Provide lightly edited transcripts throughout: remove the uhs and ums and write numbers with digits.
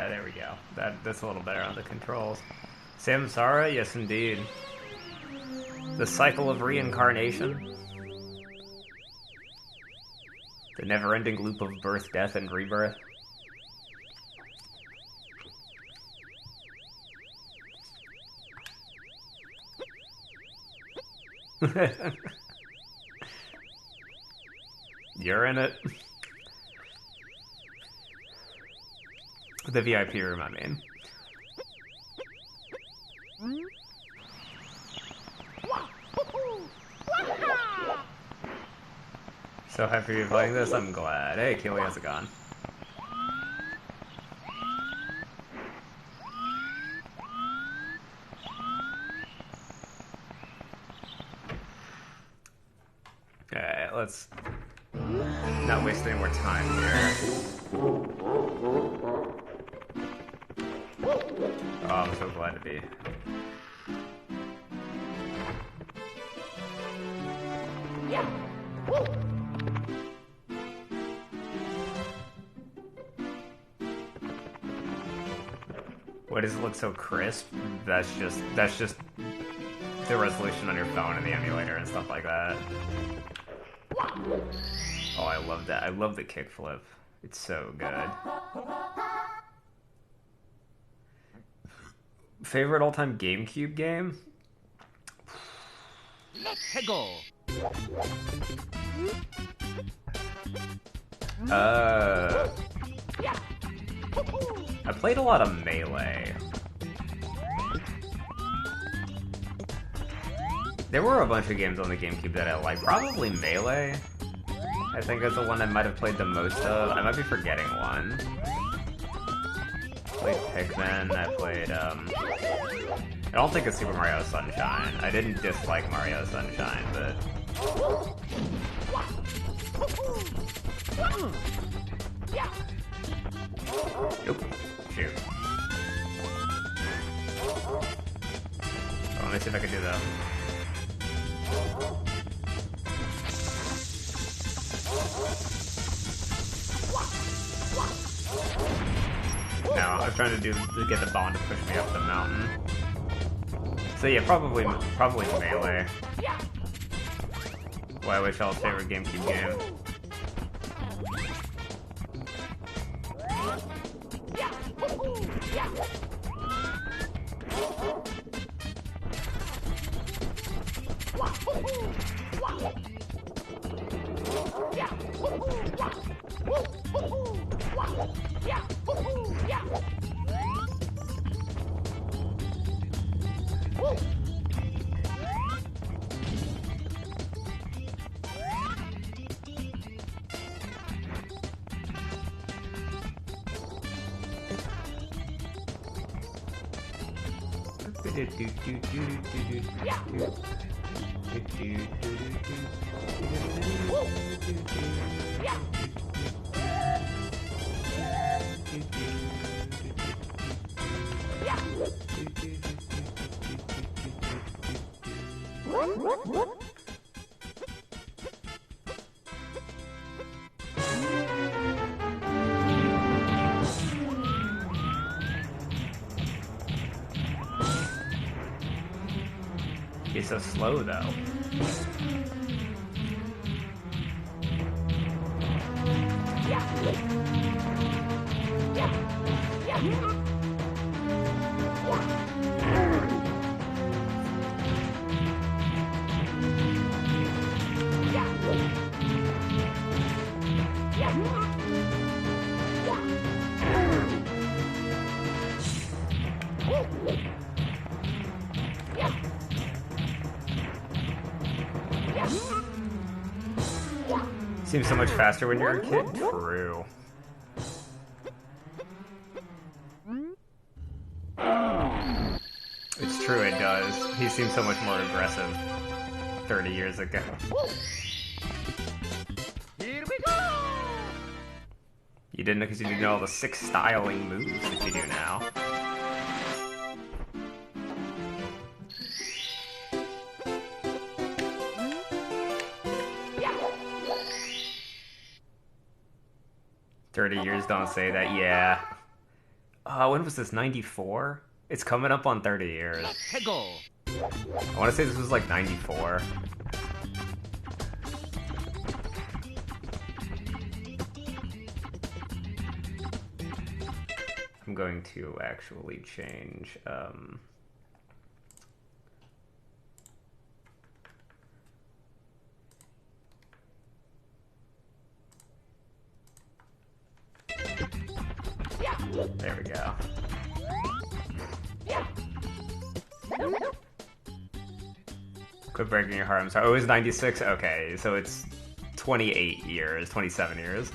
Yeah, there we go. That's a little better on the controls. Samsara, yes indeed. The cycle of reincarnation. The never-ending loop of birth, death, and rebirth. You're in it. The VIP room, I mean. So happy you're playing this, I'm glad. Hey, Keely, how's it going? Alright, let's not waste any more time here. Oh, I'm so glad to be. Why does it look so crisp? That's just the resolution on your phone and the emulator and stuff like that. Oh, I love that. I love the kickflip. It's so good. Favorite all-time GameCube game? Let's go. I played a lot of Melee. There were a bunch of games on the GameCube that I like. Probably Melee. I think that's the one I might have played the most of. I might be forgetting one. Played Pikmin. I played, I don't think it's Super Mario Sunshine. I didn't dislike Mario Sunshine, but... Nope. Shoot. Well, let me see if I can do that. No, I was trying to get the bond to push me up the mountain. So yeah, probably Melee. Why wish y'all's favorite GameCube game? He's so slow, though. Seems so much faster when you're a kid. True. It's true, it does. He seems so much more aggressive 30 years ago. Here we go. You didn't know because you didn't know all the 6 styling moves that you do now. "30 years don't say that." Yeah. When was this? 94? It's coming up on 30 years. Let go. I want to say this was like 94. I'm going to actually change, there we go. Quit breaking your heart. I'm sorry. Oh, it was 96? Okay, so it's 28 years, 27 years.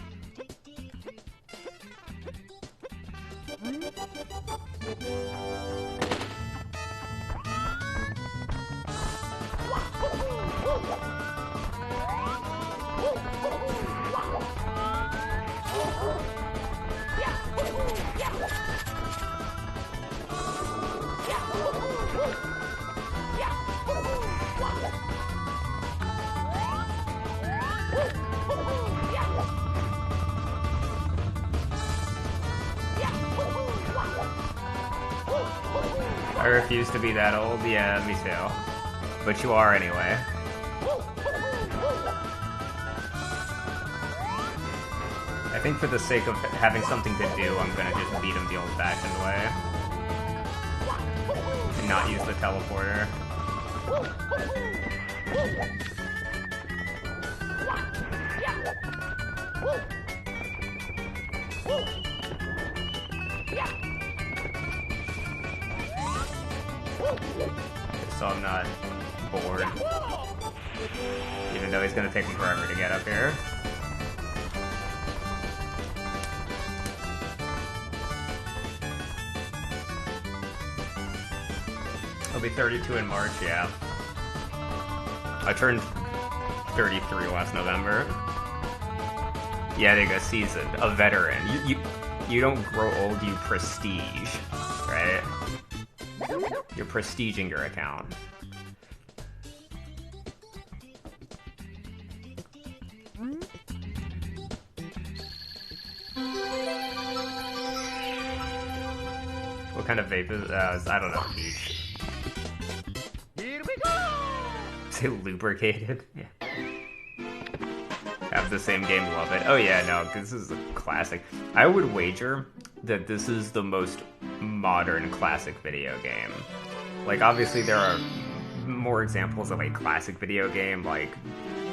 I refuse to be that old. Yeah, me too. But you are anyway. I think for the sake of having something to do, I'm gonna just beat him the old-fashioned way. And not use the teleporter. So I'm not bored. Even though he's gonna take me forever to get up here. I'll be 32 in March, yeah. I turned 33 last November. Yeah, there you go, seasoned. A veteran. You don't grow old, you prestige, right? You're prestiging your account. What kind of vape is I don't know, beach. Here we go. Say lubricated? Yeah. Have the same game, love it. Oh yeah, no, this is a classic. I would wager that this is the most modern classic video game. Like, obviously there are more examples of a classic video game, like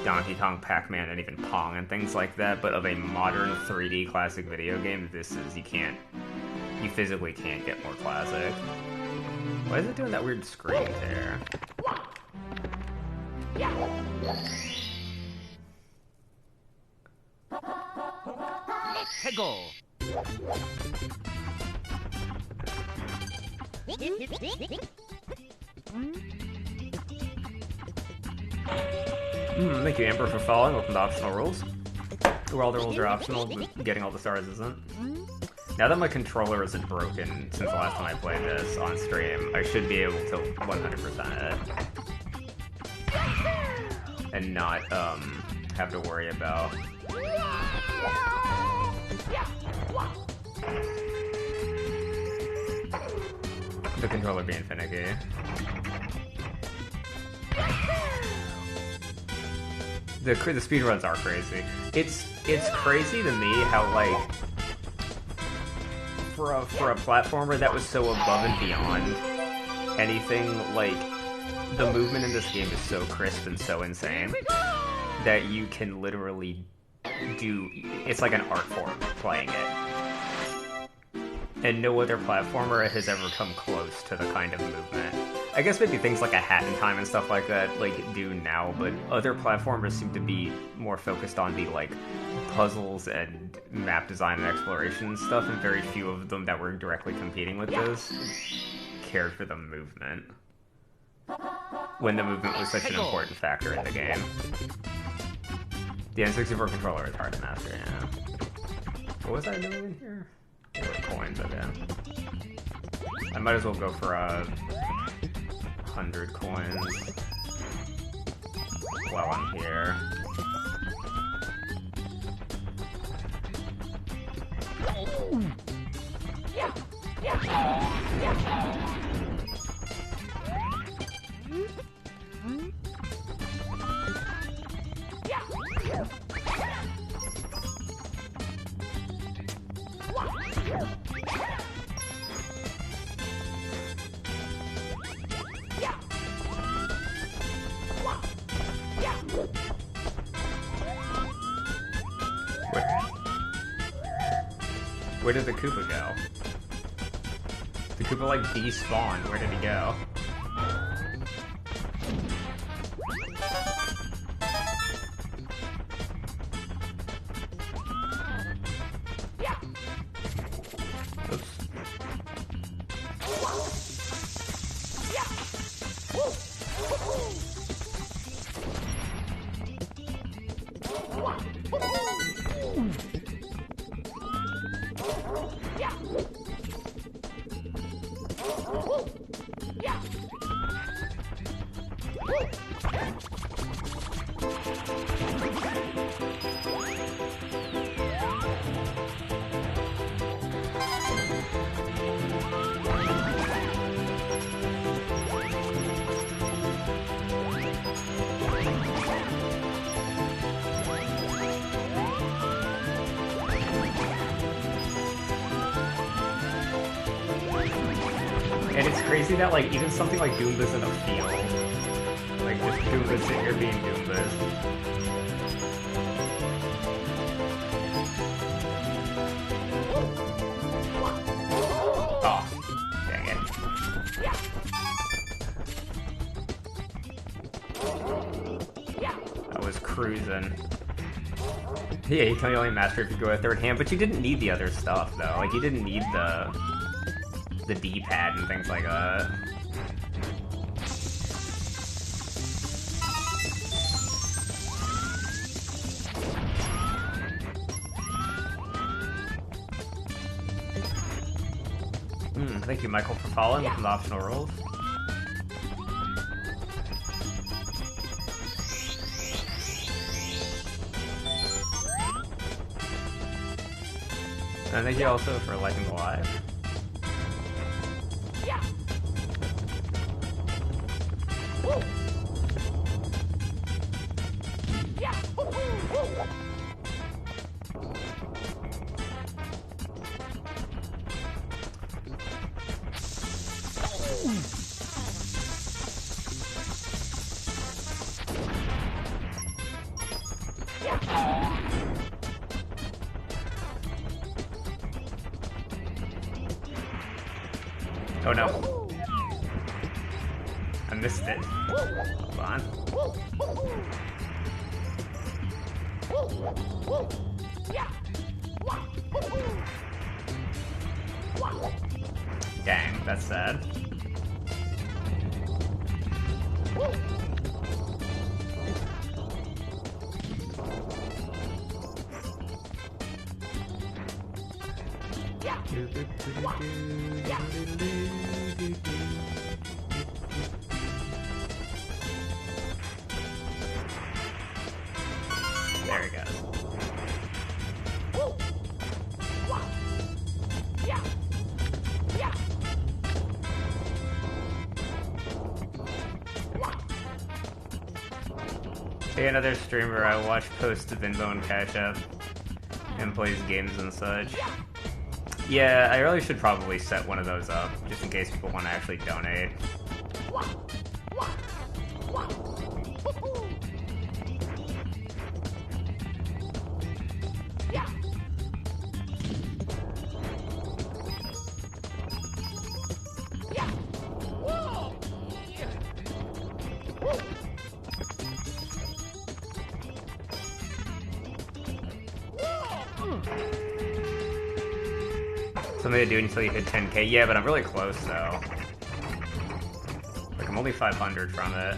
Donkey Kong, Pac-Man, and even Pong and things like that, but of a modern 3D classic video game, this is, you physically can't get more classic. Why is it doing that weird scream there? Let go. Thank you, Amber, for following. Welcome to Optional Rules. Where all the rules are optional, getting all the stars isn't. Now that my controller isn't broken since the last time I played this on stream, I should be able to 100% it. And not, have to worry about... the controller being finicky. The speedruns are crazy. It's crazy to me how, like, for a platformer that was so above and beyond anything, like, the movement in this game is so crisp and so insane that you can literally do... It's like an art form playing it. And no other platformer has ever come close to the kind of movement. I guess maybe things like a Hat in Time and stuff like that, like, do now, but other platformers seem to be more focused on the, like, puzzles and map design and exploration and stuff, and very few of them that were directly competing with this cared for the movement. When the movement was such an important factor in the game. The N64 controller is hard to master, yeah. What was I doing in here? There were coins, okay. I might as well go for 100 coins while I'm here. Where did the Koopa go? The Koopa like despawned. Where did he go? And it's crazy that, like, even something like Goombas in a field, like, just Goombas sitting here being Goombas. Oh, dang it. I was cruising. Yeah, you can only master if you go a third hand, but you didn't need the other stuff, though. Like, you didn't need the D-pad and things like that. Thank you, Michael, for following with some optional rules. And thank you also for liking the live. Oh no. I missed it. Hold on. Dang, that's sad. There he goes. Hey, another streamer I watch post Vinbo and Cash App and plays games and such. Yeah, I really should probably set one of those up, just in case people want to actually donate. Something to do until you hit 10k. Yeah, but I'm really close though. Like I'm only 500 from it.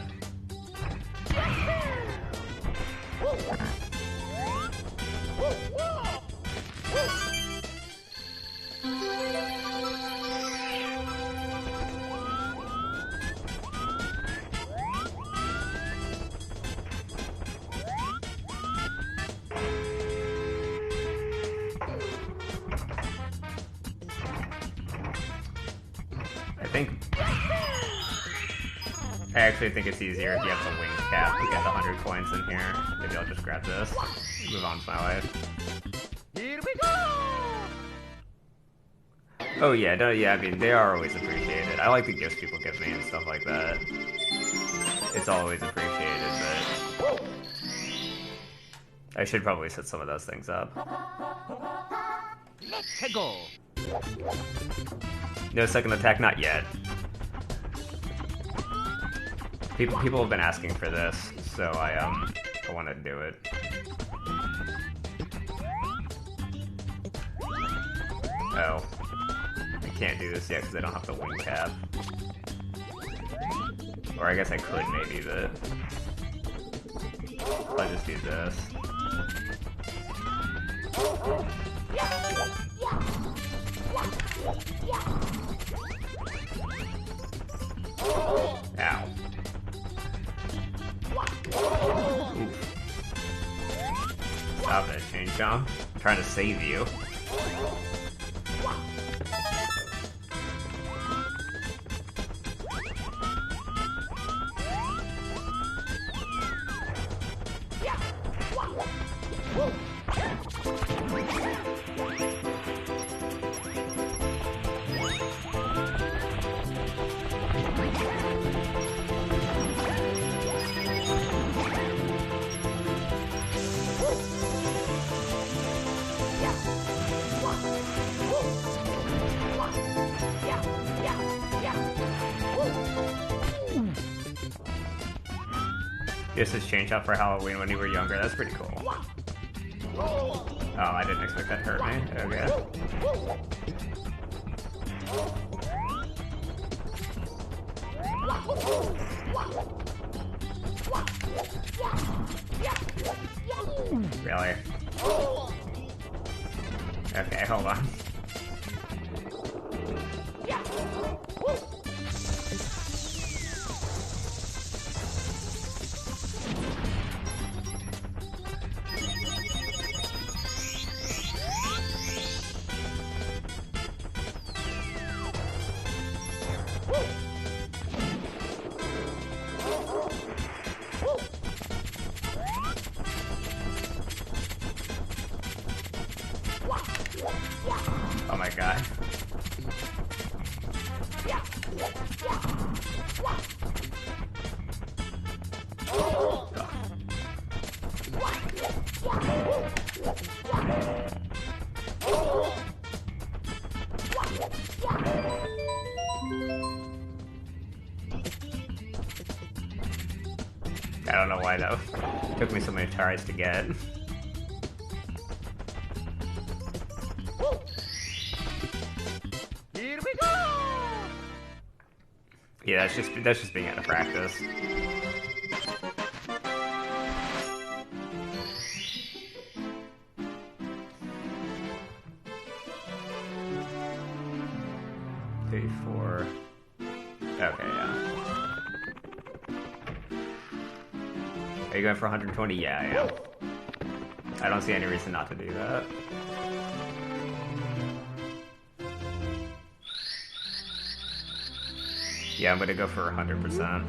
I actually think it's easier if you have the wing cap to get the 100 coins in here. Maybe I'll just grab this. Move on with my life. Here we go! Oh yeah, no, yeah, I mean, they are always appreciated. I like the gifts people give me and stuff like that. It's always appreciated, but I should probably set some of those things up. Let's go! No second attack, not yet. People have been asking for this, so I want to do it. Oh, I can't do this yet because I don't have the wing cap. Or I guess I could maybe, but I'll just do this. Ow. Oof. Stop it, Chain Chomp. I'm trying to save you. This is Chain Chomp for Halloween when you were younger. That's pretty cool. Oh, I didn't expect that to hurt me. Okay. Really? Okay, hold on. Oh my god. I don't know why that took me so many tries to get. Here we go! Yeah, that's just being out of practice. Three, four. Okay, yeah. Are you going for 120? Yeah, I am. I don't see any reason not to do that. Yeah, I'm gonna go for 100%.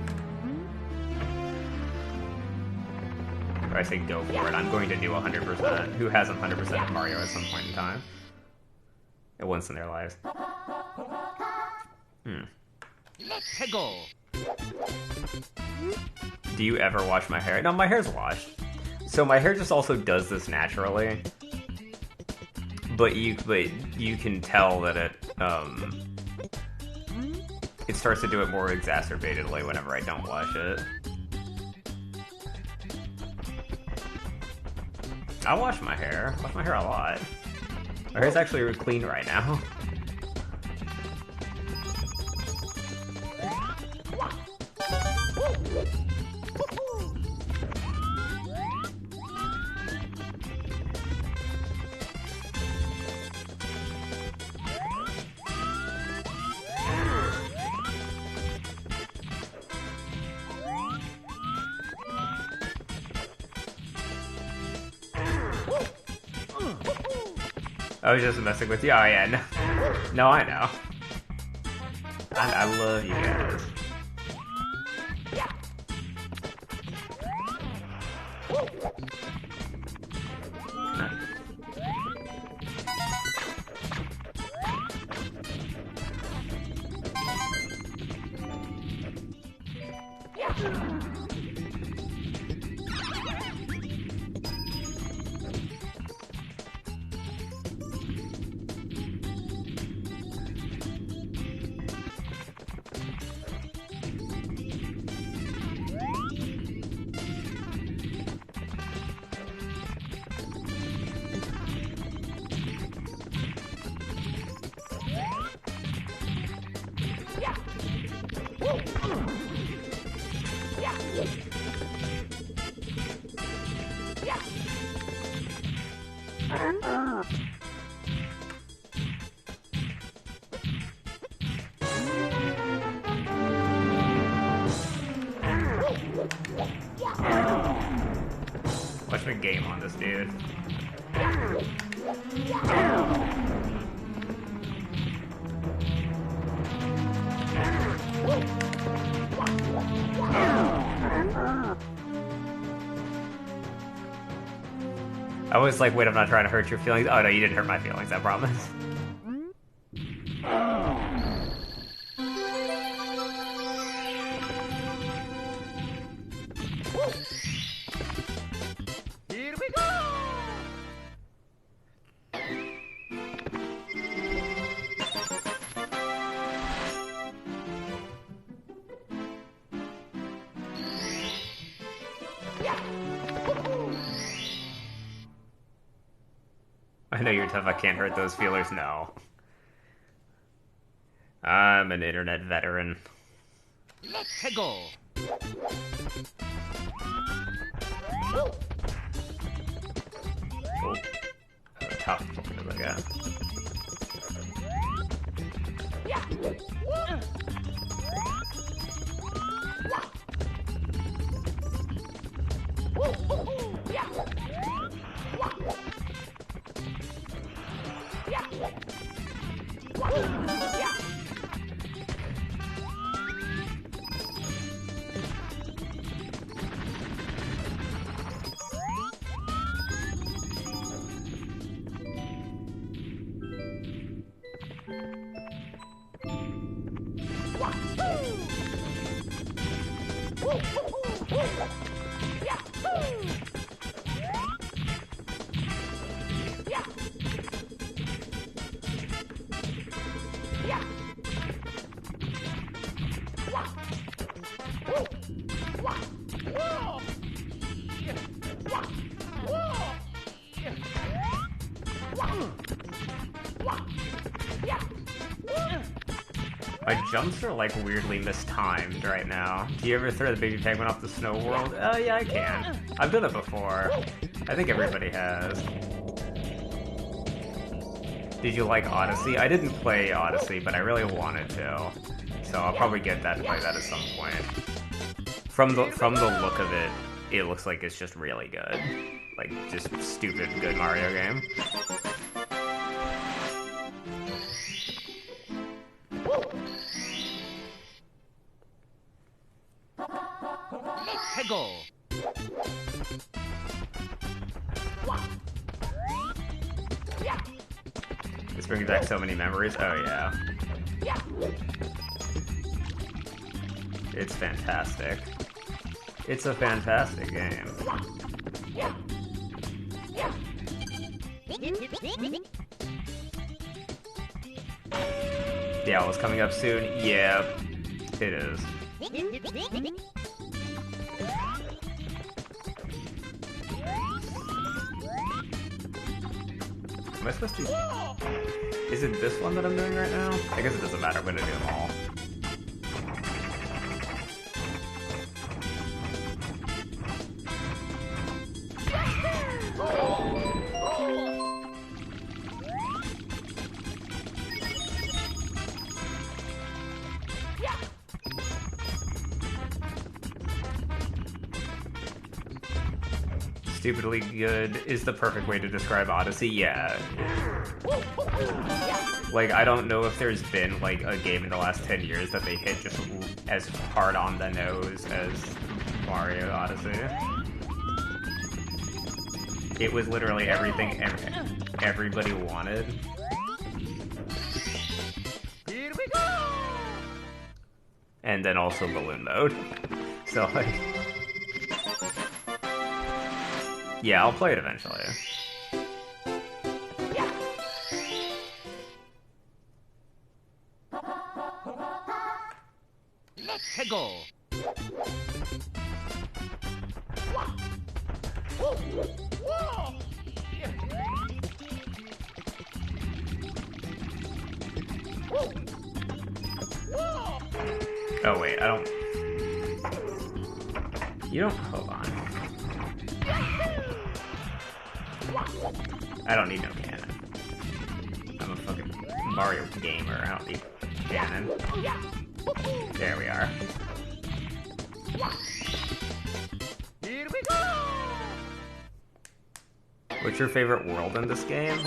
Or I say go for it, I'm going to do 100%. Who hasn't 100% Mario at some point in time? At once in their lives. Let's go! Do you ever wash my hair? No, my hair's washed. So my hair just also does this naturally. But you can tell that it starts to do it more exacerbatedly whenever I don't wash it. I wash my hair. I wash my hair a lot. My hair's actually really clean right now. I was just messing with you. Oh yeah, no, no, I know. I love you guys. Watch me game on this dude. I was like, wait, I'm not trying to hurt your feelings. Oh no, you didn't hurt my feelings, I promise. Here we go! I know you're tough, I can't hurt those feelers, no. I'm an internet veteran. Let's go! Oh, tough fucking look at. My jumps are like weirdly mistimed right now. Do you ever throw the baby penguin off the snow world? Oh yeah, I can. I've done it before. I think everybody has. Did you like Odyssey? I didn't play Odyssey, but I really wanted to. So I'll probably get that to play that at some point. From the look of it, it looks like it's just really good. Like, just stupid good Mario game. Let's go! This brings back so many memories. Oh yeah. It's fantastic. It's a fantastic game. Yeah, it's coming up soon. Yeah, it is. Am I supposed to... Is it this one that I'm doing right now? I guess it doesn't matter, I'm gonna do them all. Stupidly good is the perfect way to describe Odyssey. Yeah. Like, I don't know if there's been, like, a game in the last 10 years that they hit just as hard on the nose as Mario Odyssey. It was literally everything everybody wanted. Here we go! And then also balloon mode. So, like... Yeah, I'll play it eventually. Let's go! Oh wait, I don't... You don't... Hold on. I don't need no cannon. I'm a fucking Mario gamer. I don't need cannon. There we are. Here we go! What's your favorite world in this game?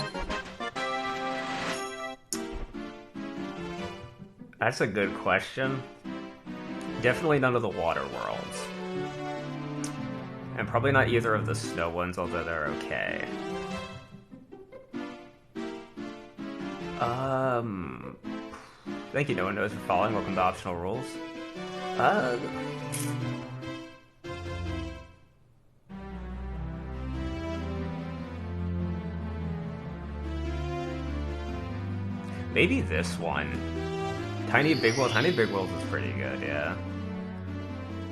That's a good question. Definitely none of the water worlds. And probably not either of the snow ones, although they're okay. Thank you, no one knows for following. Welcome to Optional Rules. Maybe this one. Tiny Big World. Tiny Big World is pretty good, yeah.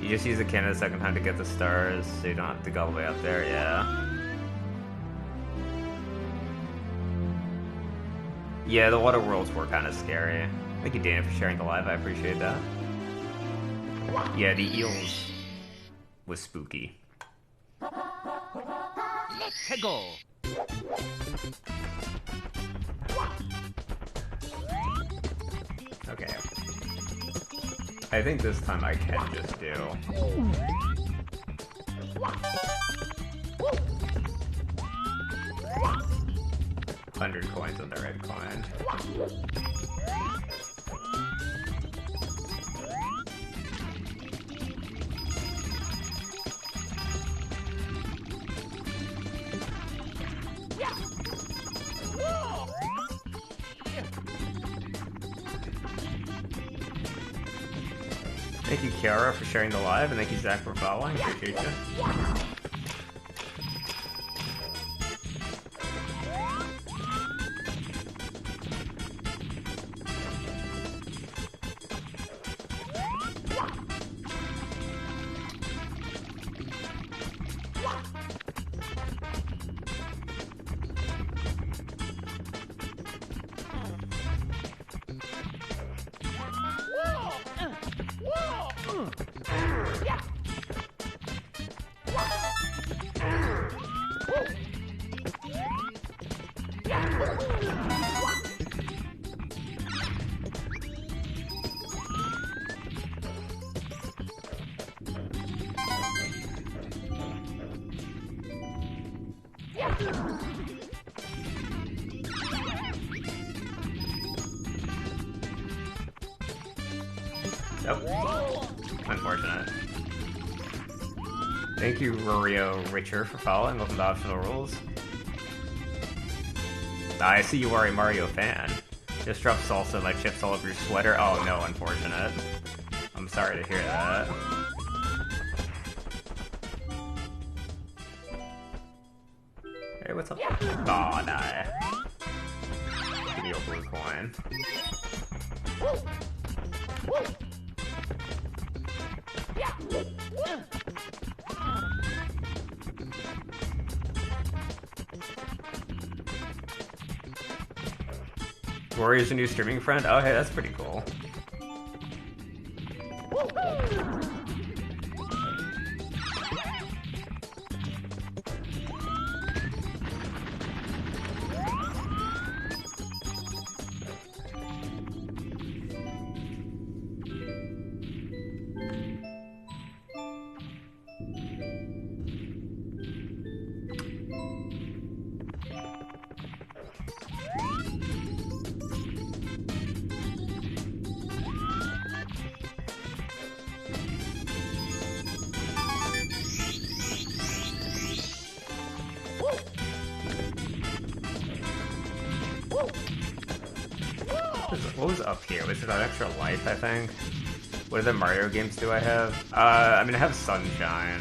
You just use the cannon the second time to get the stars, so you don't have to go all the way up there, yeah. Yeah, the water worlds were kind of scary. Thank you, Dana, for sharing the live. I appreciate that. Yeah, the eels was spooky. Let's go! Okay. I think this time I can just do... 100 coins on the red coin. Thank you, Kiara, for sharing the live, and thank you, Zach, for following. Appreciate you. Nope. Unfortunate. Thank you, Rorio Richer, for following. Welcome to Optional Rules. I see you are a Mario fan. Just drop salsa like chips all over your sweater. Oh no, unfortunate. I'm sorry to hear that. Hey, what's up? Aw, oh, nah. Give me a blue coin. Warrior's a new streaming friend? Oh, hey, that's pretty cool. What was up here? Was it an extra life, I think? What other Mario games do I have? I mean, I have Sunshine.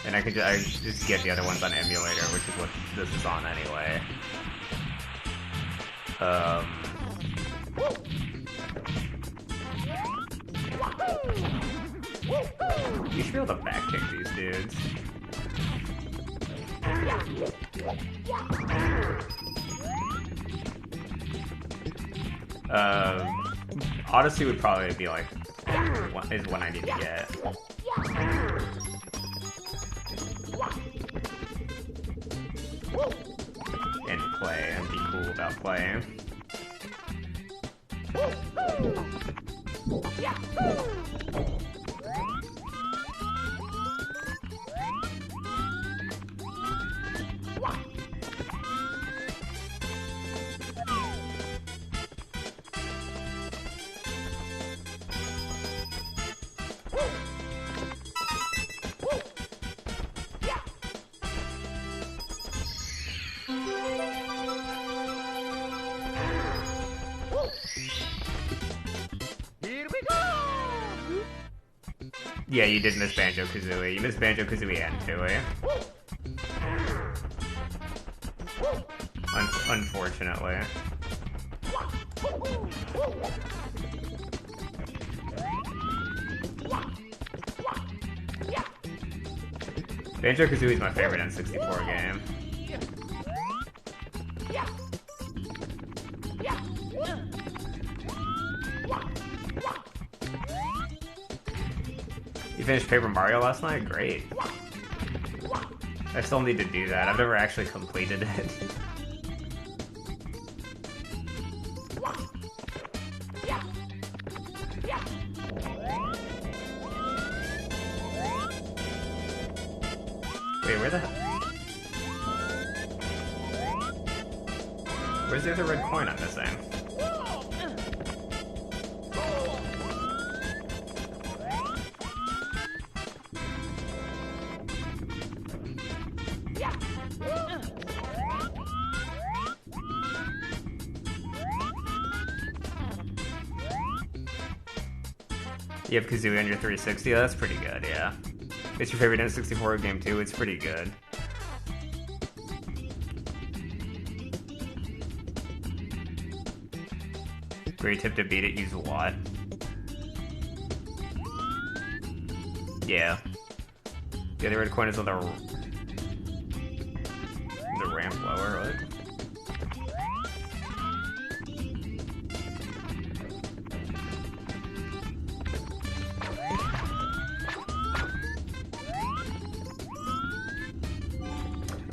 And I just get the other ones on emulator, which is what this is on anyway. You should be able to backkick these dudes. Odyssey would probably be like is what I need to get. And play and be cool about playing. Here we go! Yeah, you did miss Banjo-Kazooie. You missed Banjo-Kazooie and Tooie. Unfortunately. Banjo-Kazooie is my favorite N64 game. You finished Paper Mario last night? Great. I still need to do that. I've never actually completed it. Wait, where the hell? Where's the other red coin I'm missing? You have Kazooie on your 360? Oh, that's pretty good, yeah. It's your favorite N64 game too? It's pretty good. Great tip to beat it, use what? Yeah. The other red coin is on the ramp lower, right?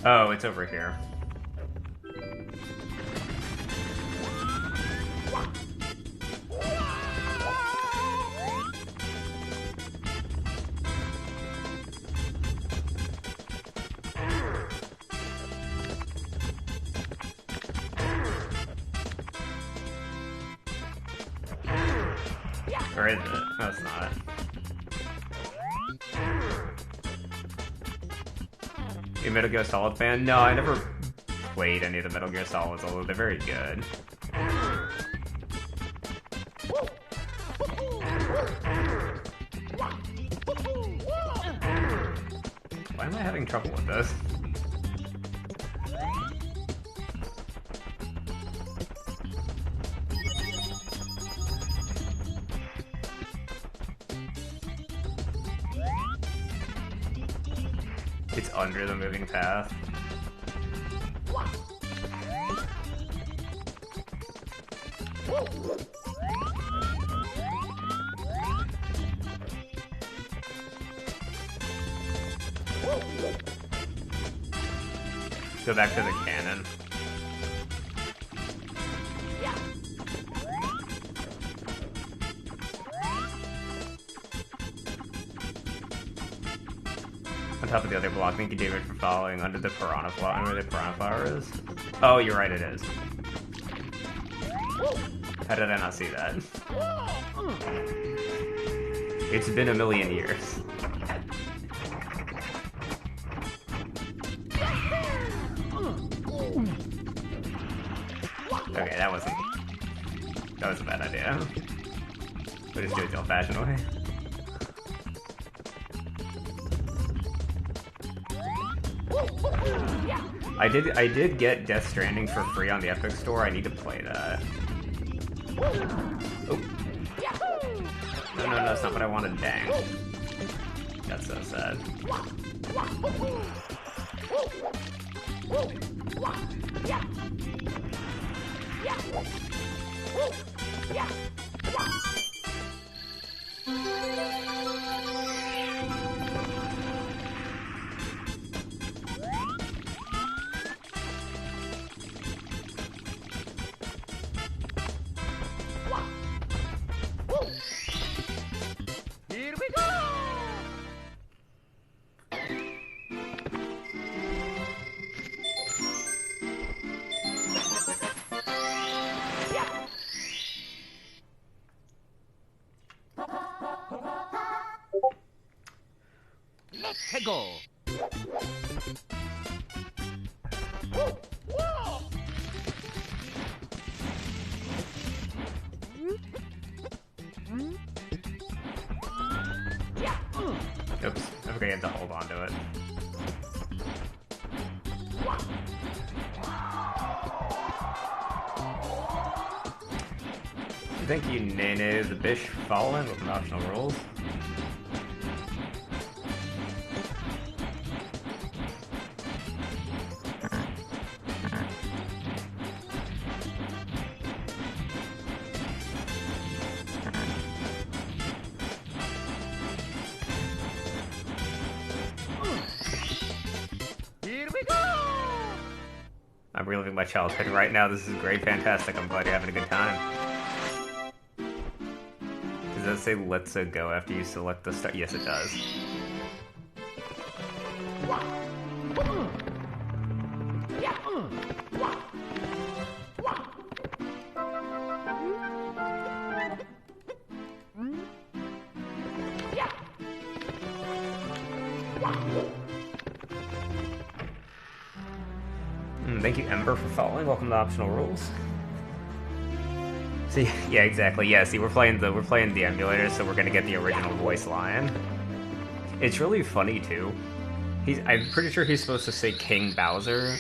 Oh, it's over here. Or is it? No, it's not. You a Metal Gear Solid fan? No, I never played any of the Metal Gear Solids, although they're very good. Why am I having trouble with this? It's under the moving path. Go back to the cannon. On top of the other block, thank you, David, for following under the piranha flower. Where the piranha flower is? Oh, you're right, it is. How did I not see that? It's been a million years. Okay, that wasn't That was a bad idea. We'll just do it the old-fashioned way. I did get Death Stranding for free on the Epic Store. I need to play that. Oh. No, that's not what I wanted. Dang. That's so sad. Here we go! Let's go! Oops, I'm forgetting to hold on to it. Thank you, Nene the Bish, following with optional rules. Here we go! I'm reliving my childhood right now. This is great, fantastic. I'm glad you're having a good time. Does that say let's go after you select the start? Yes, it does. Thank you, Ember, for following. Welcome to Optional Rules. See, yeah, exactly. Yeah, see, we're playing the emulator, so we're gonna get the original voice line. It's really funny too. I'm pretty sure he's supposed to say King Bowser,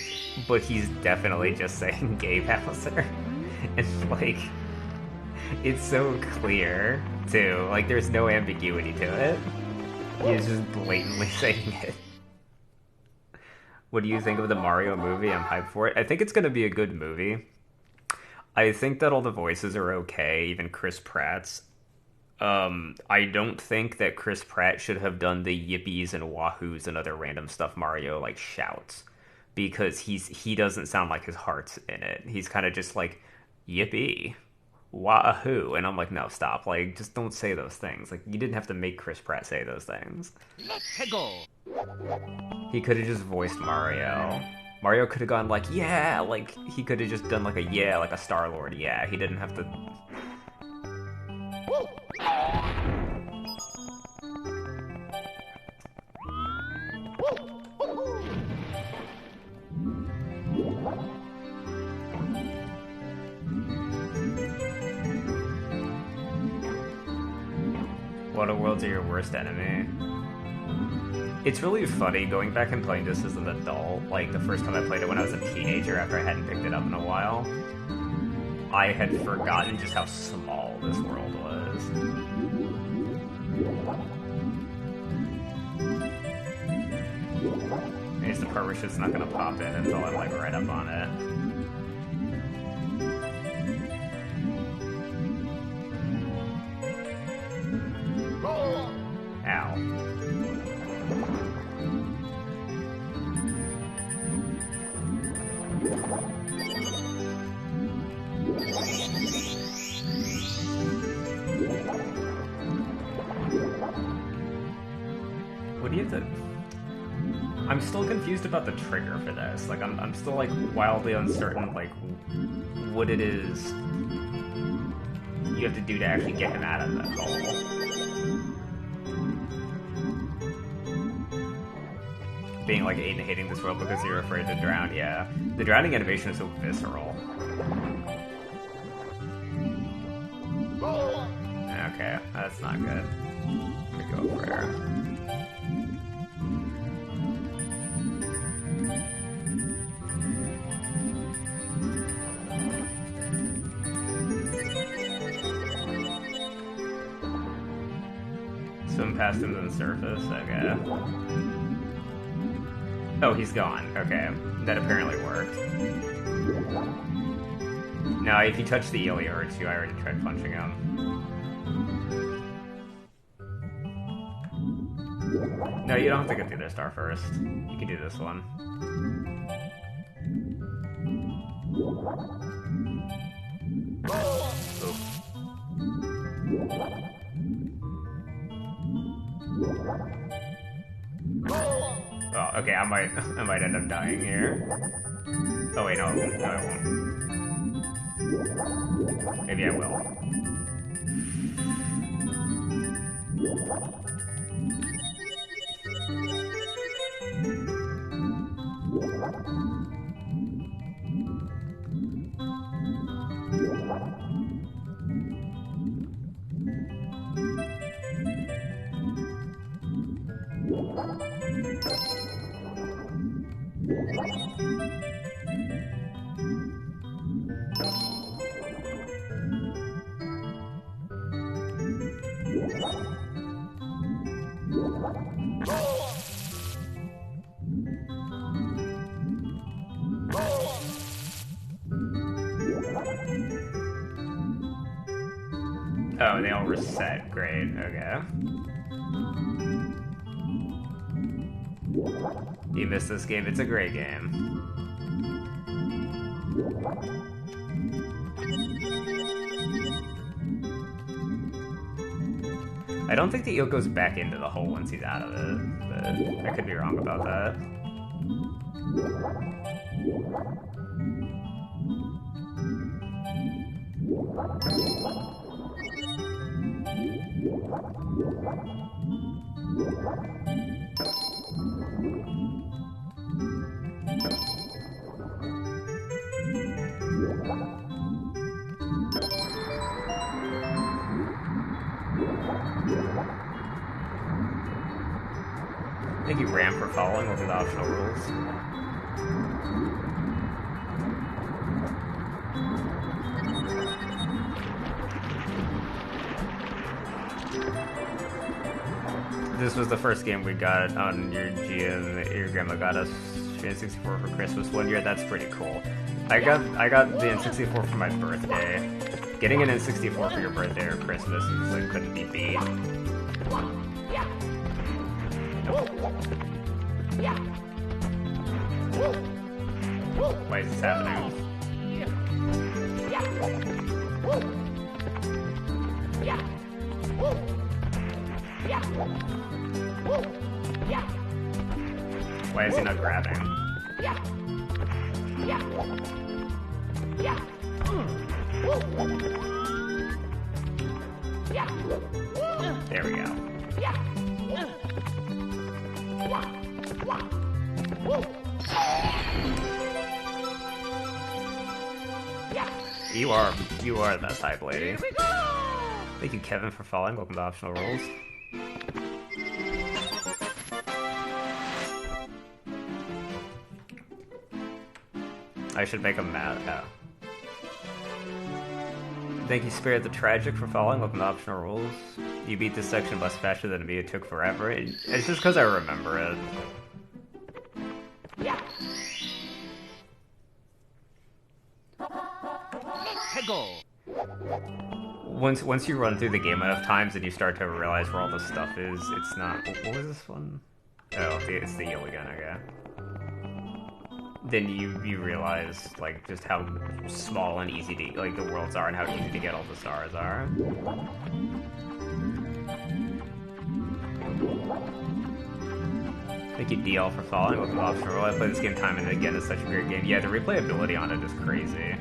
but he's definitely just saying Gay Bowser. And like, it's so clear too. Like, there's no ambiguity to it. He's just blatantly saying it. What do you think of the Mario movie? I'm hyped for it. I think it's gonna be a good movie. I think that all the voices are okay, even Chris Pratt's. I don't think that Chris Pratt should have done the yippies and wahoos and other random stuff Mario like shouts, because he doesn't sound like his heart's in it. He's kind of just like yippee, wahoo, and I'm like, no, stop! Like, just don't say those things. Like, you didn't have to make Chris Pratt say those things. Let's go! He could have just voiced Mario. Mario could have gone like, yeah, like, he could have just done like a yeah, like a Star-Lord, yeah. He didn't have to... What a world's your worst enemy? It's really funny going back and playing this as an adult. Like, the first time I played it when I was a teenager after I hadn't picked it up in a while, I had forgotten just how small this world was. And it's the part where shit's not gonna pop in until I'm like right up on it. Ow. What do you have to... I'm still confused about the trigger for this. Like, I'm still, like, wildly uncertain, like, what it is you have to do to actually get him out of that hole. Being, like, hating this world because you're afraid to drown, yeah. The drowning animation is so visceral. Okay, that's not good. We go over here. Swim past him to the surface, okay. Oh, he's gone. Okay, that apparently worked. No, if you touch the eel, he hurts you. I already tried punching him. No, you don't have to go through this star first. You can do this one. Oops. Oh, okay, I might end up dying here. Oh wait, no, I won't. No, I won't. Maybe I will. Oh, they all reset. Great. Okay. You missed this game. It's a great game. I don't think the eel goes back into the hole once he's out of it, but I could be wrong about that. Thank you, Ram, for following over the optional rules. This was the first game we got on your GM. Your grandma got us N64 for Christmas one year. That's pretty cool. I got the N64 for my birthday. Getting an N64 for your birthday or Christmas is like couldn't be beat. Why is this happening? Why is he not grabbing? There we go. You are that type lady. Thank you, Kevin, for following. Welcome to Optional Rules. I should make a mad. Oh. Thank you, Spirit the Tragic, for following. Welcome to Optional Rules. You beat this section much faster than me. It took forever. It's just because I remember it. Once you run through the game enough times and you start to realize where all the stuff is, it's not... What was this one? Oh, it's the eel again, okay. Then you realize, like, just how small and easy to, like, the worlds are and how easy to get all the stars are. Thank you, DL, for following. Welcome to Optional Rule. I play this game time and again. It's such a great game. Yeah, the replayability on it is crazy.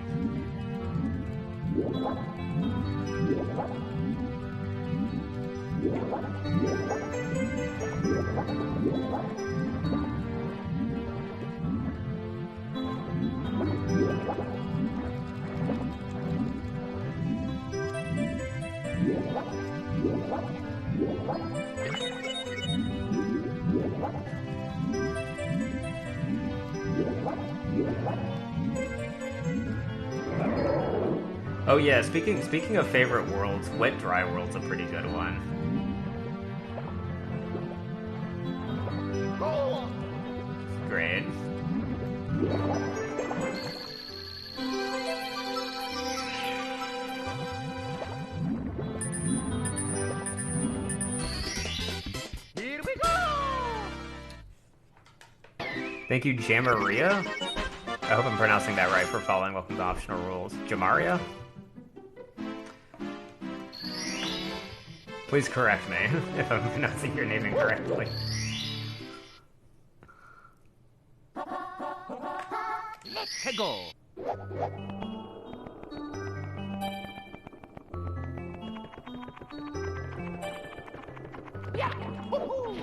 Oh yeah, speaking of favorite worlds, Wet Dry World's a pretty good one. Great. Here we go! Thank you, Jamaria. I hope I'm pronouncing that right for following Welcome to Optional Rules. Jamaria? Please correct me if I'm pronouncing your name incorrectly. Let's go! Yeah! Woohoo!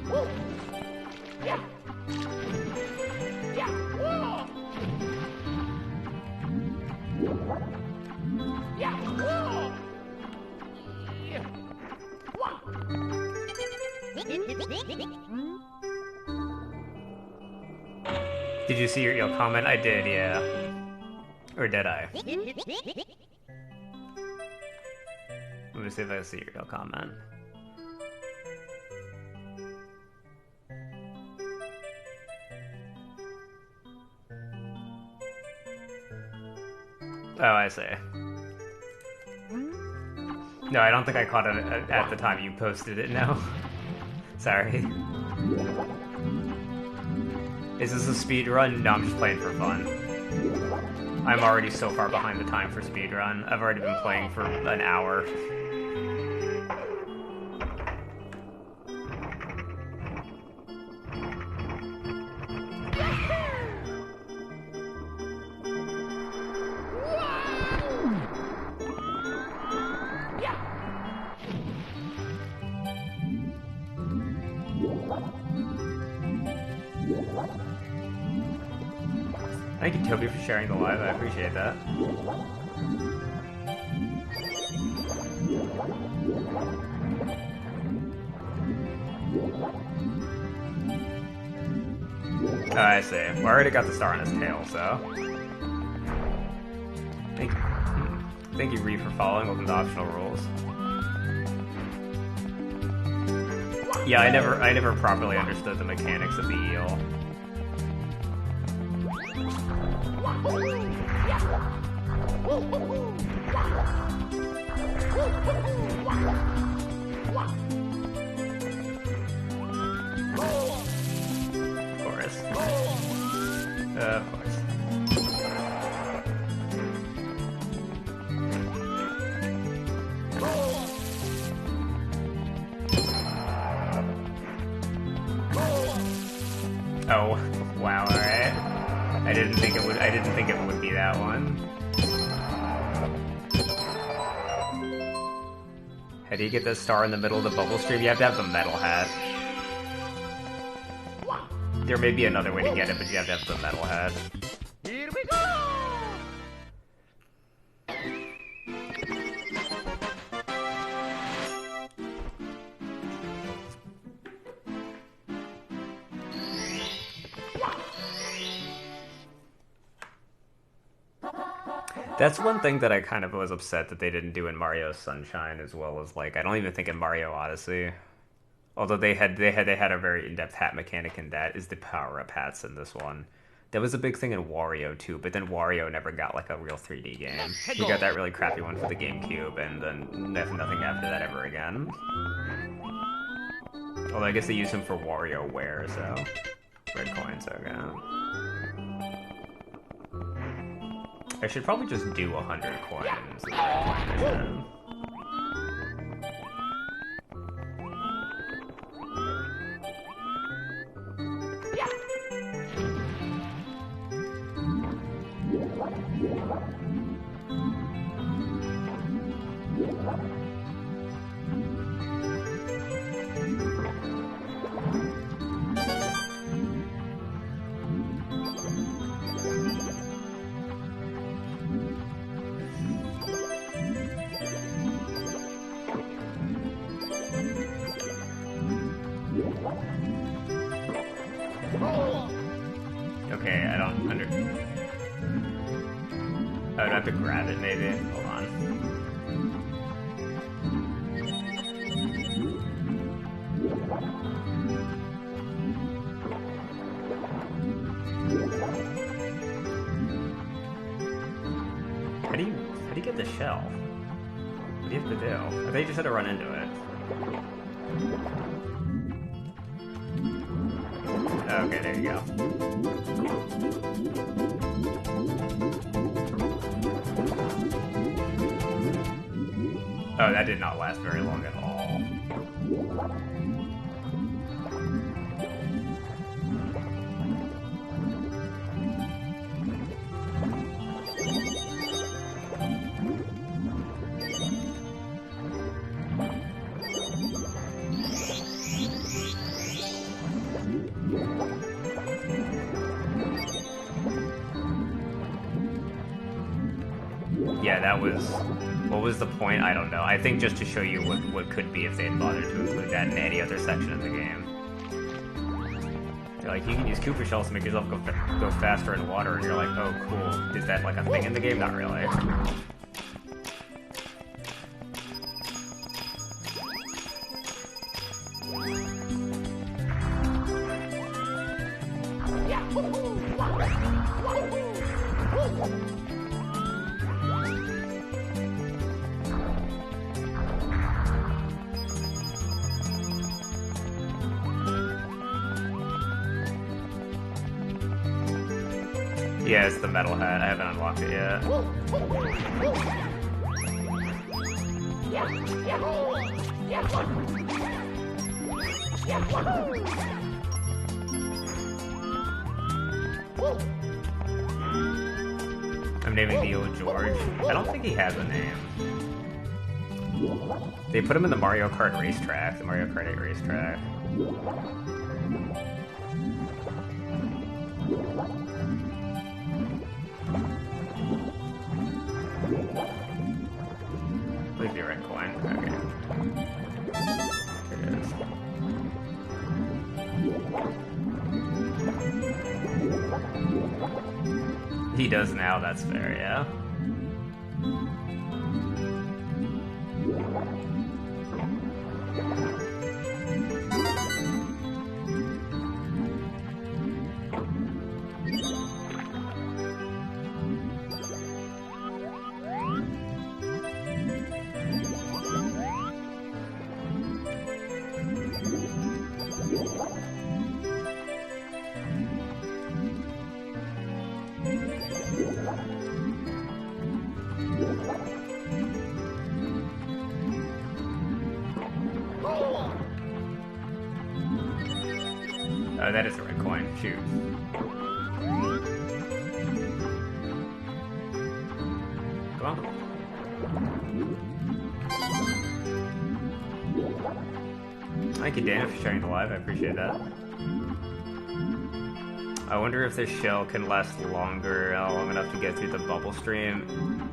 Woo! Yeah! Yeah! Whoa! Yeah! Whoa! Yeah! Did you see your comment? I did, yeah. Or did I? Let me see if I see your comment. Oh, I see. No, I don't think I caught it at the time you posted it, no. Sorry. Is this a speed run? No, I'm just playing for fun. I'm already so far behind the time for speed run. I've already been playing for an hour. Thank you, Toby, for sharing the live. I appreciate that. Oh, I see. Well, I already got the star on his tail, so... Thank you, Ree, for following. Welcome to Optional Rules. Yeah, I never properly understood the mechanics of the eel. Of course. Of course. Oh, wow, alright. I didn't think it would be that one. How do you get the star in the middle of the bubble stream? You have to have the metal hat. There may be another way to get it, but you have to have the metal hat. Here we go! That's one thing that I kind of was upset that they didn't do in Mario Sunshine, as well as, like, I don't even think in Mario Odyssey. Although they had a very in-depth hat mechanic in that, is the power-up hats in this one. That was a big thing in Wario too, but then Wario never got like a real 3D game. He got that really crappy one for the GameCube, and then nothing after that ever again. Although I guess they used him for WarioWare, so red coins, okay. I should probably just do 100 coins in the red coin mission. Okay, I don't under... I would have to grab it, maybe. Hold on. How do you get the shell? What do you have to do? I think you just had to run into it. Okay, there you go. Oh, that did not last very long at all. Yeah, that was... What was the point? I don't know. I think just to show you what could be if they had bothered to include that in any other section of the game. You're like, you can use Koopa shells to make yourself go faster in water, and you're like, oh, cool. Is that like a thing in the game? Not really. Yeah, it's the metal hat. I haven't unlocked it yet. I'm naming Neo George. I don't think he has a name. They put him in the Mario Kart racetrack, the Mario Kart 8 racetrack. Please be red coin. Okay. It is. He does now, that's fair, yeah. Oh, that is a red coin. Shoot. Come on. Thank you, Dan, for sharing the live. I appreciate that. I wonder if this shell can last longer, long enough to get through the bubble stream.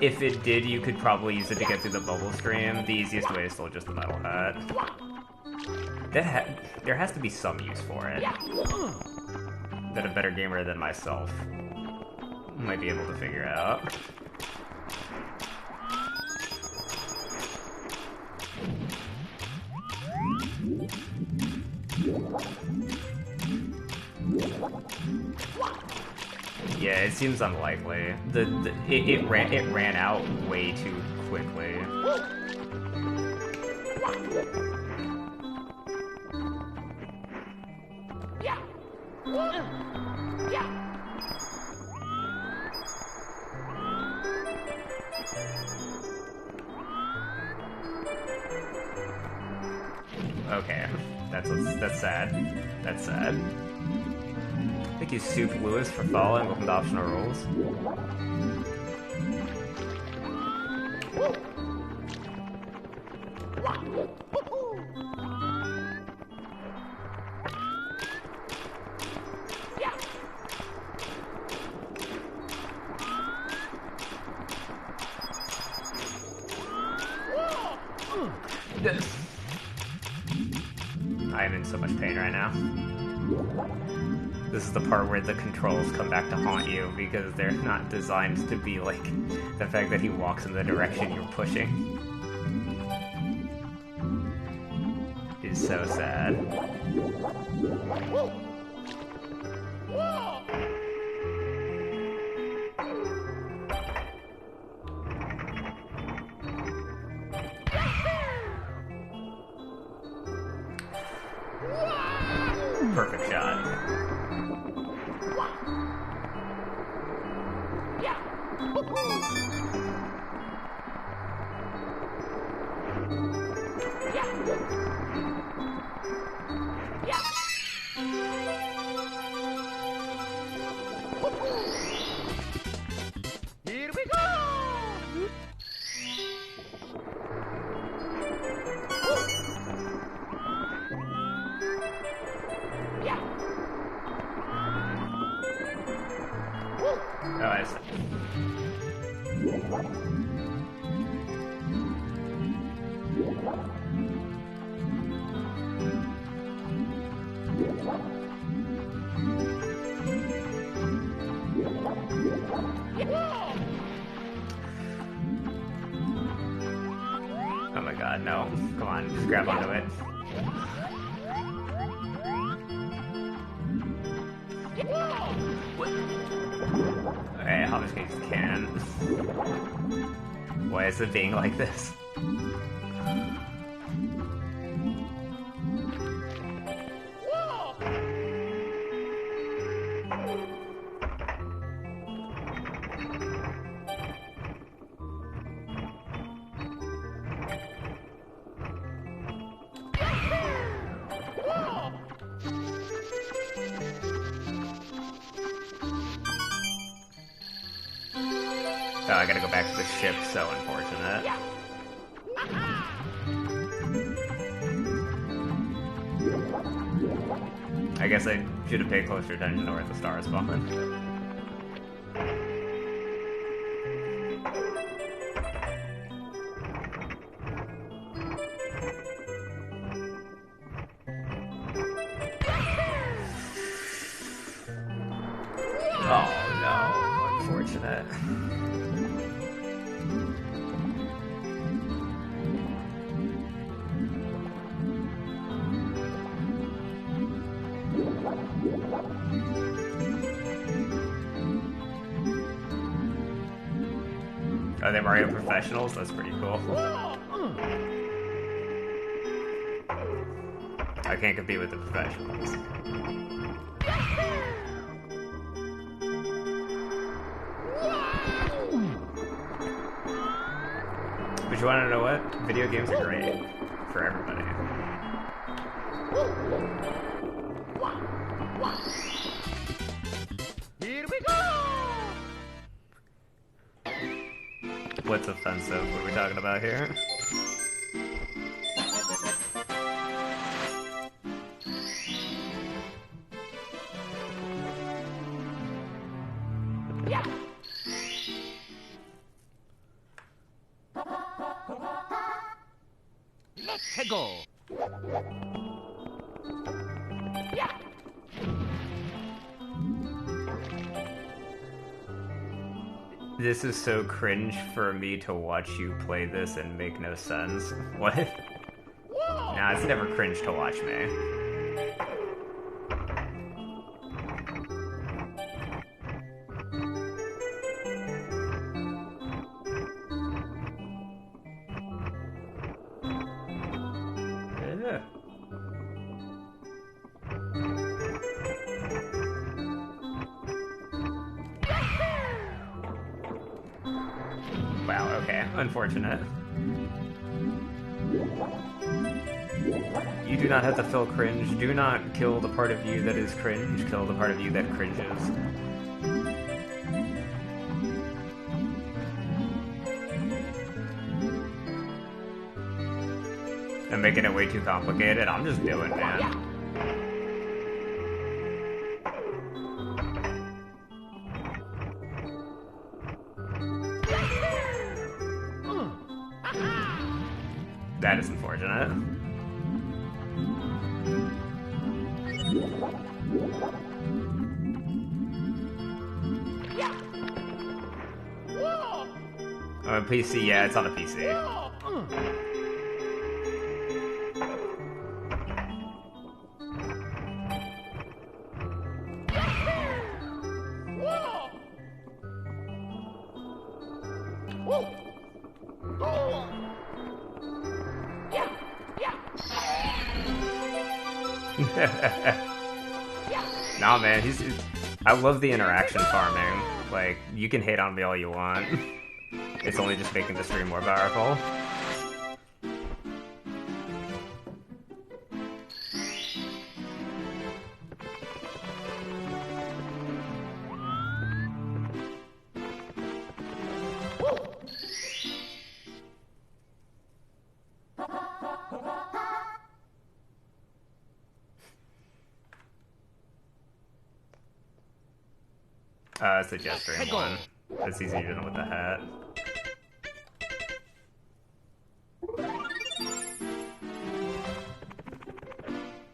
If it did, you could probably use it to get through the bubble stream. The easiest way is still just the metal hat. There has to be some use for it that a better gamer than myself might be able to figure out. Yeah, it seems unlikely. It ran out way too quickly. Okay, that's sad. That's sad. Thank you, Soup Lewis, for following. Welcome to Optional Rules. I'm in so much pain right now. This is the part where the controls come back to haunt you because they're not designed to be like the fact that he walks in the direction you're pushing. It's so sad. Whoa! Whoa! Perfect shot. Yeah! Woohoo! Yeah! Yeah! Woohoo! Here we go! Yeah! Oh, I see. Oh my god, no. Come on, just grab onto it. Alright, how much can you can? Why is it being like this? Oh, I gotta go back to the ship, so unfortunate. I guess I should have paid closer attention to where the stars spawn. Oh no, unfortunate. Are they Mario professionals? That's pretty cool. I can't compete with the professionals. But you wanna know what? Video games are great for everybody. Here we go! What's offensive? What are we talking about here? Yeah! Let's go! Yeah! This is so cringe for me to watch you play this and make no sense. What? Nah, it's never cringe to watch me. Yeah. Wow, okay. Unfortunate. You do not have to feel cringe. Do not kill the part of you that is cringe. Kill the part of you that cringes. I'm making it way too complicated. I'm just doing it, man. That is unfortunate. On a PC, yeah, it's on a PC. Nah, man, I love the interaction farming. Like, you can hate on me all you want. It's only just making the stream more powerful. It's the gesturing one. It's easy even with the hat.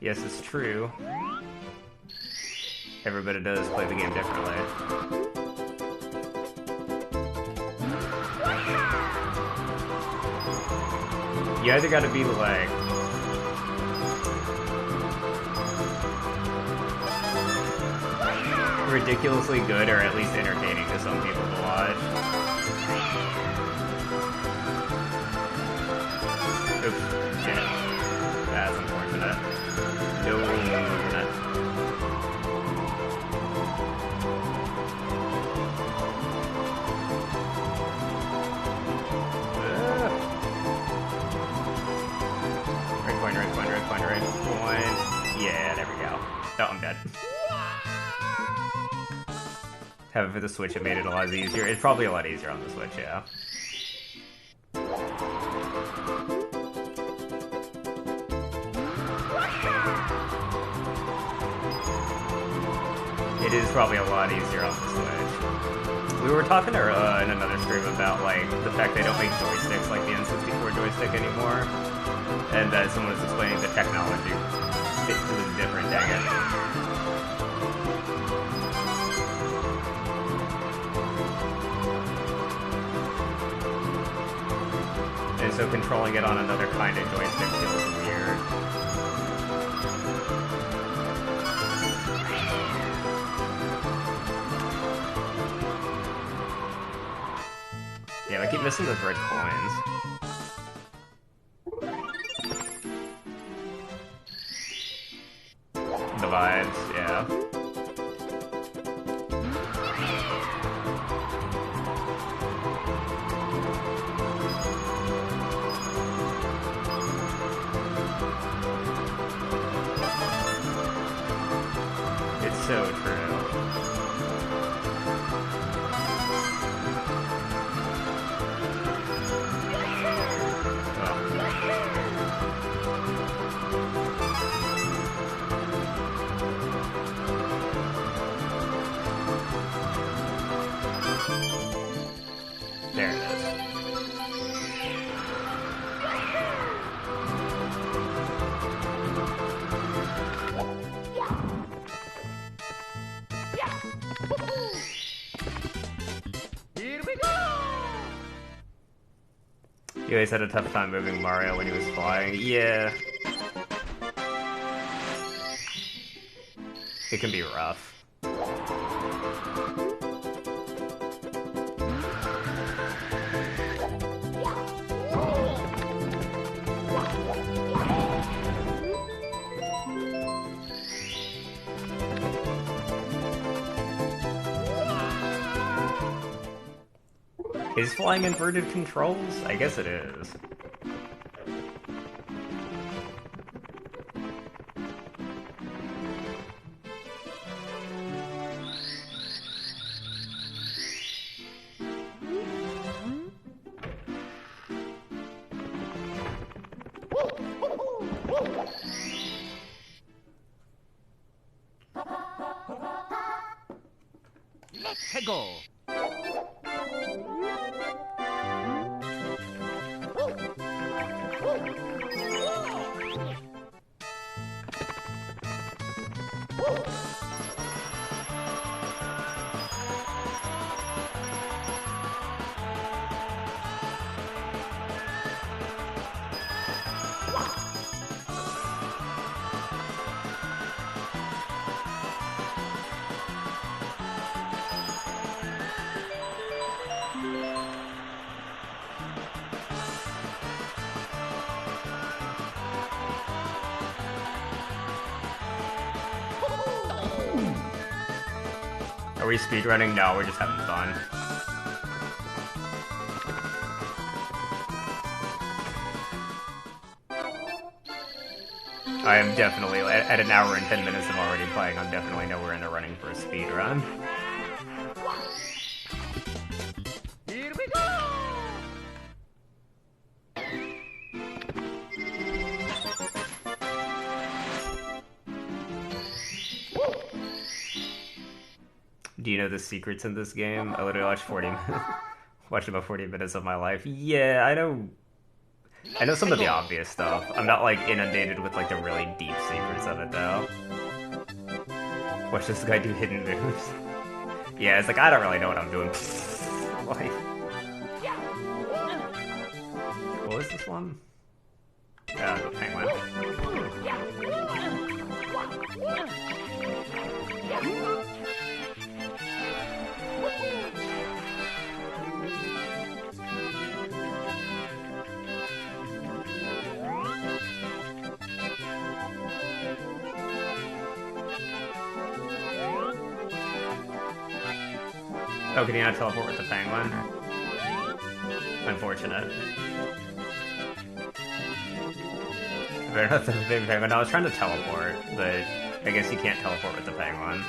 Yes, it's true. Everybody does play the game differently. You either gotta be like... ridiculously good or at least entertaining to some people to watch. Oops, shit. That's unfortunate. No, unfortunate. Right point, right point, right point, right point. Yeah, there we go. Oh, I'm dead. Have it for the Switch, it made it a lot easier. It's probably a lot easier on the Switch, yeah. It is probably a lot easier on the Switch. We were talking in another stream about, like, the fact they don't make joysticks like the N64 joystick anymore. And that someone was explaining the technology. It was different, dang it. And so controlling it on another kind of joystick feels weird. Yeah, I keep missing those red coins. The vibes, yeah. It's so true. There it is. Here we go! You always had a tough time moving Mario when he was flying. Yeah. It can be rough. Is flying inverted controls? I guess it is. Let's go! Are we speedrunning? No, we're just having fun. I am definitely, at an hour and 10 minutes of already playing, I'm definitely nowhere in the running for a speedrun. Here we go! Do you know the secrets in this game? I literally watched 40 minutes. Watched about 40 minutes of my life. Yeah, I know some of the obvious stuff. I'm not like inundated with like the really deep secrets of it though. Watch this guy do hidden moves. Yeah, it's like I don't really know what I'm doing. Like, what was this one? The penguin. Oh, can you not teleport with the penguin? Unfortunate. Better not the big penguin. I was trying to teleport, but I guess you can't teleport with the penguin.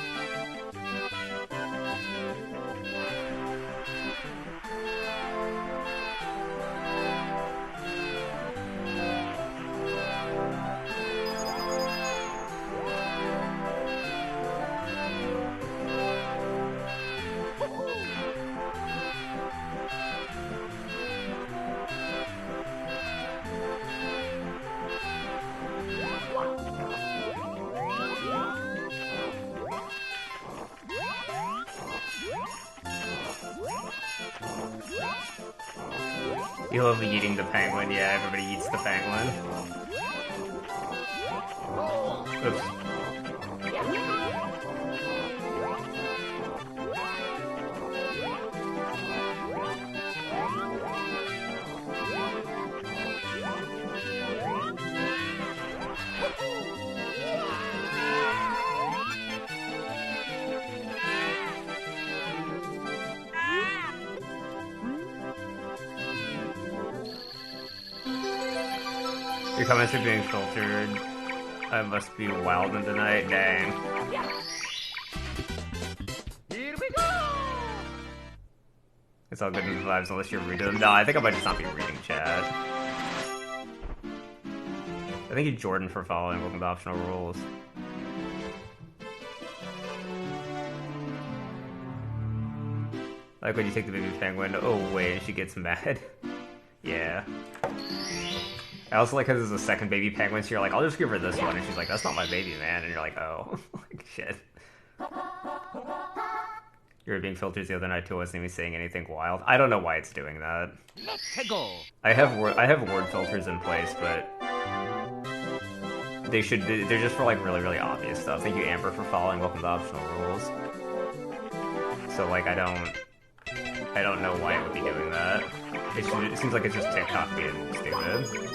You love eating the penguin, yeah, everybody eats the penguin. Oops. Your comments are being filtered. I must be wilding tonight, dang. Here we go! It's all good in the vibes unless you're reading them. No, I think I might just not be reading chat. Thank you, Jordan, for following. Welcome to Optional Rules. Like when you take the baby penguin. Oh wait, she gets mad. Yeah. I also like how there's a second baby penguin, so you're like, I'll just give her this one, and she's like, that's not my baby, man, and you're like, oh, like, shit. You were being filtered the other night too, I wasn't even saying anything wild. I don't know why it's doing that. Let's go! I have word filters in place, but they're just for like really, really obvious stuff. Thank you, Amber, for following. Welcome to Optional Rules. So like, I don't know why it would be doing that. It seems like it's just TikTok being stupid.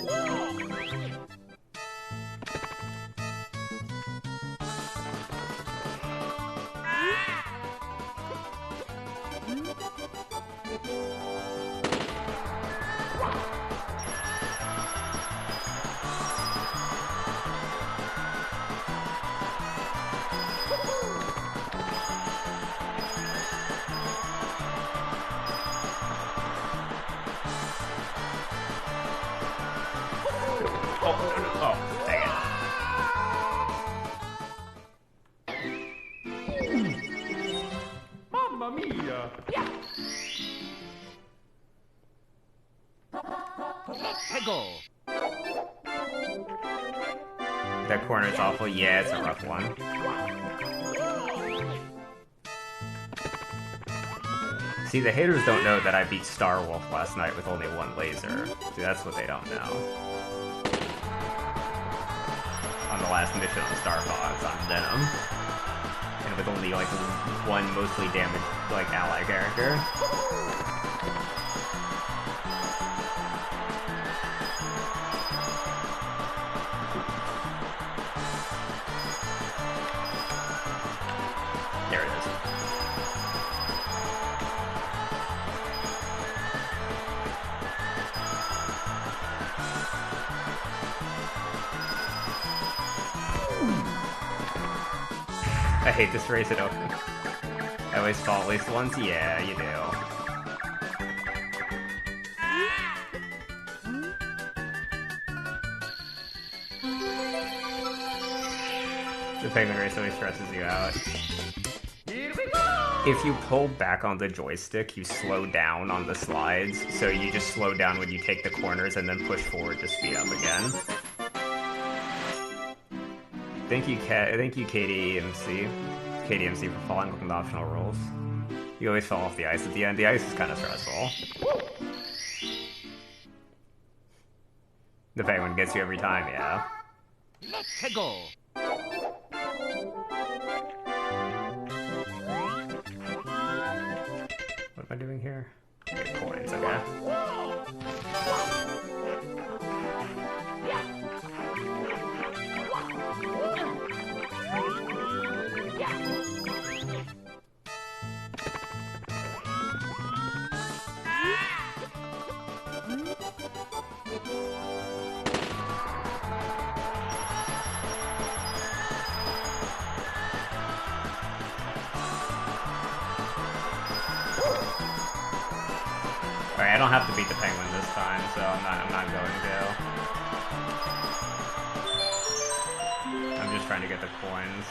That corner's awful. Yeah, it's a rough one. See, the haters don't know that I beat Star Wolf last night with only one laser. See, that's what they don't know. On the last mission on Star Fox, on Venom. And with only, like, one mostly damaged, like, ally character. There it is. I hate this race at open. I always fall at least once? Yeah, you do. The penguin race always stresses you out. Here we go! If you pull back on the joystick, you slow down on the slides, so you just slow down when you take the corners and then push forward to speed up again. Thank you, KDMC. KDMC for following with the optional rules. You always fall off the ice at the end. The ice is kind of stressful. The penguin gets you every time, yeah. Let's go! What am I doing here? Okay, coins, okay. Alright, I don't have to beat the penguin this time, so I'm not going to. I'm just trying to get the coins.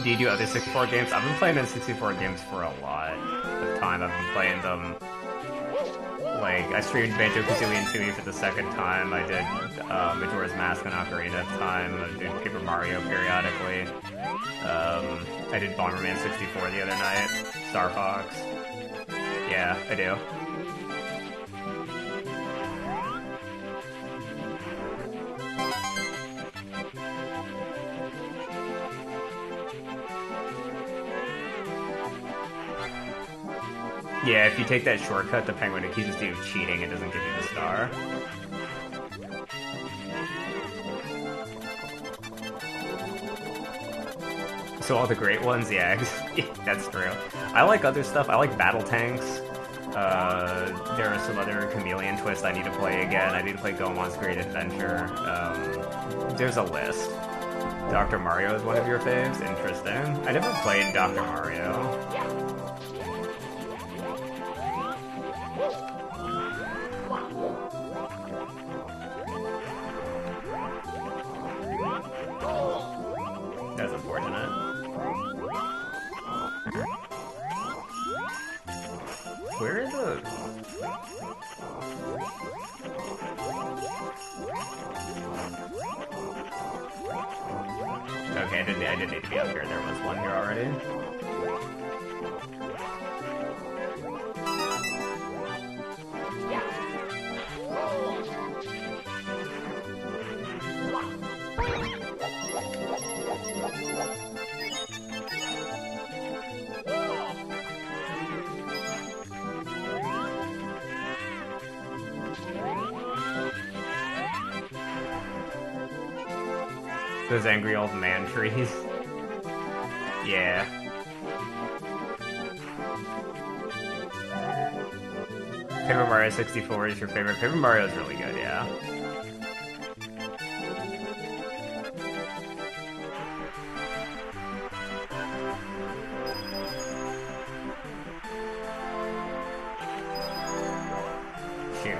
Do you do other 64 games? I've been playing N64 games for a lot of time. I've been playing them. Like, I streamed Banjo-Kazooie and Tooie for the second time. I did Majora's Mask and Ocarina of Time. I did Paper Mario periodically. I did Bomberman 64 the other night. Star Fox. Yeah, I do. Yeah, if you take that shortcut, the penguin accuses you of cheating and doesn't give you the star. So all the great ones, yeah, that's true. I like other stuff. I like Battle Tanks. There are some other Chameleon twists I need to play again. I need to play Goemon's Great Adventure. There's a list. Dr. Mario is one of your faves? Interesting. I never played Dr. Mario. That's unfortunate. Where are the... Okay, I didn't need to be up here. There was one here already. Those angry old man trees. Yeah. Paper Mario 64 is your favorite. Paper Mario is really good, yeah. Shoot.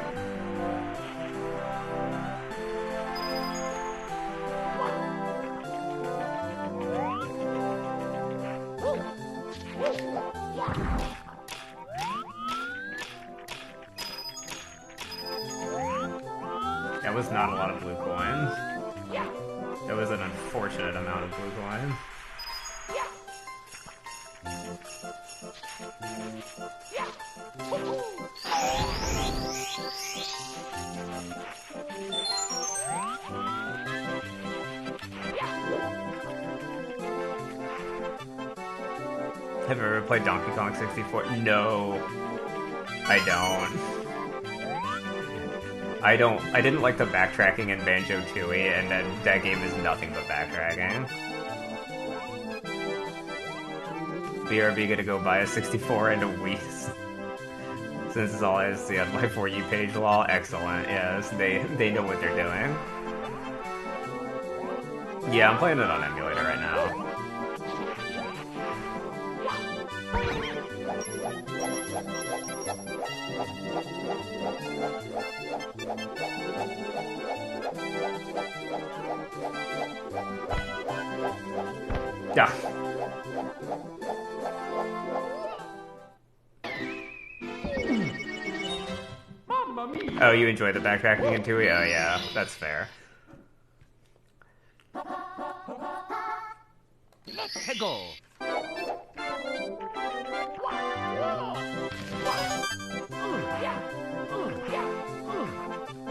That was not a lot of blue coins. That was an unfortunate amount of blue coins. Have you ever played Donkey Kong 64? No, I don't. I didn't like the backtracking in Banjo-Tooie, and that game is nothing but backtracking. BRB gonna go buy a 64 and a Wii. Since it's all I see on my For You page, lol. Excellent, yes, they know what they're doing. Yeah, I'm playing it on emulator right now. Yeah. Oh, you enjoy the backtracking in Tooie? Oh yeah, that's fair. Let's go.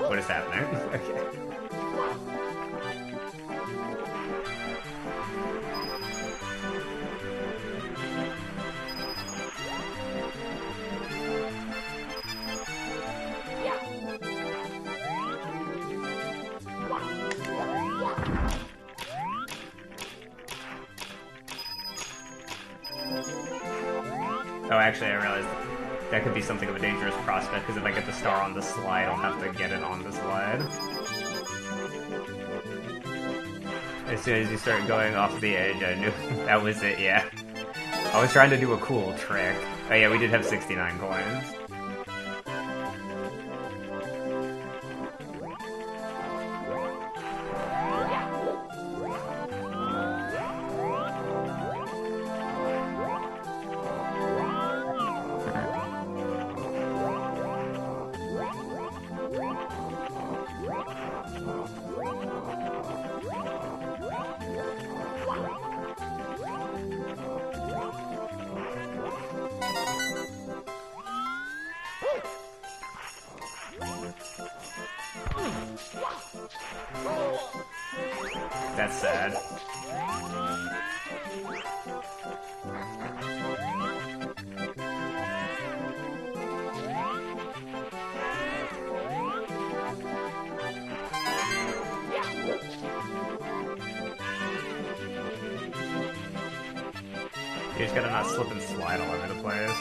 What is happening? Okay. Oh, actually, I realized that could be something of a dangerous prospect, because if I get the star on the slide, I'll have to get it on the slide. As soon as you start going off the edge, I knew that was it, yeah. I was trying to do a cool trick. Oh yeah, we did have 69 coins. That's sad. You just gotta not slip and slide all over the place.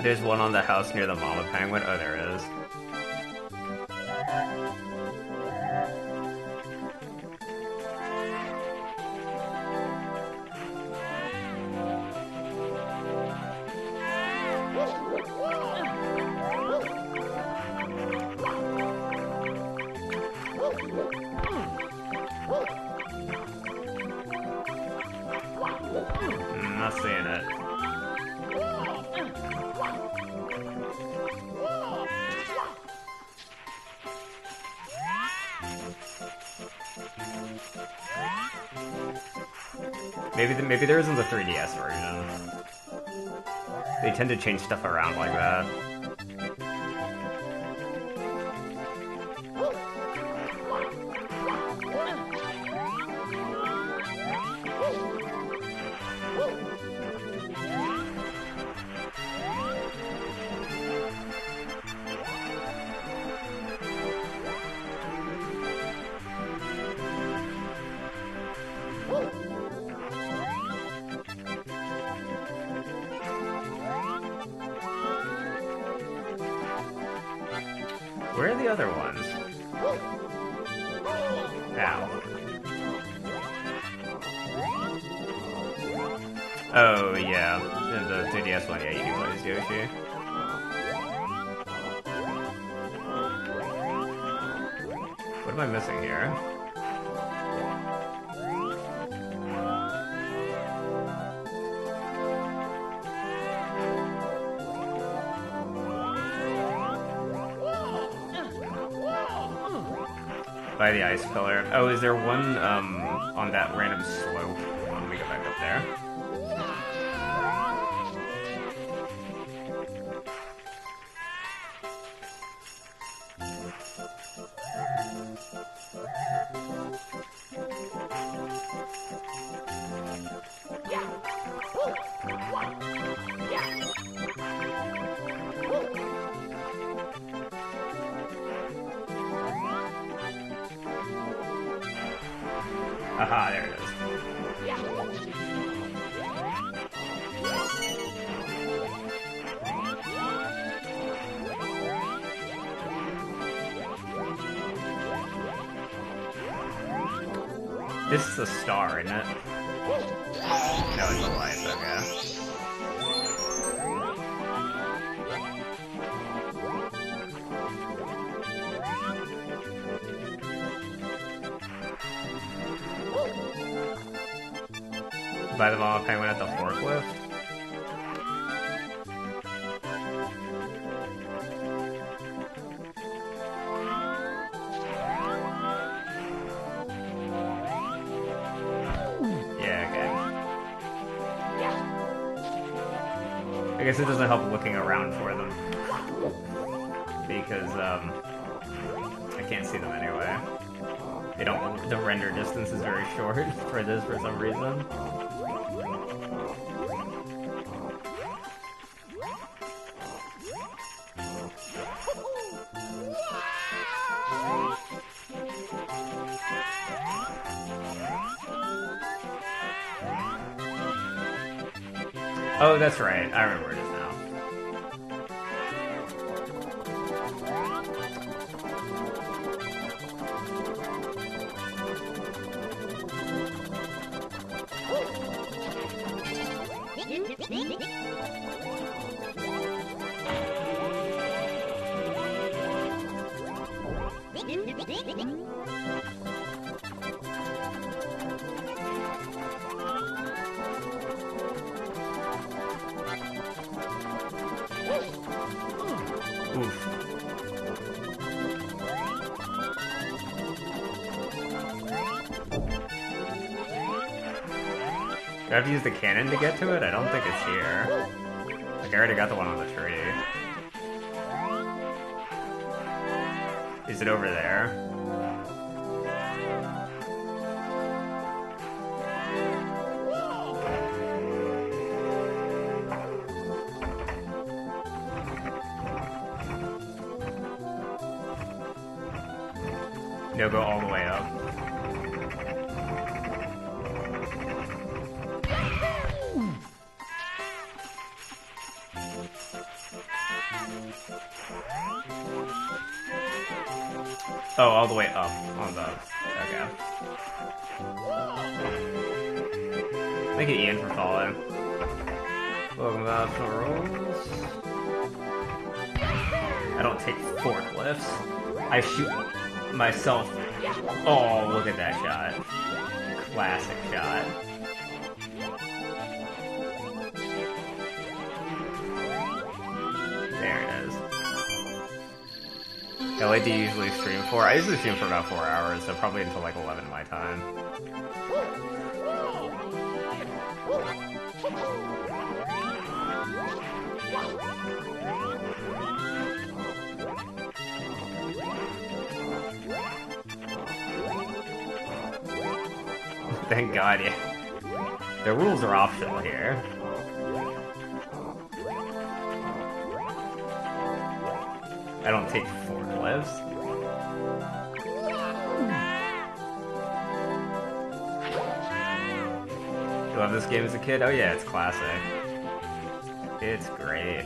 There's one on the house near the Mama Penguin. Oh, there is. Not seeing it. Maybe there isn't the 3DS version. They tend to change stuff around like that. Where are the other ones? Ow. Oh, yeah. The 3DS one, yeah, you do lose Yoshi. What am I missing here? By the ice pillar. Oh, is there one on that random slope? Let me go back up there. Aha, there it is. This is a star, isn't it? No, it's a light, okay. By the mama penguin at the forklift? Yeah, okay. I guess it doesn't help looking around for them. Because, I can't see them anyway. They don't, the render distance is very short for this for some reason. Oh, that's right. I remember where it is now. Oof. Do I have to use the cannon to get to it? I don't think it's here. Like, I already got the one on the tree. Is it over there? No, go all the way up. Oh, all the way up on the... Okay. Thank you, Ian, for following. Welcome to Optional Rolls. I don't take forklifts. I shoot myself. Oh, look at that shot. Classic shot. There it is. How late do you usually stream for? I usually stream for about 4 hours, so probably until like 11 my time. Thank God, yeah. The rules are optional here. I don't take forklifts. You love this game as a kid? Oh yeah, it's classic. It's great.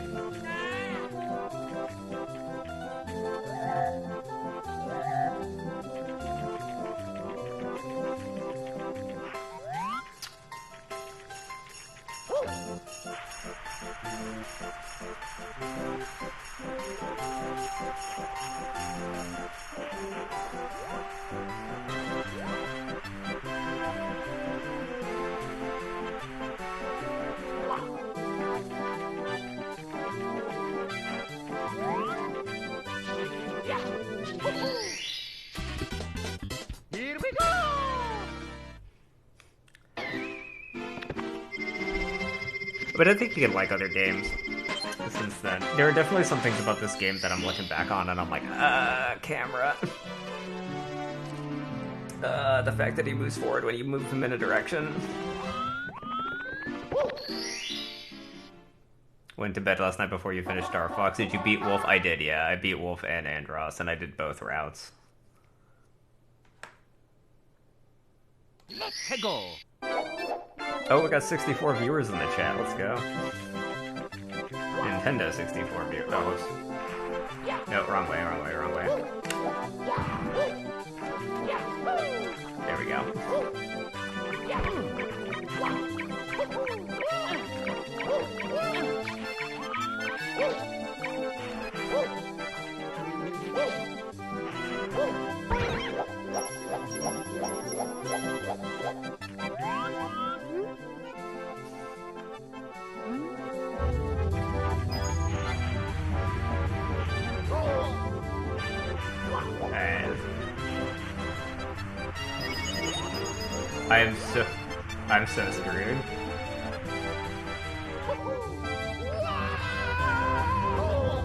But I think you can like other games since then. There are definitely some things about this game that I'm looking back on and I'm like, camera. The fact that he moves forward when you move him in a direction. Went to bed last night before you finished Star Fox. Did you beat Wolf? I did, yeah. I beat Wolf and Andross, and I did both routes. Let's go. Oh, we got 64 viewers in the chat. Let's go. Nintendo 64 viewers. Oh, whoops. No, wrong way, wrong way, wrong way. There we go. I'm so screwed.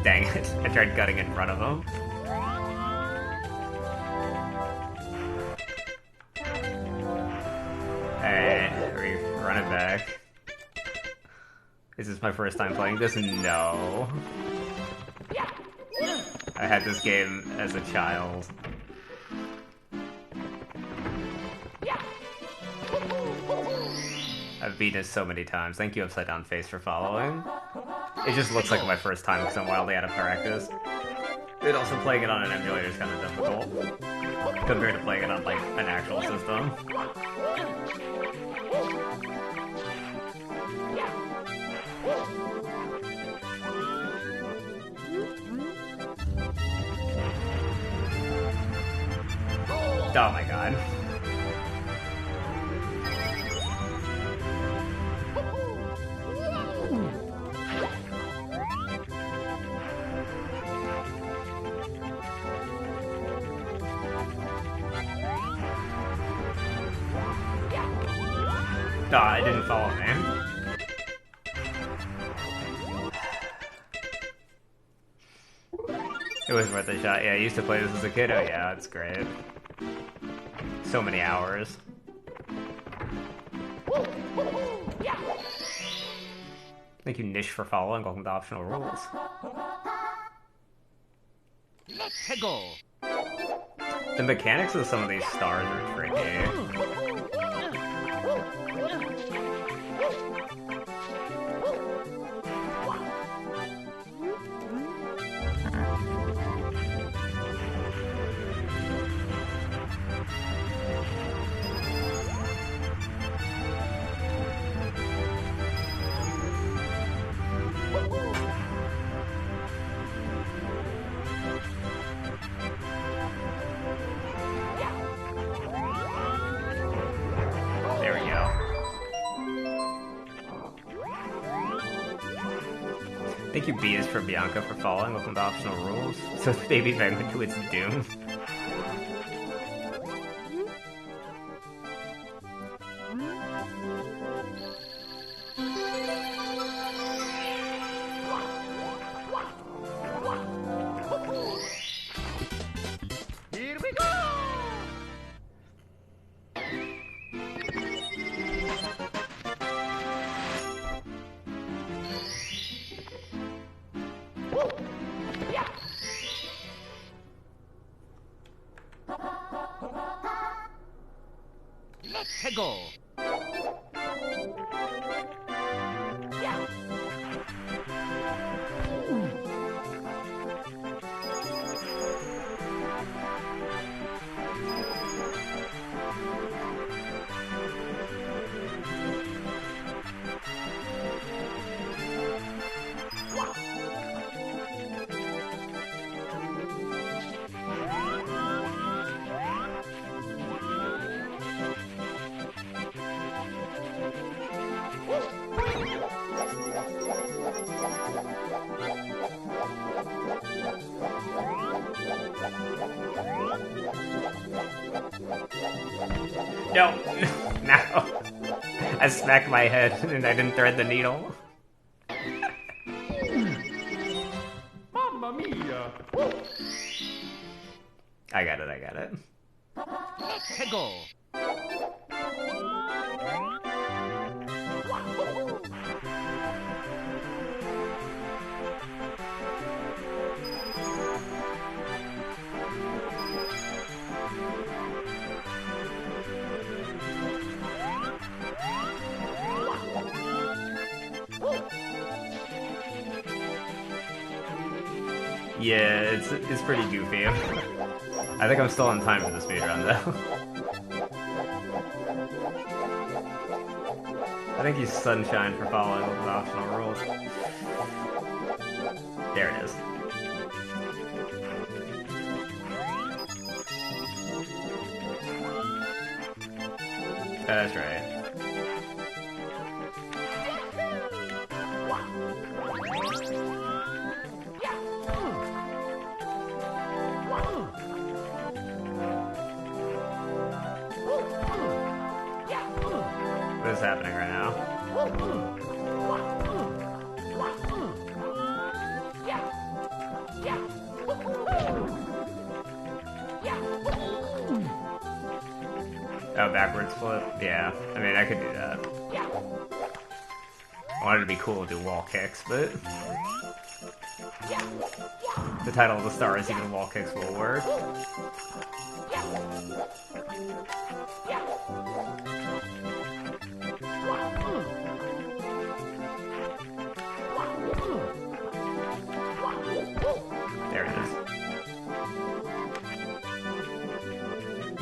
Dang it, I tried cutting in front of him. Alright, we're running back. Is this my first time playing this? No. I had this game as a child. I've beaten it so many times. Thank you, Upside Down Face, for following. It just looks like my first time because I'm wildly out of practice. And also playing it on an emulator is kind of difficult compared to playing it on like an actual system. Oh my god. I didn't follow him. It was worth a shot. Yeah, I used to play this as a kid. Oh yeah, it's great. So many hours. Thank you, Nish, for following. Welcome to Optional Rules. Let's go. The mechanics of some of these stars are tricky. Thank you, B is for Bianca, for following. Welcome to Optional Rules. So the baby van went to its doom. Here we go. Let's go. No, no. I smacked my head and I didn't thread the needle. I got it, I got it. Let's go. Yeah, it's pretty goofy. I think I'm still on time for the speedrun though. I think he's sunshine for following all the optional rules. There it is. That's right. What is happening right now? Oh, backwards flip? Yeah. I mean, I could do that. I wanted to be cool and do wall kicks, but... the title of the star is even wall kicks will work. There it is.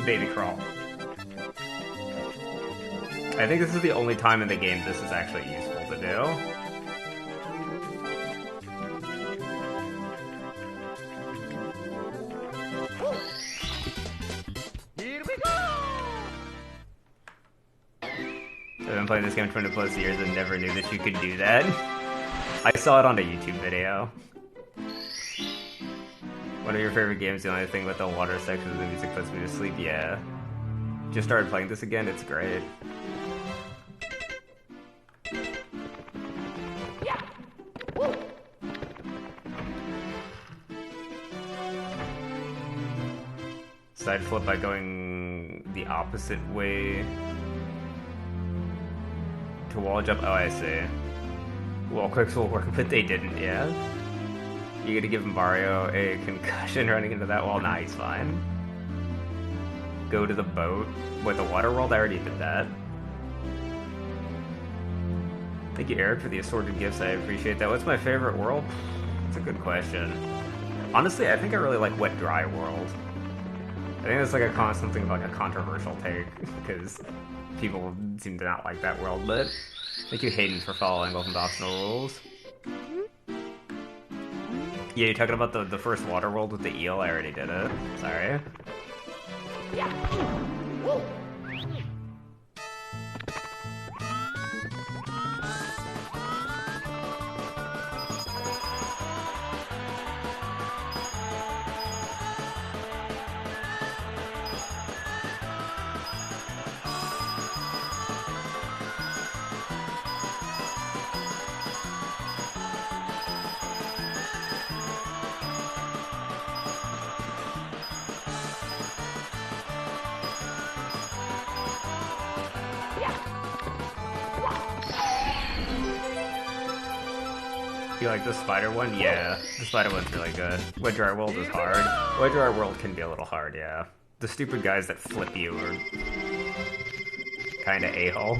Baby crawl. I think this is the only time in the game this is actually useful to do. Here we go. I've been playing this game 20 plus years and never knew that you could do that. I saw it on a YouTube video. One of your favorite games, the only thing with the water section of the music puts me to sleep, yeah. Just started playing this again, it's great. Side flip by going the opposite way to wall jump. Oh, I see. Wall clicks will work, but they didn't, yeah? You gotta give Mario a concussion running into that wall? Nah, he's fine. Go to the boat. With the water world? I already did that. Thank you, Eric, for the assorted gifts. I appreciate that. What's my favorite world? That's a good question. Honestly, I think I really like Wet Dry World. I think it's like a constant thing of like a controversial take, because people seem to not like that world, but thank you, Hayden, for following both of the optional rules. Yeah, you're talking about the first water world with the eel? I already did it. Sorry. You like the spider one? Yeah, the spider one's really good. Wet Dry World is hard. Wet Dry World can be a little hard, yeah. The stupid guys that flip you are kinda a-holes.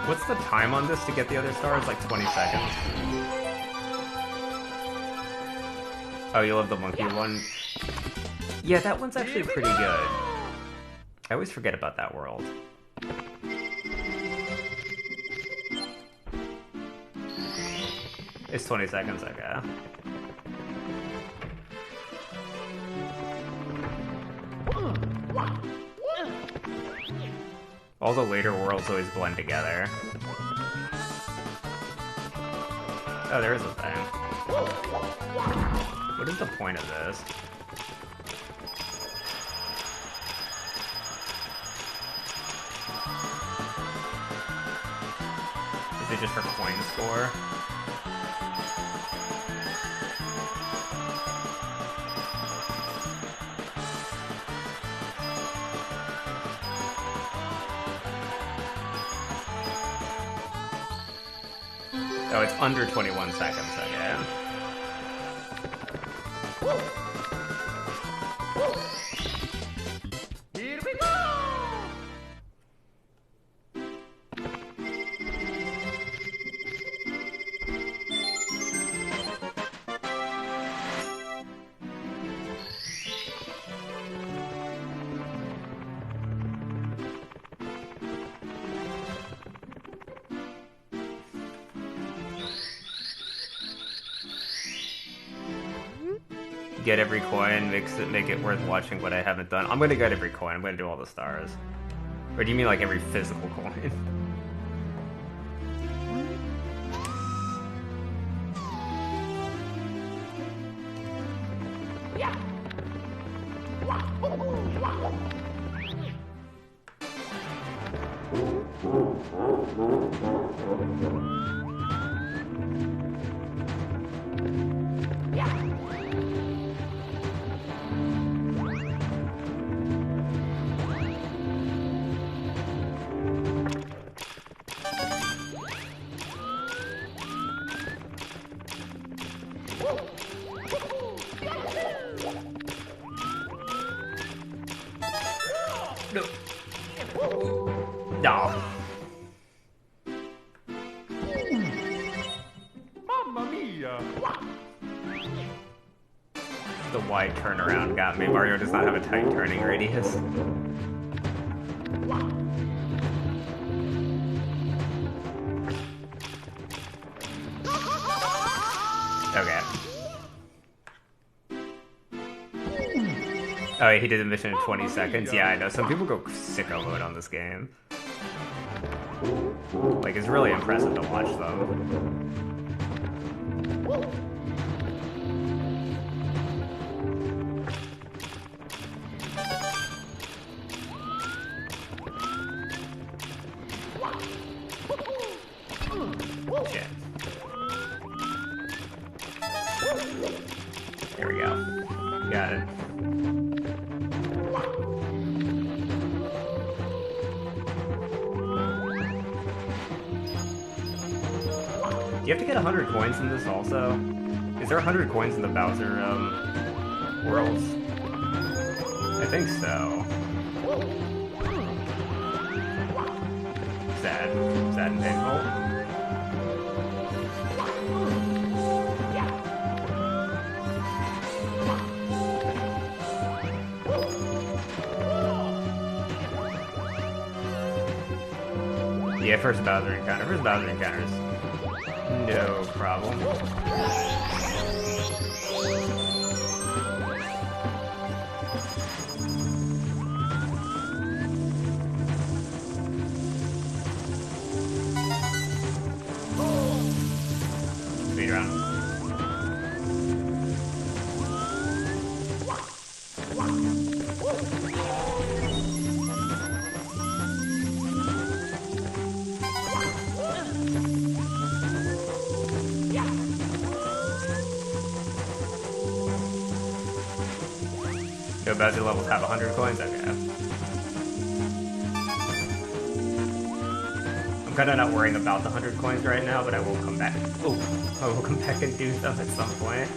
What's the time on this to get the other star? It's like 20 seconds. Oh, you love the monkey one? Yeah, that one's actually pretty good. I always forget about that world. It's 20 seconds, okay. All the later worlds always blend together. Oh, there is a thing. What is the point of this? Is it just for coin score? Oh, it's under 21 seconds, okay. Here we go! Get every coin, make it worth watching what I haven't done. I'm gonna get every coin, I'm gonna do all the stars. Or do you mean like every physical coin? No. Mamma mia! The wide turnaround got me. Mario does not have a tight turning radius. Okay. Oh, he did the mission in 20 seconds? Yeah, I know. Some people go sicko mode on this game. Like, it's really impressive to watch them. Shit. There we go. Got it. Do you have to get 100 coins in this also? Is there 100 coins in the Bowser worlds? I think so. Sad. Sad and painful. Yeah, first Bowser encounter. First Bowser encounters. No problem. Speed run. Go Bowser levels have 100 coins? Okay. I'm kinda not worrying about the 100 coins right now, but I will come back. Oh, I will come back and do them at some point.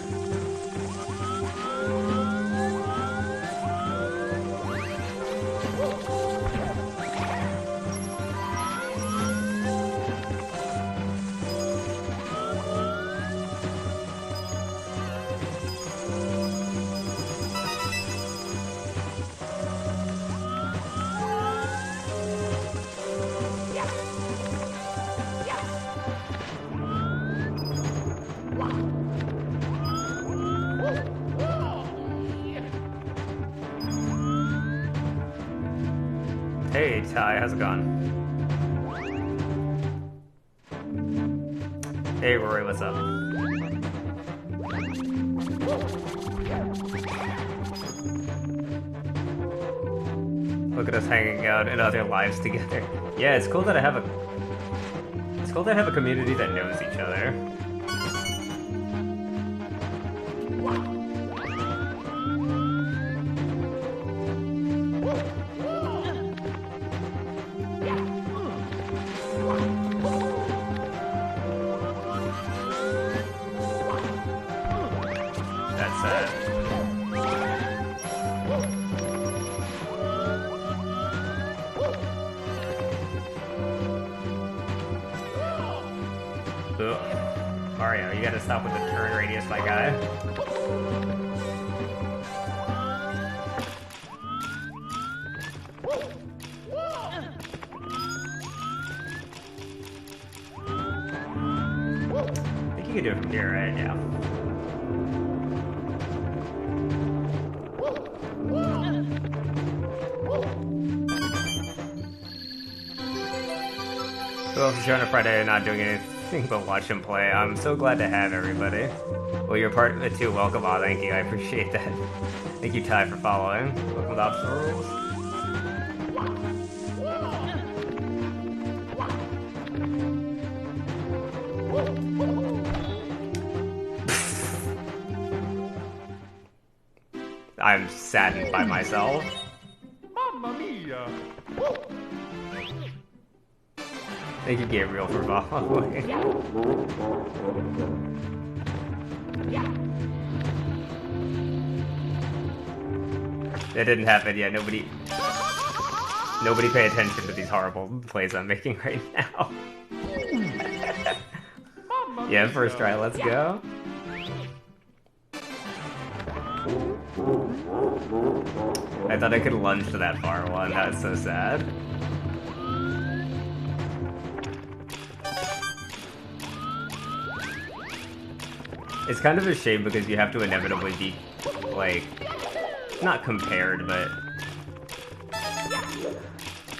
Ty, how's it going? Hey Rory, what's up? Look at us hanging out in other lives together. Yeah, it's cool that I have a community that knows each other. That's sad. Ugh. Mario, you gotta stop with the turn radius, my guy. I think you can do it from here, right? Yeah. Well, for sure on a Friday, not doing anything but watch him play. I'm so glad to have everybody. Well, you're part of it too. Welcome. Oh, thank you. I appreciate that. Thank you, Ty, for following. Welcome to Optional Rules. I'm saddened by myself. Mamma mia! Thank you, Gabriel, for following. It didn't happen yet. Nobody pay attention to these horrible plays I'm making right now. Yeah, first try. Let's go. I thought I could lunge to that far one. That's so sad. It's kind of a shame because you have to inevitably be, like, not compared, but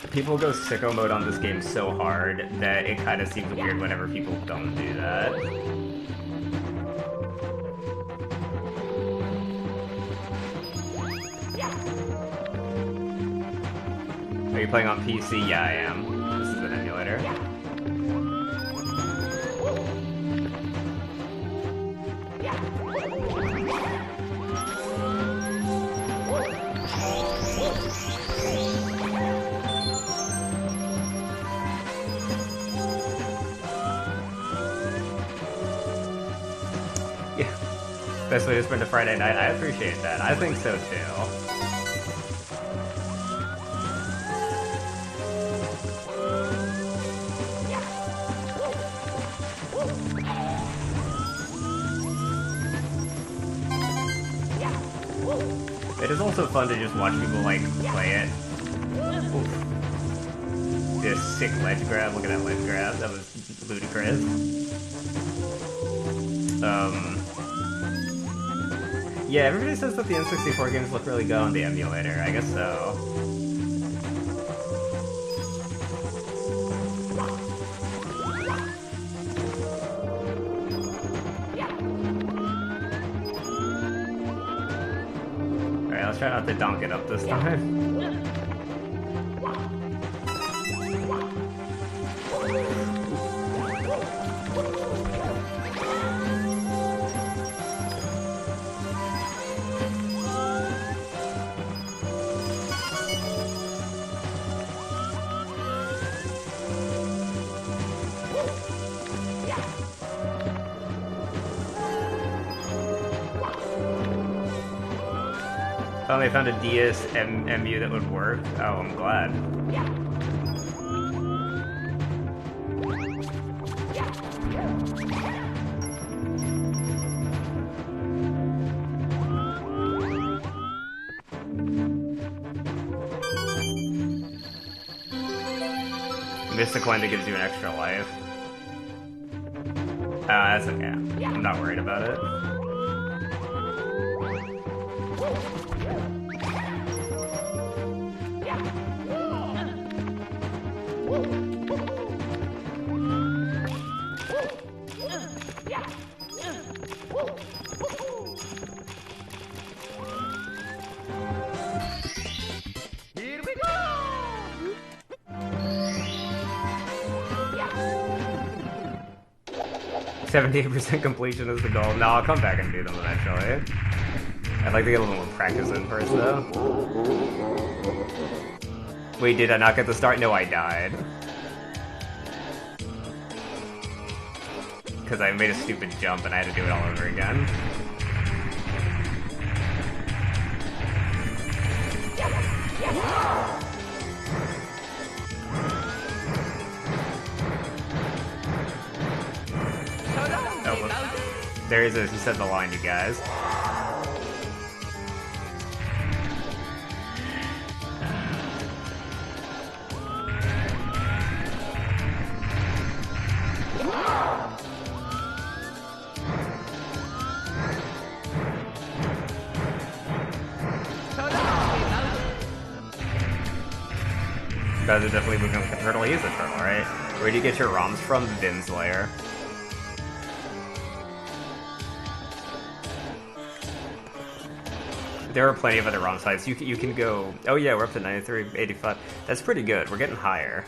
people go sicko mode on this game so hard that it kind of seems weird whenever people don't do that. Are you playing on PC? Yeah, I am. This is an emulator. Yeah, best way to spend a Friday night. I appreciate that. I think so too. It is also fun to just watch people, like, play it. Oof. This sick ledge grab. Look at that ledge grab. That was ludicrous. Yeah, everybody says that the N64 games look really good on the emulator. I guess so. Let's try not to donk it up this time. Finally found a DS MU that would work. Oh, I'm glad. Mystic Linda gives you an extra life. That's okay. I'm not worried about it. 78% completion is the goal. No, I'll come back and do them eventually. I'd like to get a little more practice in first, though. Wait, did I not get the start? No, I died. Because I made a stupid jump and I had to do it all over again. Oh, there he is. He said the line, you guys. You guys are definitely moving like a turtle. He is a turtle, right? Where do you get your ROMs from? Vim's lair. There are plenty of other ROM sites. You can go... Oh yeah, we're up to 93, 85. That's pretty good. We're getting higher.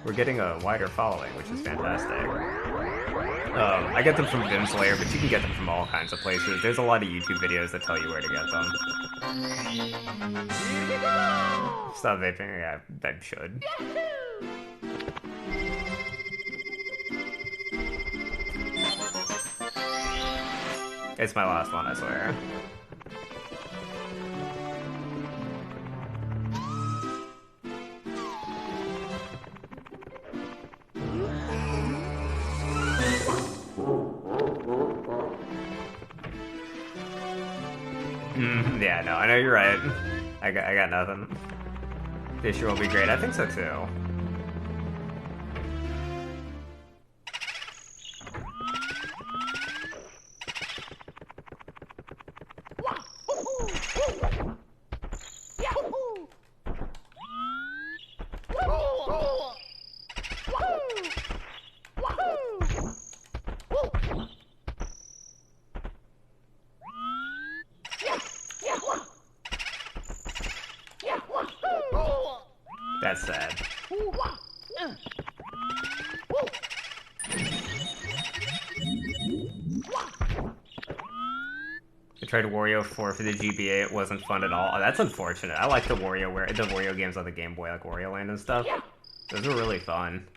We're getting a wider following, which is fantastic. I get them from Vim's lair, but you can get them from all kinds of places. There's a lot of YouTube videos that tell you where to get them. Stop vaping? Yeah, I should. It's my last one, I swear. Yeah, no, I know you're right. I got nothing. This year will be great. I think so too. That's sad. I tried Wario 4 for the GBA, it wasn't fun at all. Oh, that's unfortunate. I like the Wario games on the Game Boy, like Wario Land and stuff. Those were really fun.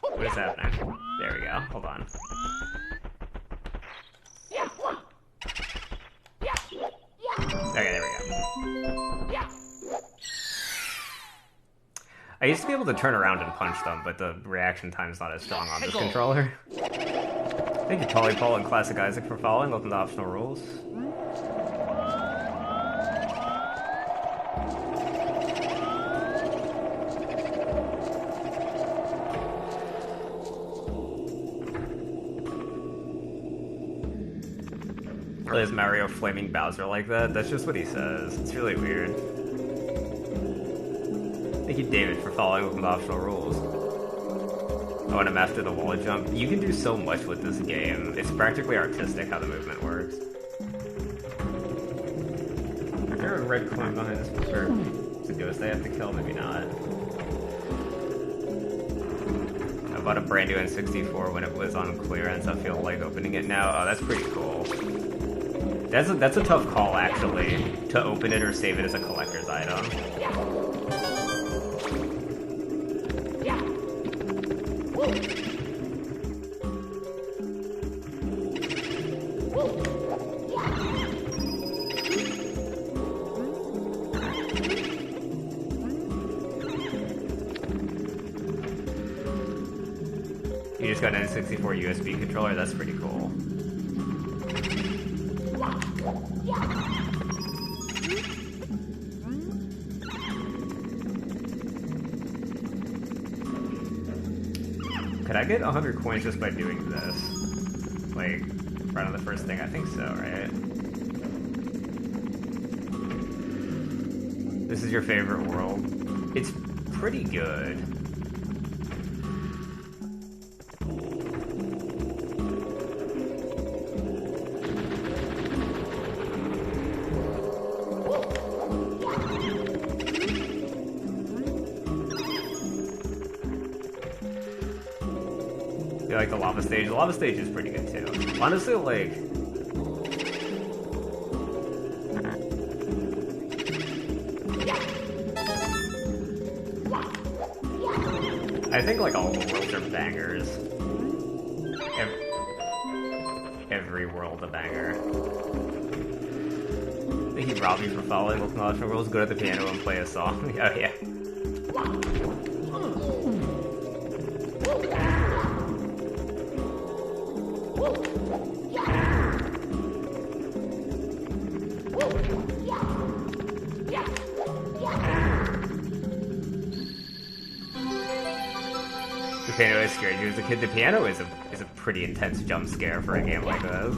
What is happening? There we go. Hold on. Okay, there we go. I used to be able to turn around and punch them, but the reaction time is not as strong on this controller. Thank you, Polypol and Classic Isaac, for following. Welcome to Optional Rules. Is Mario flaming Bowser like that? That's just what he says. It's really weird. Thank you, David, for following with Optional Rules. Oh, and I'm after the wall jump. You can do so much with this game. It's practically artistic how the movement works. Is there a red coin behind this? Or it's a ghost I have to kill? Maybe not. I bought a brand new N64 when it was on clearance. I feel like opening it now. Oh, that's pretty cool. That's a tough call, actually, to open it or save it as a collector's item. You just got an N64 USB controller? That's pretty cool. Could I get 100 coins just by doing this? Like, right on the first thing? I think so, right? This is your favorite world? It's pretty good. You like the lava stage? The lava stage is pretty good too. Honestly, like, I think like all the worlds are bangers. Every world a banger. Thank you, Robbie, for following with National Rules. Go to the piano and play a song. Oh yeah. The piano is scared you as a kid. The piano is a pretty intense jump scare for a game like this.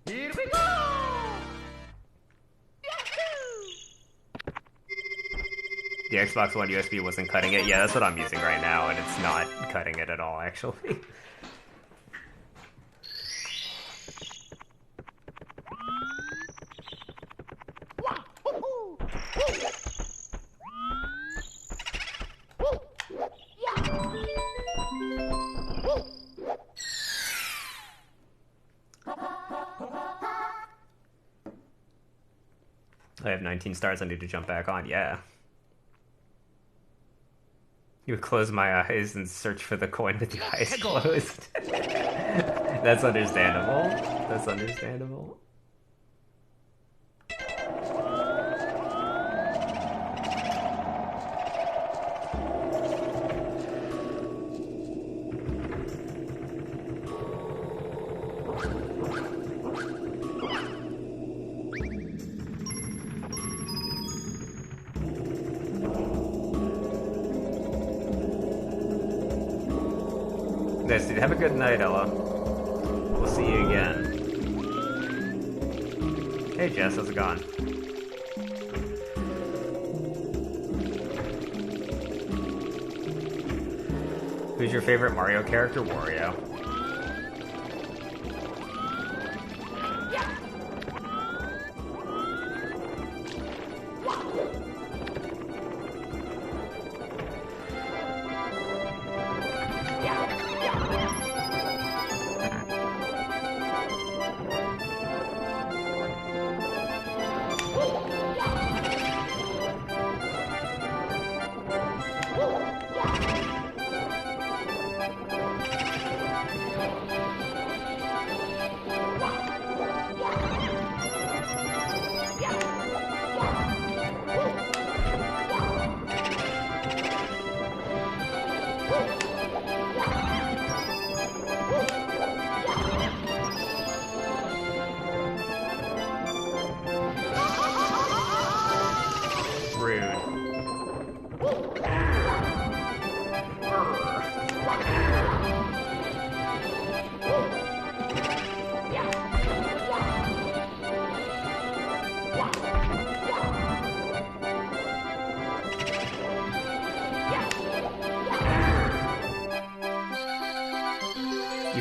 Here we go! The Xbox One USB wasn't cutting it. Yeah, that's what I'm using right now, and it's not cutting it at all, actually. I have 19 stars I need to jump back on. Yeah. You would close my eyes and search for the coin with the eyes closed. That's understandable. That's understandable. Nice, dude. Have a good night, Ella. We'll see you again. Hey, Jess, how's it going? Who's your favorite Mario character? Wario.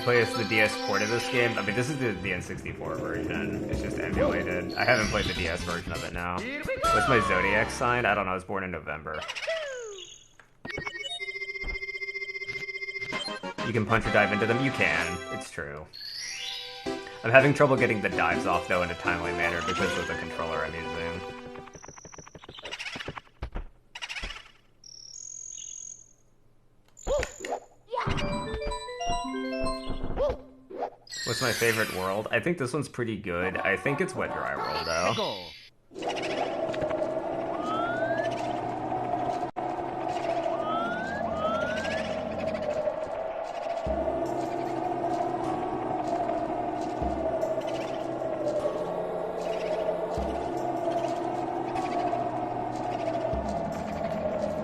Play as the DS port of this game. I mean, this is the N64 version. It's just emulated. I haven't played the DS version of it now. What's my zodiac sign? I don't know. I was born in November. You can punch or dive into them? You can. It's true. I'm having trouble getting the dives off, though, in a timely manner because of the controller I'm using. What's my favorite world? I think this one's pretty good. I think it's Wet Dry World, though.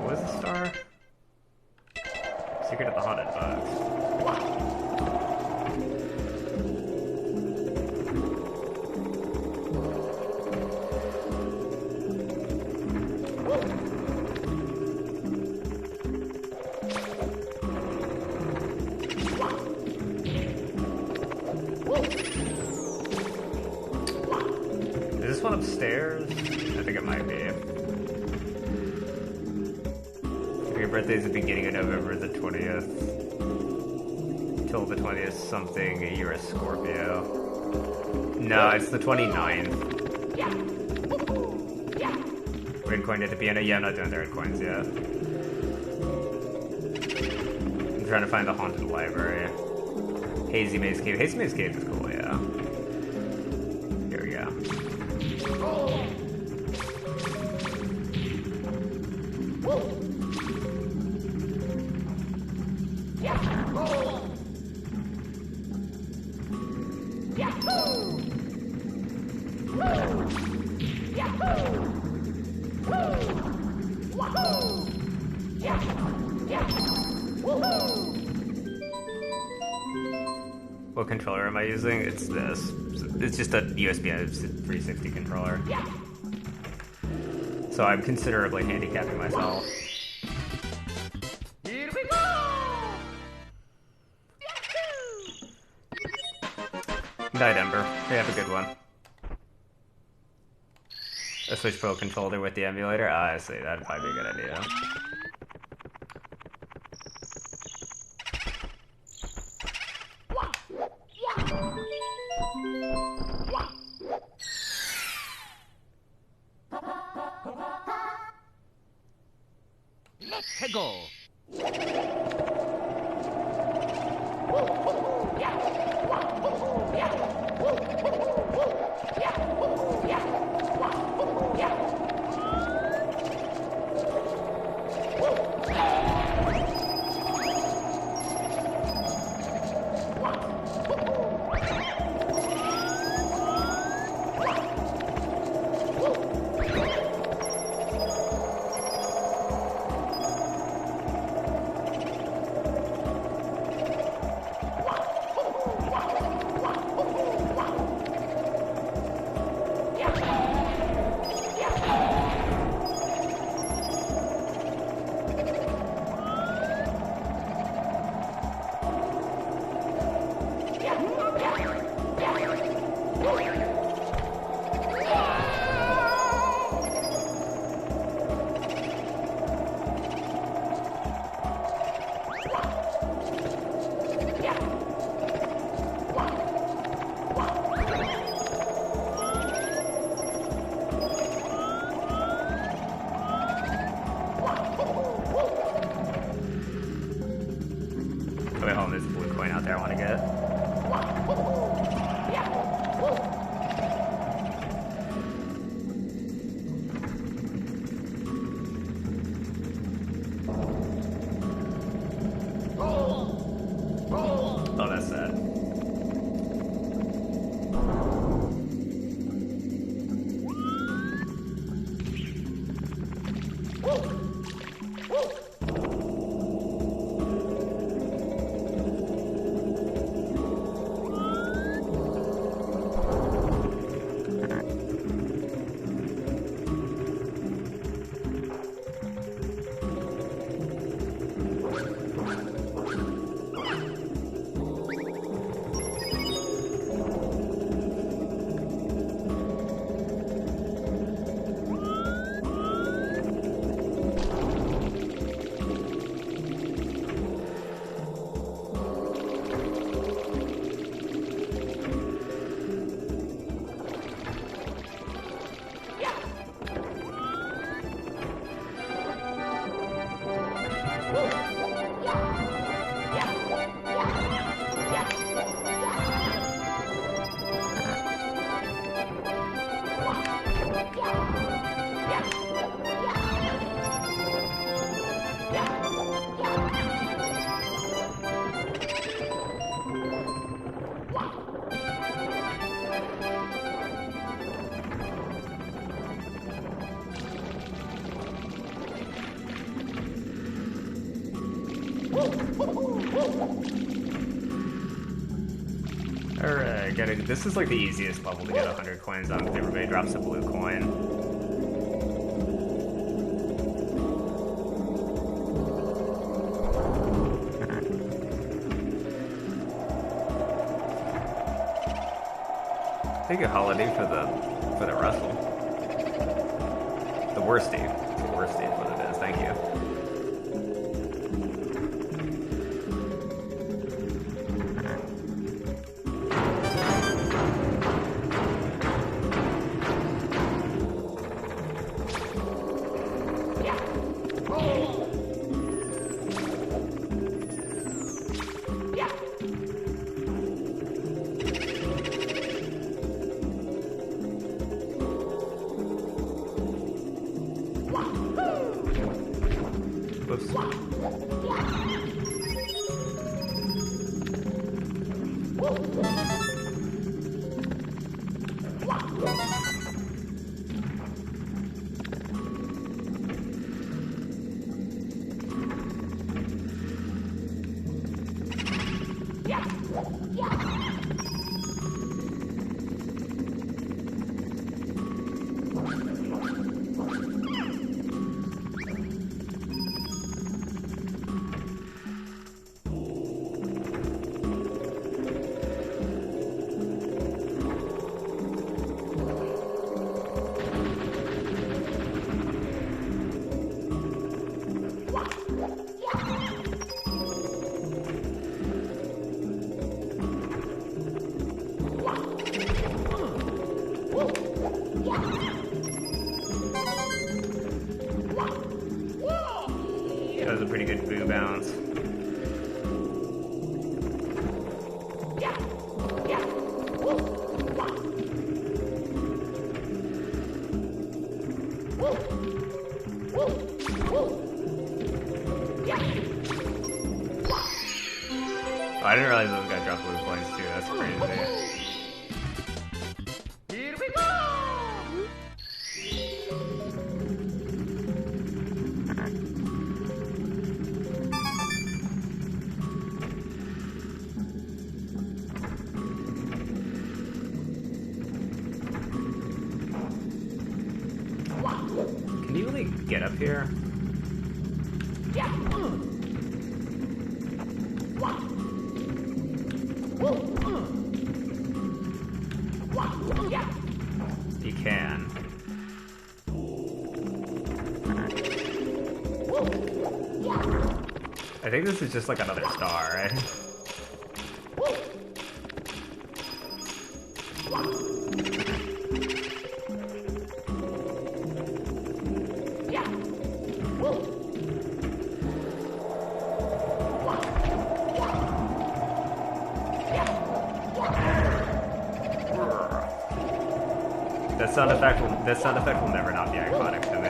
What was the star? Secret of the Haunted Box. Is this one upstairs? I think it might be. birthday is the beginning of November the 20th. Till the 20th something, you're a Scorpio. No, it's the 29th. Red coin at the piano? Yeah, I'm not doing the red coins yet. I'm trying to find the haunted library. Hazy Maze Cave. Hazy Maze Cave is cool, yeah. Here we go. What controller am I using? It's this. It's just a USB 360 controller. So I'm considerably handicapping myself. Here we go! Night Ember. They have a good one. A Switch Pro controller with the emulator? Ah, I see. That'd probably be a good idea. Let's go! Wait, hold on, there's a blue coin out there I want to get. Oh, that's sad. Alright, got it. This is like the easiest level to get 100 coins on because everybody drops a blue coin. Take a holiday for the wrestle. The worst Steve. It's the worst Steve, what it is. Thank you. That was a pretty good boo bounce. Oh, I didn't realize those guys dropped blue points too, that's crazy. Here we go! Can you really get up here? You can. I think this is just like another star, right? That sound effect will never not be iconic to me.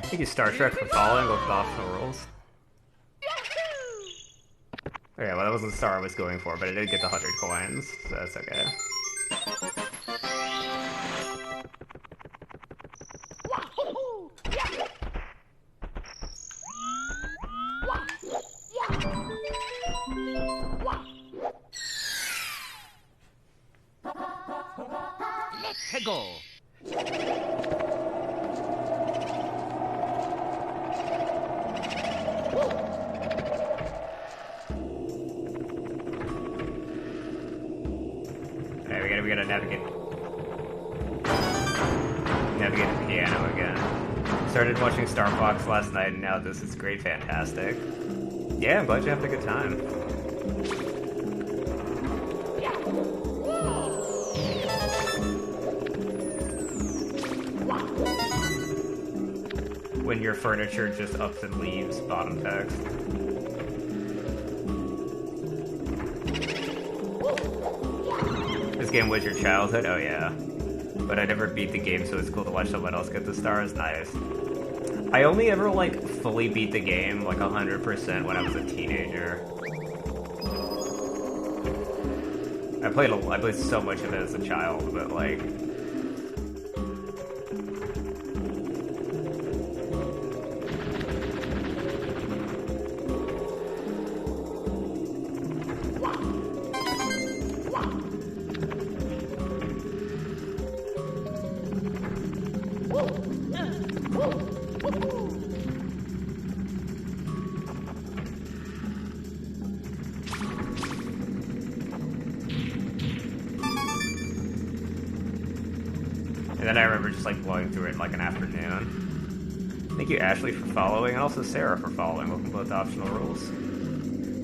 Thank you, Star Trek, for following with optional rules. Okay, well that wasn't the star I was going for, but I did get the 100 coins, so that's okay. Let's go! Alright, we gotta navigate the piano again. Started watching Star Fox last night, and now this is great, fantastic. Yeah, I'm glad you having a good time. When your furniture just ups and leaves bottom text. This game was your childhood? Oh yeah. But I never beat the game, so it's cool to watch someone else get the stars. Nice. I only ever, like, fully beat the game, like, 100% when I was a teenager. I played so much of it as a child, but, like... And then I remember just, like, blowing through it in, like, an afternoon. Thank you, Ashley, for following, and also Sarah for following. Welcome both to Optional Rules.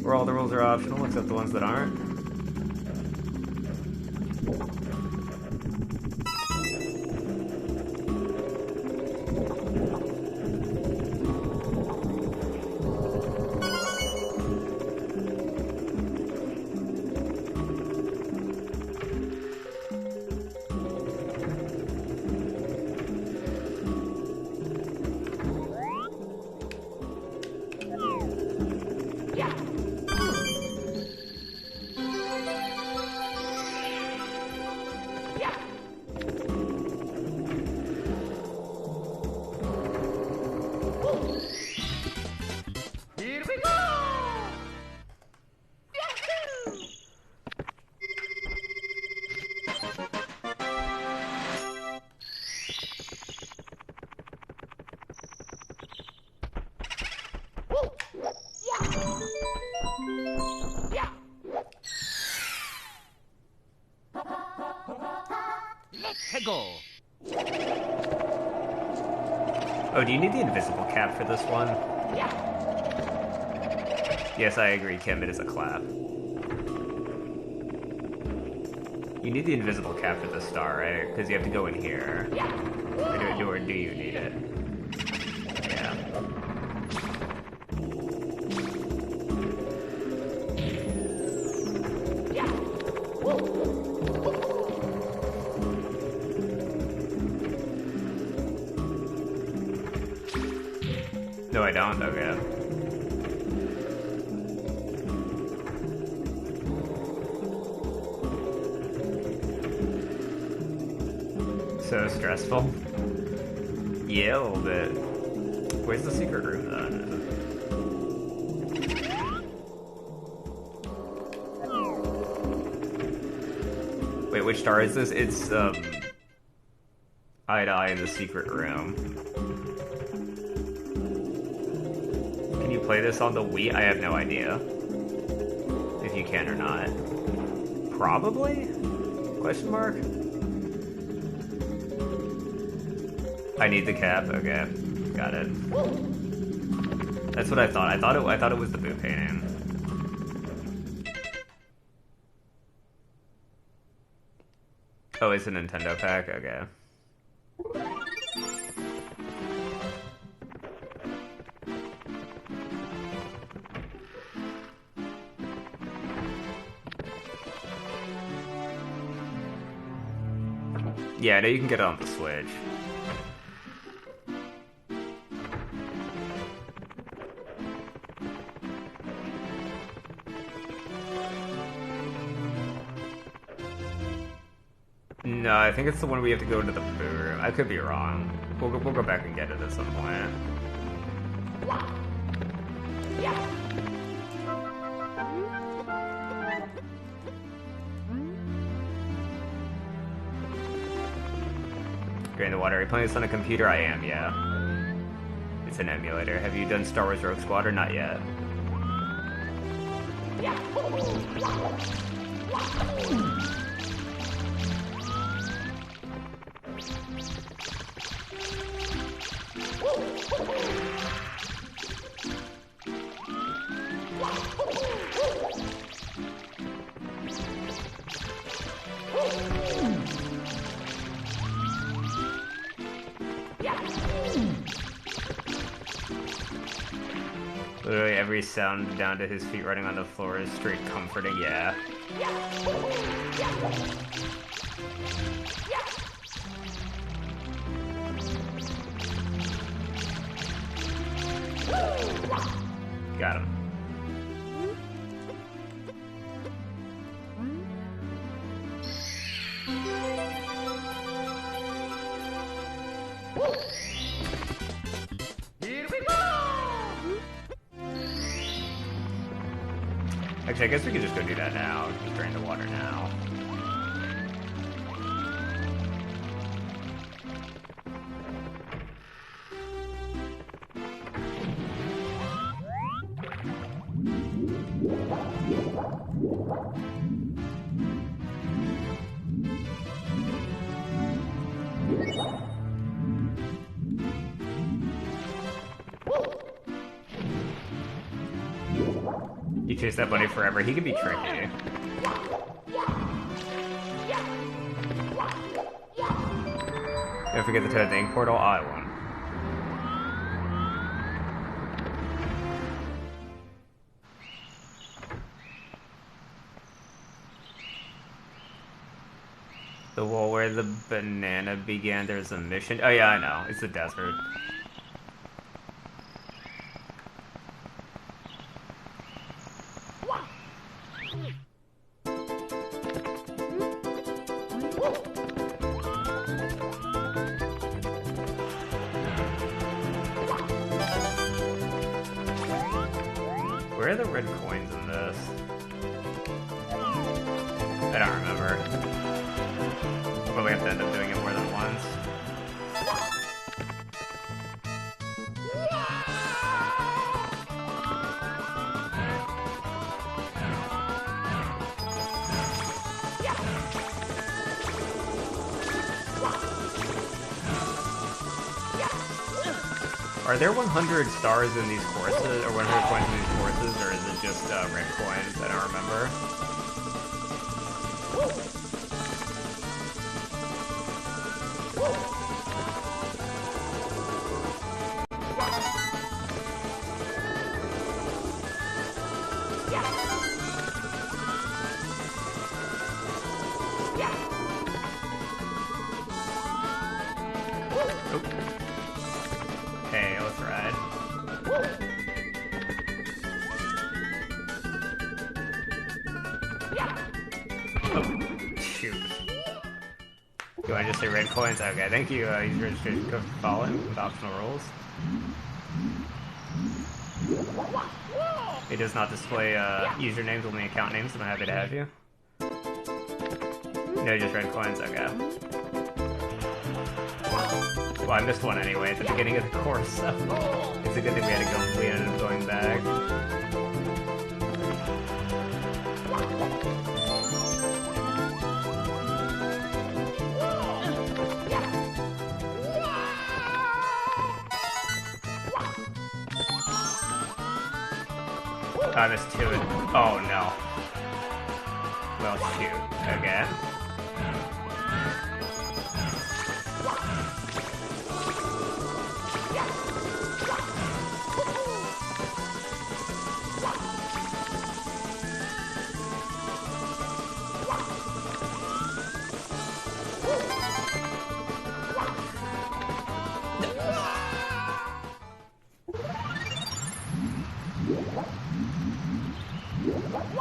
where all the rules are optional except the ones that aren't. Let's go. Oh, do you need the invisible cap for this one? Yes, I agree, Kim, it is a clap. You need the invisible cap for the star, right? Because you have to go in here. Or do you need it? Yeah. No, I don't? Okay. So stressful? Yeah, a little bit. Where's the secret room then? Wait, which star is this? It's, eye to eye in the secret room. Can you play this on the Wii? I have no idea. If you can or not. Probably? Question mark? I need the cap? Okay. Got it. That's what I thought. I thought it was the boot painting. Oh, it's a Nintendo pack? Okay. Yeah, I know you can get it on the Switch. No, I think it's the one we have to go into the food room. I could be wrong. We'll go back and get it at some point. Drain the water. Are you playing this on a computer? I am, yeah. It's an emulator. Have you done Star Wars Rogue Squadron? Not yet. Literally every sound down to his feet running on the floor is straight comforting, yeah. Got him. Actually, I guess we could just go do that now. Just drain the water now. You chase that bunny forever. He can be tricky. Don't forget the Toad Ink portal. I won. The wall where the banana began, there's a mission. Oh yeah, I know. It's the desert. Where are the red coins in this? I don't remember. But we have to end up doing it more than once. Are there 100 stars in these courses, or 100 coins in these courses, or is it just red coins? I don't remember. Hey, let's ride. Oh, shoot. Do I just say red coins? Okay, thank you. Use registration code for following with optional rules. It does not display usernames, only account names, so I'm happy to have you. No, just red coins, okay. Well, I missed one anyway at the beginning of the course, so it's a good thing we ended up going back. I missed two. Oh no. Well, shoot. Okay.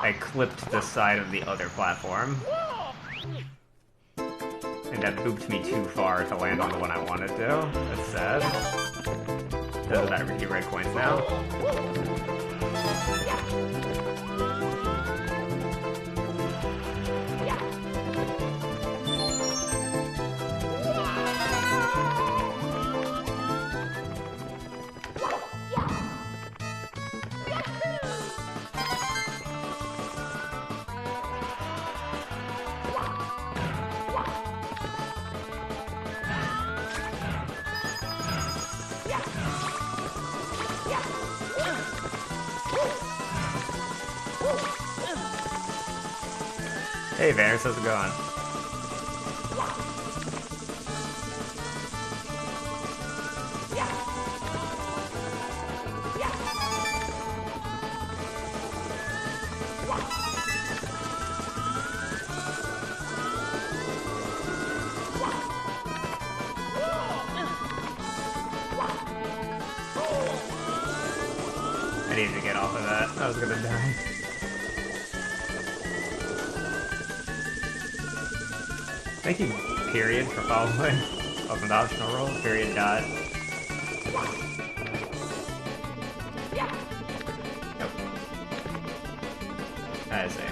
I clipped the side of the other platform. And that booped me too far to land on the one I wanted to. That's sad. Doesn't matter, we get red coins now. Hey Vanners, how's it going? I need to get off of that. I was gonna die. Thank you, period, for following. Welcome to optional roll, period dot. Nope. I see.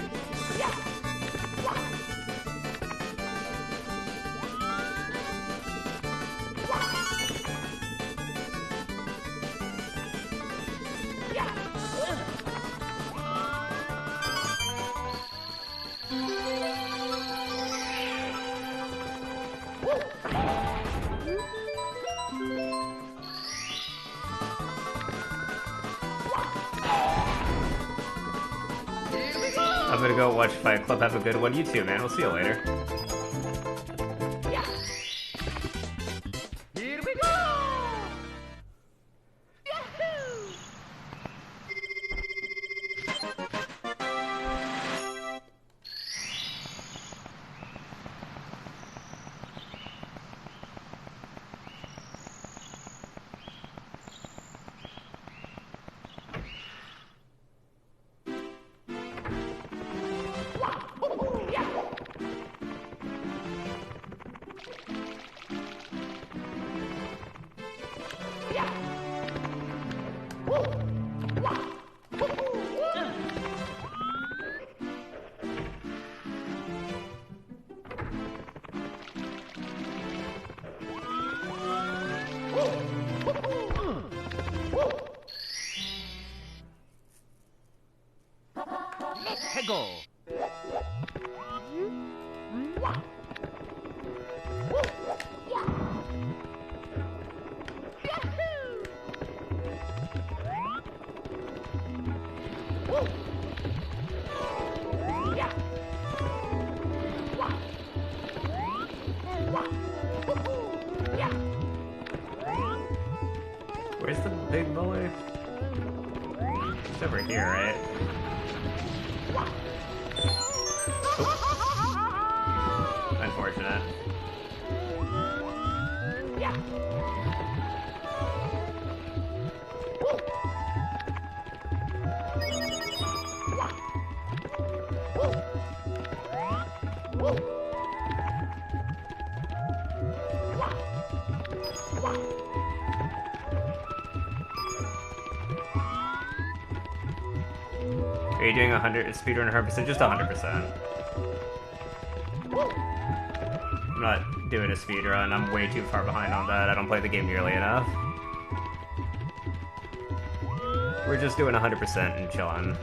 gonna go watch Fight Club. Have a good one. You too, man. We'll see you later. Here we go! Let's go! Where's the big boy? It's over here, right? Oh. Unfortunate. Are you doing 100 speedrun 100%? Just 100%. I'm not doing a speedrun. I'm way too far behind on that. I don't play the game nearly enough. We're just doing 100% and chilling.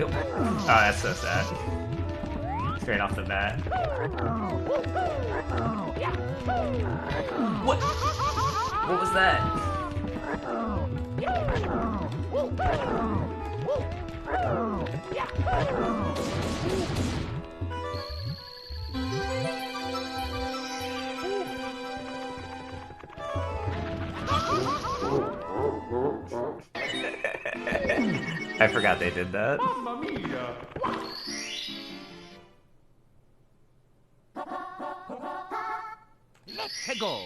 Oh, that's so sad. Straight off the bat. What? What was that? I forgot they did that. Mamma mia! Let's go!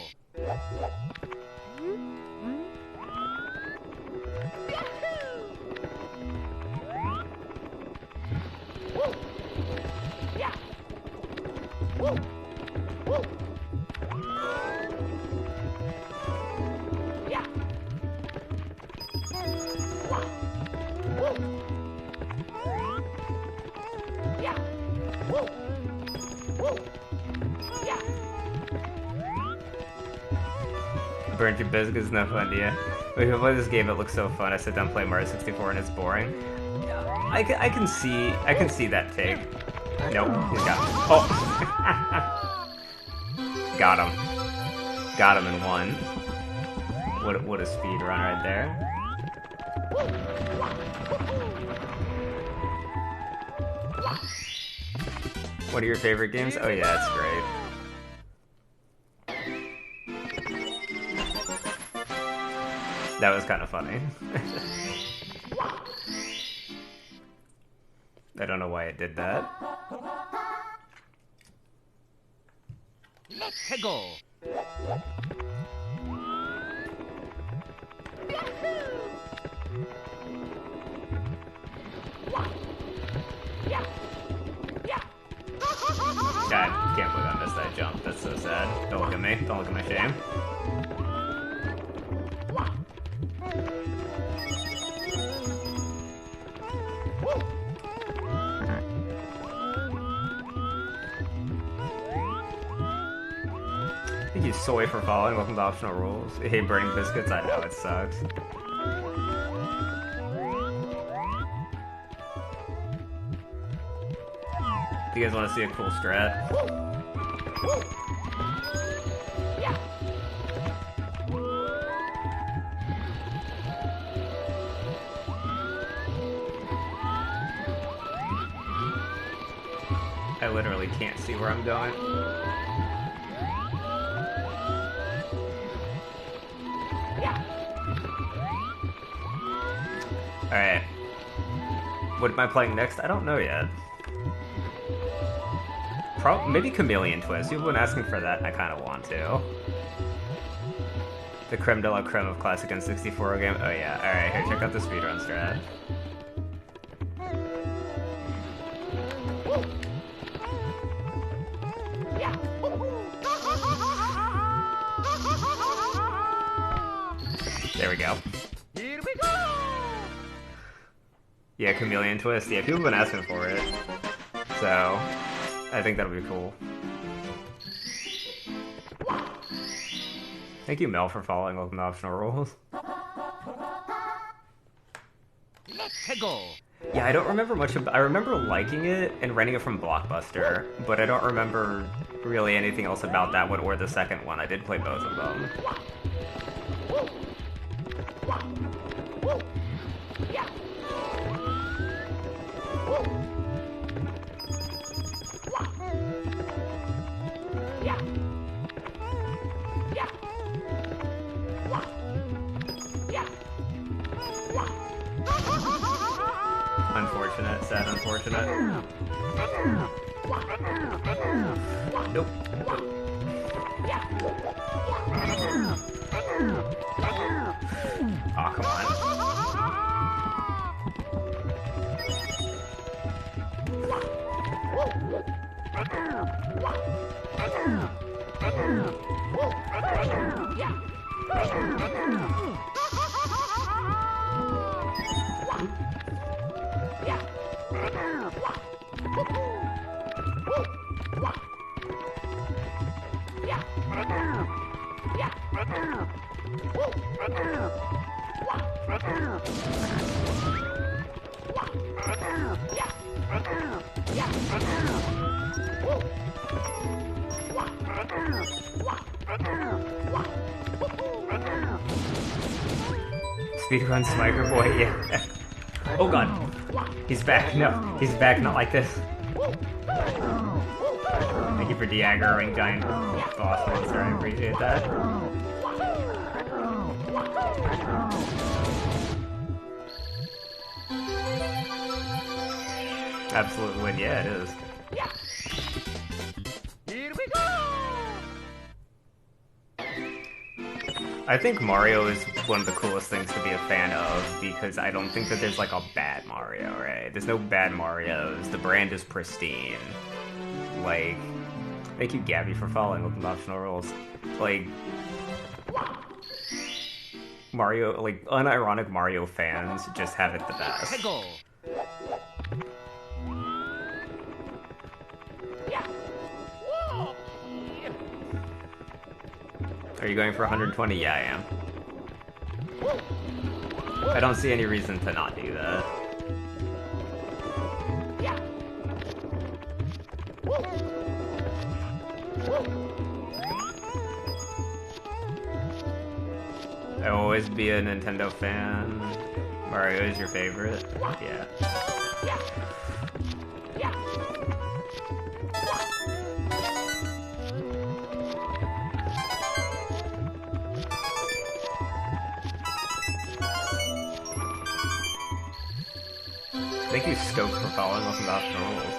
Burnt your biscuits, no fun, yeah. When you play this game, it looks so fun. I sit down and play Mario 64 and it's boring. I can see that take. Nope, he's got him. Oh! Got him. Got him in one. What a speed run right there. One of your favorite games? Oh yeah, it's great. That was kind of funny. I don't know why it did that. Let's go! God, I can't believe I missed that jump. That's so sad. Don't look at me. Don't look at my shame. Thank you, Soy, for following. Welcome to Optional Rules. I hate burning biscuits. I know, it sucks. Do you guys want to see a cool strat? I literally can't see where I'm going. Alright. What am I playing next? I don't know yet. Maybe Chameleon Twist. You've been asking for that, and I kind of want to. The creme de la creme of classic N64 game. Oh yeah. Alright, here, check out the speedrun strat. There we go. Here we go! Yeah, Chameleon Twist. Yeah, people have been asking for it. So, I think that'll be cool. Thank you, Mel, for following Welcome to Optional Rules. Let's go! Yeah, I don't remember much about... I remember liking it and renting it from Blockbuster, but I don't remember really anything else about that one or the second one. I did play both of them. Unfortunate, sad unfortunate. Nope. Aw, oh, come Speedrun Smiker Boy, yeah. Oh god. He's back. No, he's back, not like this. Thank you for de-aggroing giant boss monster, I appreciate that. Absolute win, yeah, it is. Here we go! I think Mario is one of the coolest things to be a fan of, because I don't think that there's like a bad Mario, right? There's no bad Marios. The brand is pristine. Like, thank you, Gabby, for following with optional rules. Like, Mario, like, unironic Mario fans just have it the best. Let's go! Are you going for 120? Yeah, I am. I don't see any reason to not do that. I will always be a Nintendo fan. Mario is your favorite? Yeah. Thank you, Scope, for following us about the rules.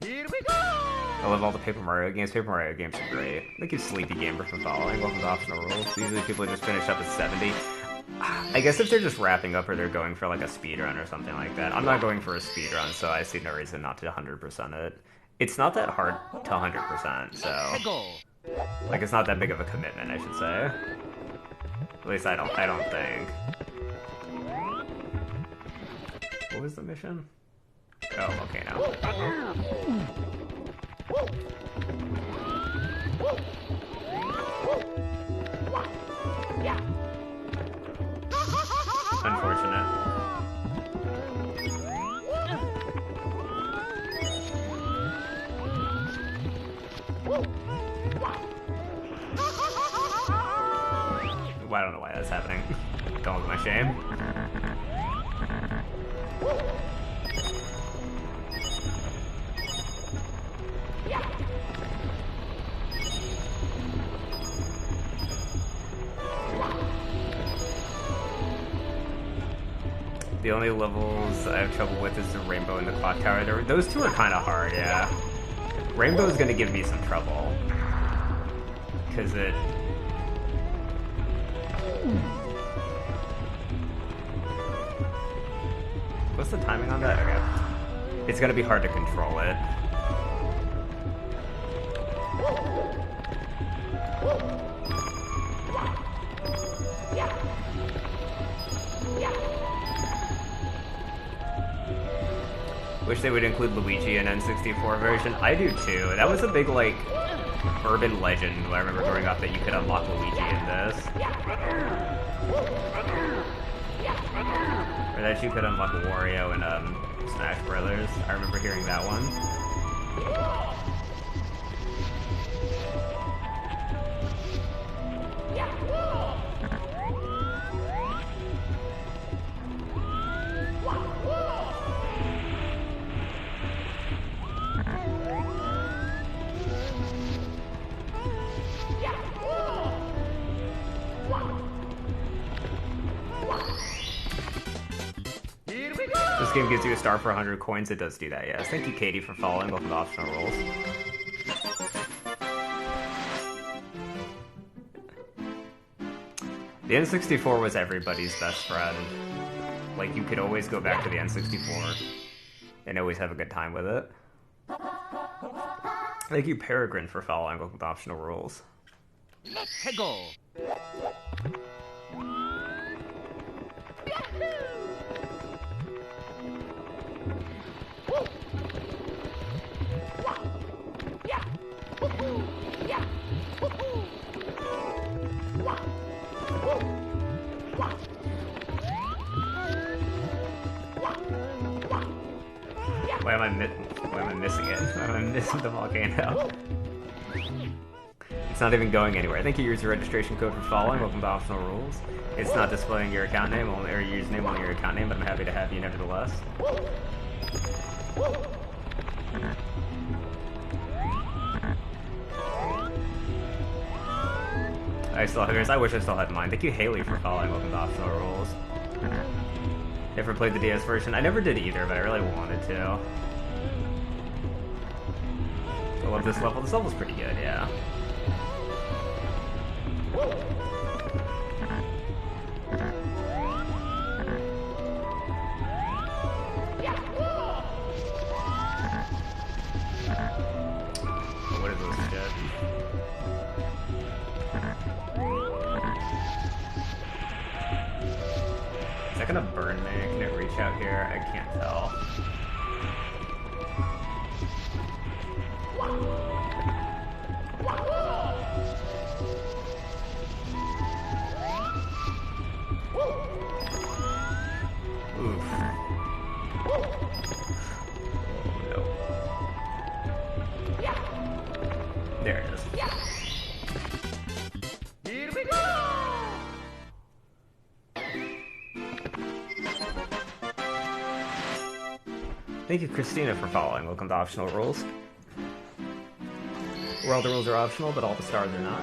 Here we go! I love all the Paper Mario games. Paper Mario games are great. Thank you, Sleepy Gamer, for following. Welcome to Optional Rules. Usually people just finish up at 70. I guess if they're just wrapping up or they're going for like a speedrun or something like that. I'm not going for a speedrun, so I see no reason not to 100% it. It's not that hard to 100%, so... like, it's not that big of a commitment, I should say. At least I don't think. What was the mission? Oh, okay, now. Unfortunate. Well, I don't know why that's happening. Don't look at my shame. The only levels I have trouble with is the Rainbow and the Clock Tower. Those two are kind of hard, yeah. Rainbow is gonna give me some trouble. Because it... What's the timing on that? Okay. It's gonna be hard to control it. Wish they would include Luigi in N64 version. I do too. That was a big, like, urban legend I remember growing up that you could unlock Luigi in this. Or that you could unlock Wario in Smash Brothers. I remember hearing that one. This game gives you a star for 100 coins. It does do that, yes. Thank you, Katie, for following. Welcome to Optional Rules. The N64 was everybody's best friend. Like, you could always go back to the N64 and always have a good time with it. Thank you, Peregrine, for following. Welcome to Optional Rules. Let's go. Why am I missing it? Why am I missing the volcano? It's not even going anywhere. Thank you, user registration code for following. Welcome to Optional Rules. It's not displaying your account name or your username on your account name, but I'm happy to have you nevertheless. I still have yours. I wish I still had mine. Thank you, Haley, for following. Welcome to Optional Rules. Never played the DS version. I never did either, but I really wanted to. I love this level. This level's pretty good, yeah. What is this shit? Is that gonna burn me? Can it reach out here? I can't tell. Oof. No. There it is. Here we go. Thank you, Christina, for following. Welcome to Optional Rules. Where all the rules are optional, but all the stars are not.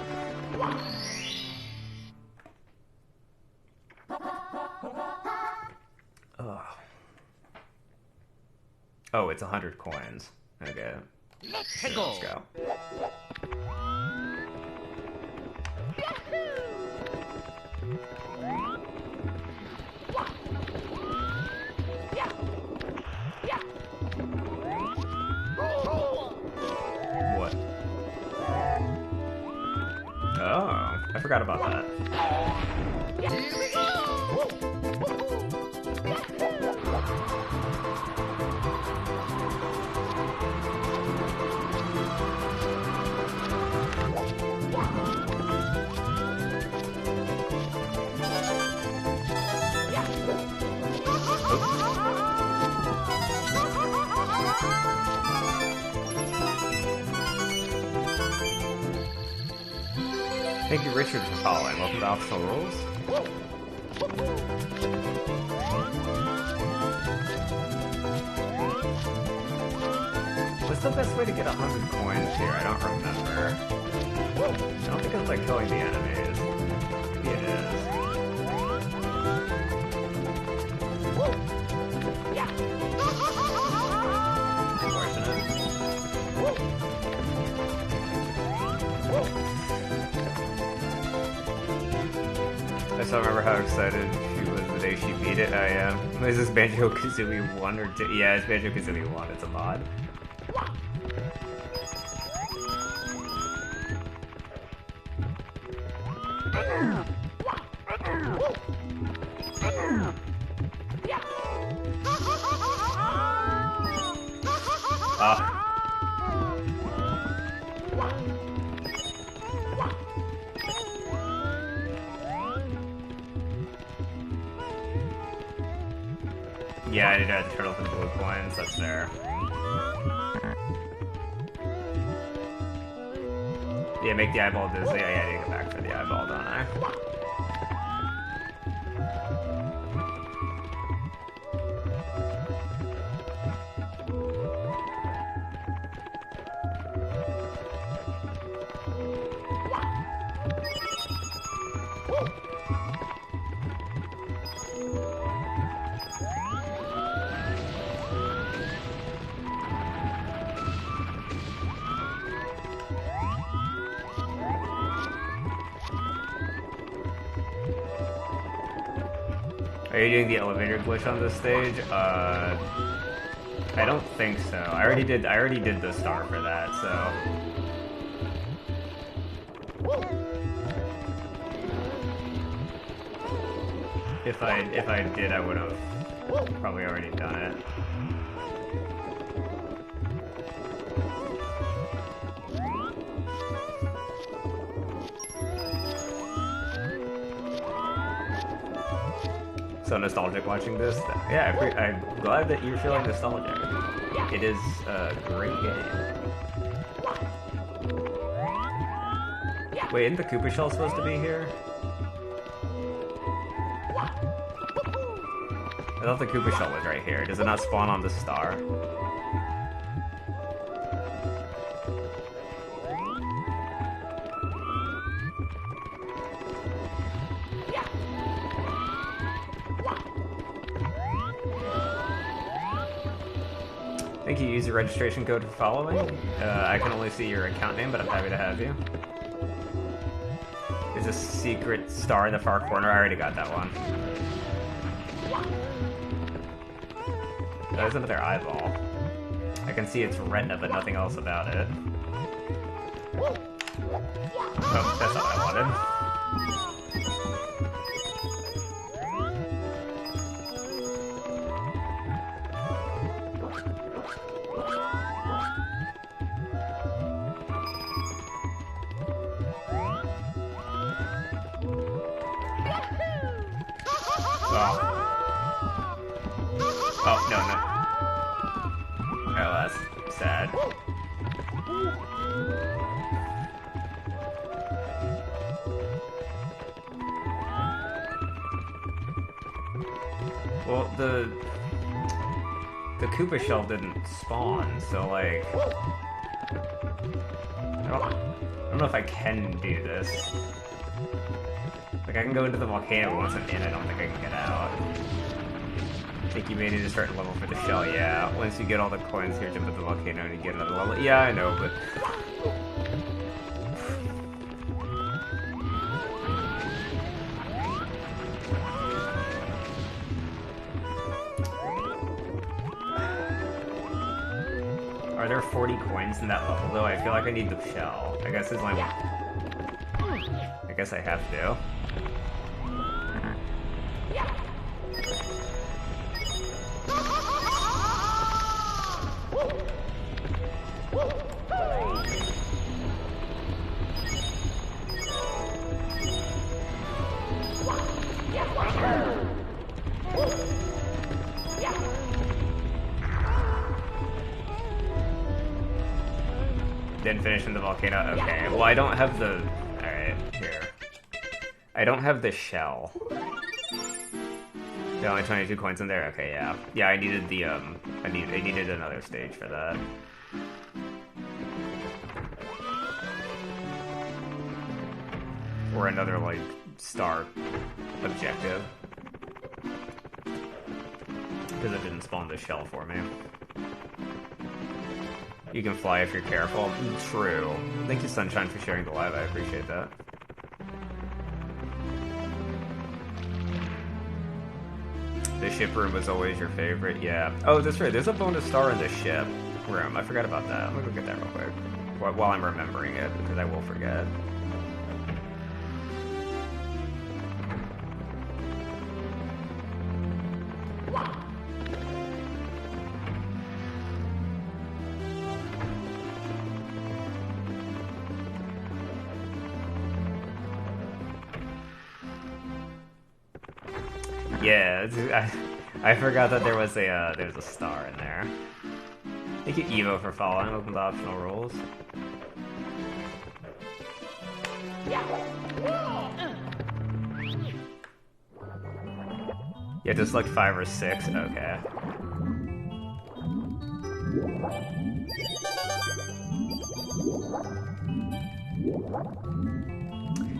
Ugh. Oh, it's 100 coins. Okay. Let's Here, go. let's go. What? Oh, I forgot about that. Here we go. Thank you, Richard, for following. Welcome to Optional Rules. What's the best way to get 100 coins here? I don't remember. I don't think it's like killing the enemies. Maybe it is. still remember how excited she was the day she beat it. I am. Is this Banjo-Kazooie 1 or 2? Yeah, it's Banjo-Kazooie 1. It's a mod. Ah. Yeah, I did have the turtle for the blue coins, that's fair. Yeah, make the eyeball dizzy. Yeah, I need to go back for the eyeball, don't I? Are you doing the elevator glitch on this stage? I don't think so. I already did the star for that, so. If I did, I would have probably already done it. So nostalgic watching this. Yeah, I'm glad that you're feeling nostalgic. It is a great game. Wait, isn't the Koopa Shell supposed to be here? I thought the Koopa Shell was right here. Does it not spawn on the star? Thank you. Use your registration code for following. I can only see your account name, but I'm happy to have you. There's a secret star in the far corner. I already got that one. There's another eyeball. I can see its retina, but nothing else about it. Oh, that's not what I wanted. Oh, no. Oh, that's sad. Well, the Koopa Shell didn't spawn, so like... I don't know if I can do this. Like, I can go into the volcano, but once I'm in, I don't think I can get out. I think you may need a certain level for the shell, yeah. Once you get all the coins here, jump at the volcano and you get another level. Yeah, I know, but... Are there 40 coins in that level, though? I feel like I need the shell. I guess it's like... I guess I have to. Didn't finish in the volcano? Okay. Well, I don't have the... Alright, here. I don't have the shell. There are only 22 coins in there? Okay, yeah. Yeah, I needed the, I needed another stage for that. Or another, like, star objective. Because it didn't spawn the shell for me. You can fly if you're careful. True. Thank you, Sunshine, for sharing the live. I appreciate that. The ship room was always your favorite, yeah. Oh, that's right, there's a bonus star in the ship room. I forgot about that. I'm gonna go get that real quick. While I'm remembering it, because I will forget. Yeah, I forgot that there was there's a star in there. Thank you, Evo, for following. Open the optional rules. Yeah, just like 5 or 6. Okay.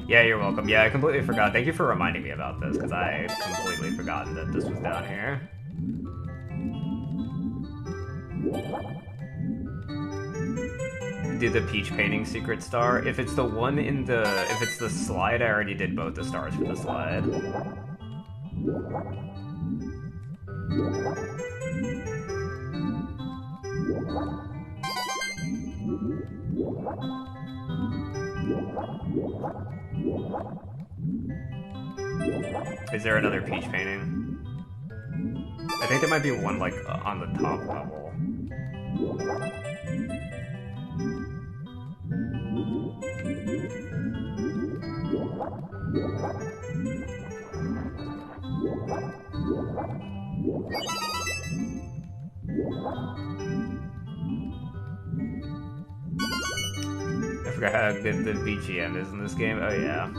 Yeah, you're welcome. Yeah, I completely forgot. Thank you for reminding me about this, because I had completely forgotten that this was down here. Do the peach painting secret star. If it's the one in the... If it's the slide, I already did both the stars for the slide. Is there another peach painting? I think there might be one, like, on the top level. I forgot how good the BGM is in this game. Oh, yeah.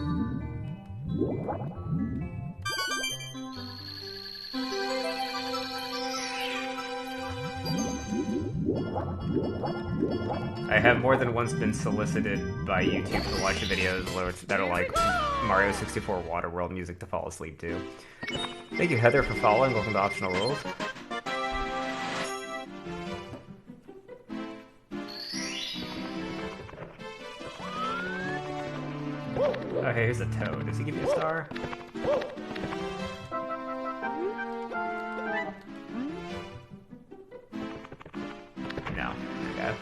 I have more than once been solicited by YouTube to watch videos that are like Mario 64 Waterworld music to fall asleep to. Thank you, Heather, for following. Welcome to Optional Rules. Oh, hey, here's a toad. Does he give me a star? No. Okay.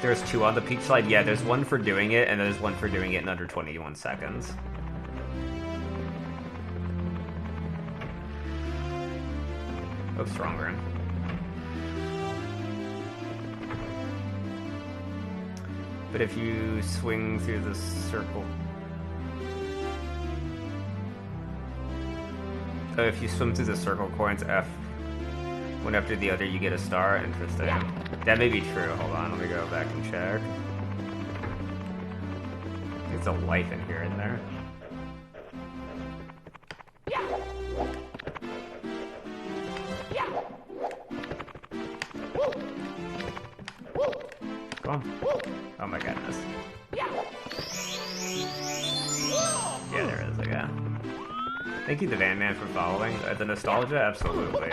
There's 2 on the peach slide. Yeah, there's one for doing it, and there's one for doing it in under 21 seconds. Oh, stronger. But if you swing through the circle... Oh, if you swim through the circle coins F, one after the other, you get a star. Interesting. That may be true. Hold on, let me go back and check. There's a life in here, isn't there? Come on. Oh my goodness. Yeah, there is, okay. Thank you, the Van Man, for following. The nostalgia, absolutely.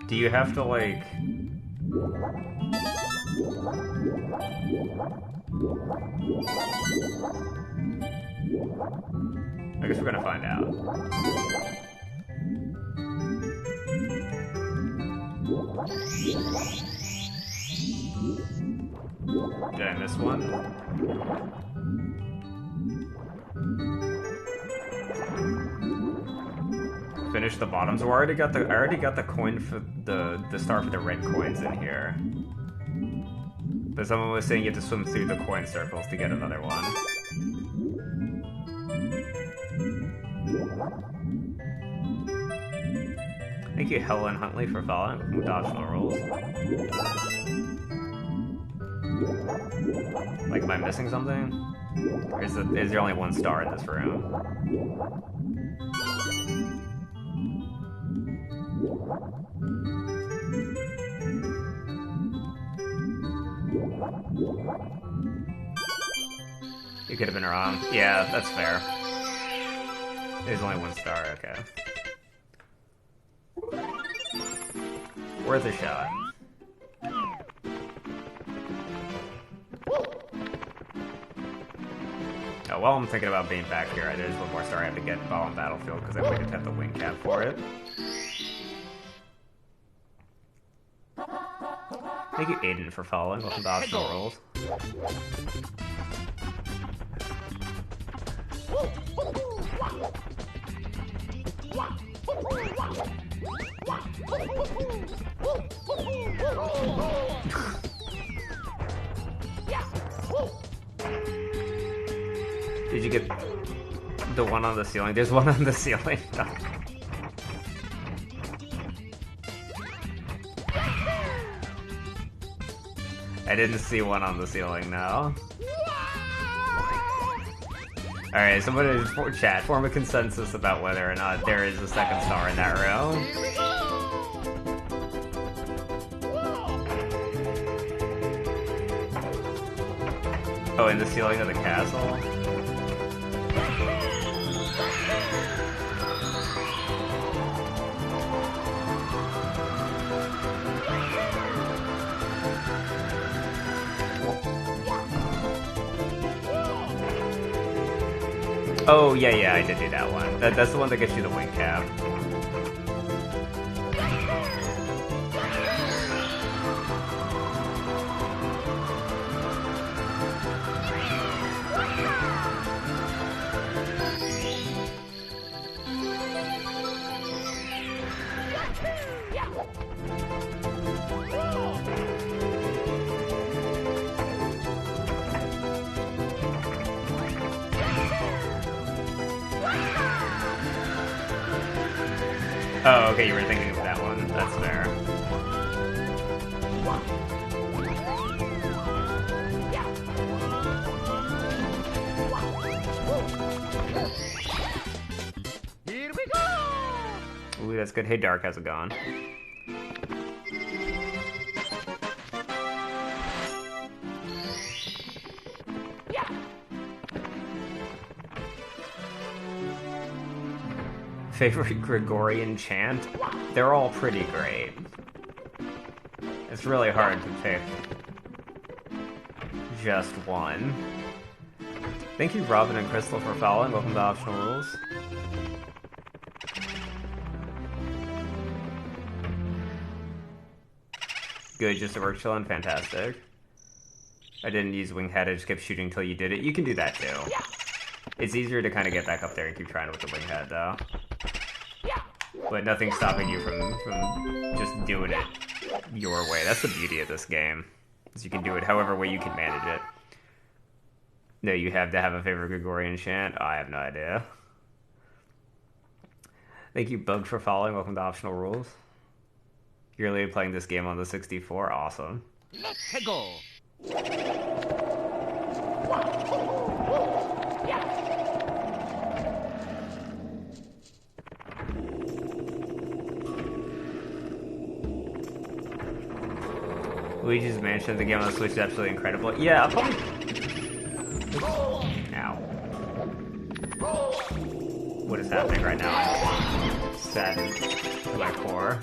Do you have to, like... I guess we're gonna find out. Did I miss one? Finish the bottoms. Oh, I already got the coin for the star for the red coins in here. But someone was saying you have to swim through the coin circles to get another one. Thank you, Helen Huntley, for following with optional rules. Like, am I missing something? Or is there only one star in this room? You could have been wrong. Yeah, that's fair. There's only one star, okay. Worth a shot. Oh, while I'm thinking about being back here, there's one more star I have to get while on Battlefield, because I believe I have the wing cap for it. Thank you, Aiden, for following. Welcome to Optional Rules. Did you get the one on the ceiling? There's one on the ceiling. I didn't see one on the ceiling, no. Alright, somebody for chat, form a consensus about whether or not there is a second star in that room. Oh, in the ceiling of the castle? Oh, yeah, I did do that one. That's the one that gets you the wing cap. Oh, okay, you were thinking of that one. That's fair. Here we go! Ooh, that's good. Hey, Dark, how's it going? Favorite Gregorian chant? They're all pretty great. It's really hard to pick just one. Thank you, Robin and Crystal, for following. Welcome to Optional Rules. Good, just a work chillin', fantastic. I didn't use wing hat, I just kept shooting until you did it. You can do that too. It's easier to kind of get back up there and keep trying with the wing hat though. But nothing's stopping you from just doing it your way. That's the beauty of this game, is you can do it however way you can manage it. No, you have to have a favorite Gregorian chant? I have no idea. Thank you, Bug, for following. Welcome to Optional Rules. You're really playing this game on the 64? Awesome. Let's go! Luigi's Mansion, the game on the Switch, is absolutely incredible. Yeah, I'll probably... Ow. What is happening right now? I'm saddened to my core.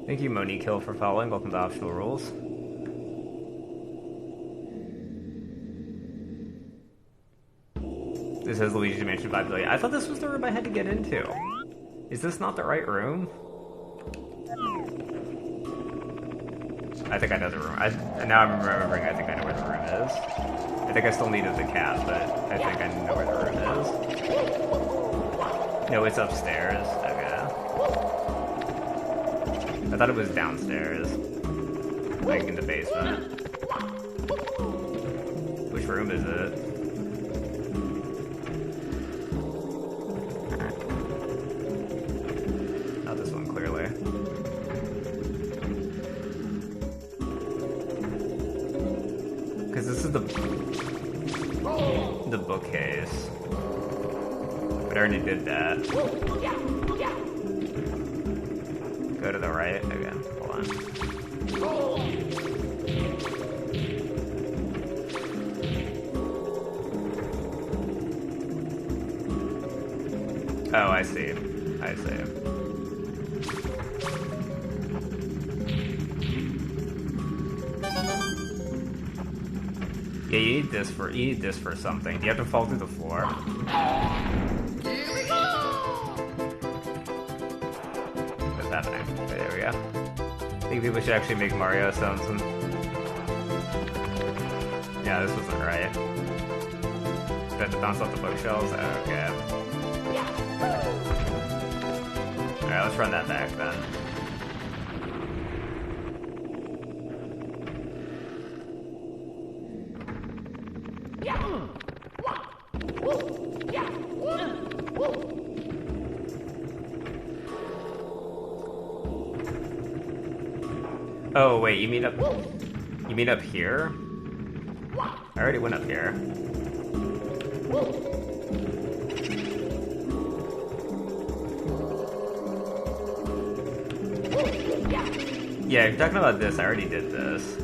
Thank you, Monique Hill, for following. Welcome to Optional Rules. This says Luigi's Mansion 5 billion. I thought this was the room I had to get into. Is this not the right room? I think I know the room. Now I'm remembering, I think I know where the room is. I think I still needed the cat, but I think I know where the room is. No, it's upstairs. Okay. I thought it was downstairs. Like in the basement. Which room is it? Not this one, clearly. Because this is the bookcase. But I already did that. Go to the right again. Hold on. Oh, I see. I see. Yeah, you need this for something. Do you have to fall through the floor? What's happening? Okay, there we go. I think people should actually make Mario sounds. Yeah, this wasn't right. Do I have to bounce off the bookshelves? Okay. Alright, let's run that back then. Oh wait, you mean up here? I already went up here. Yeah, if you're talking about this, I already did this.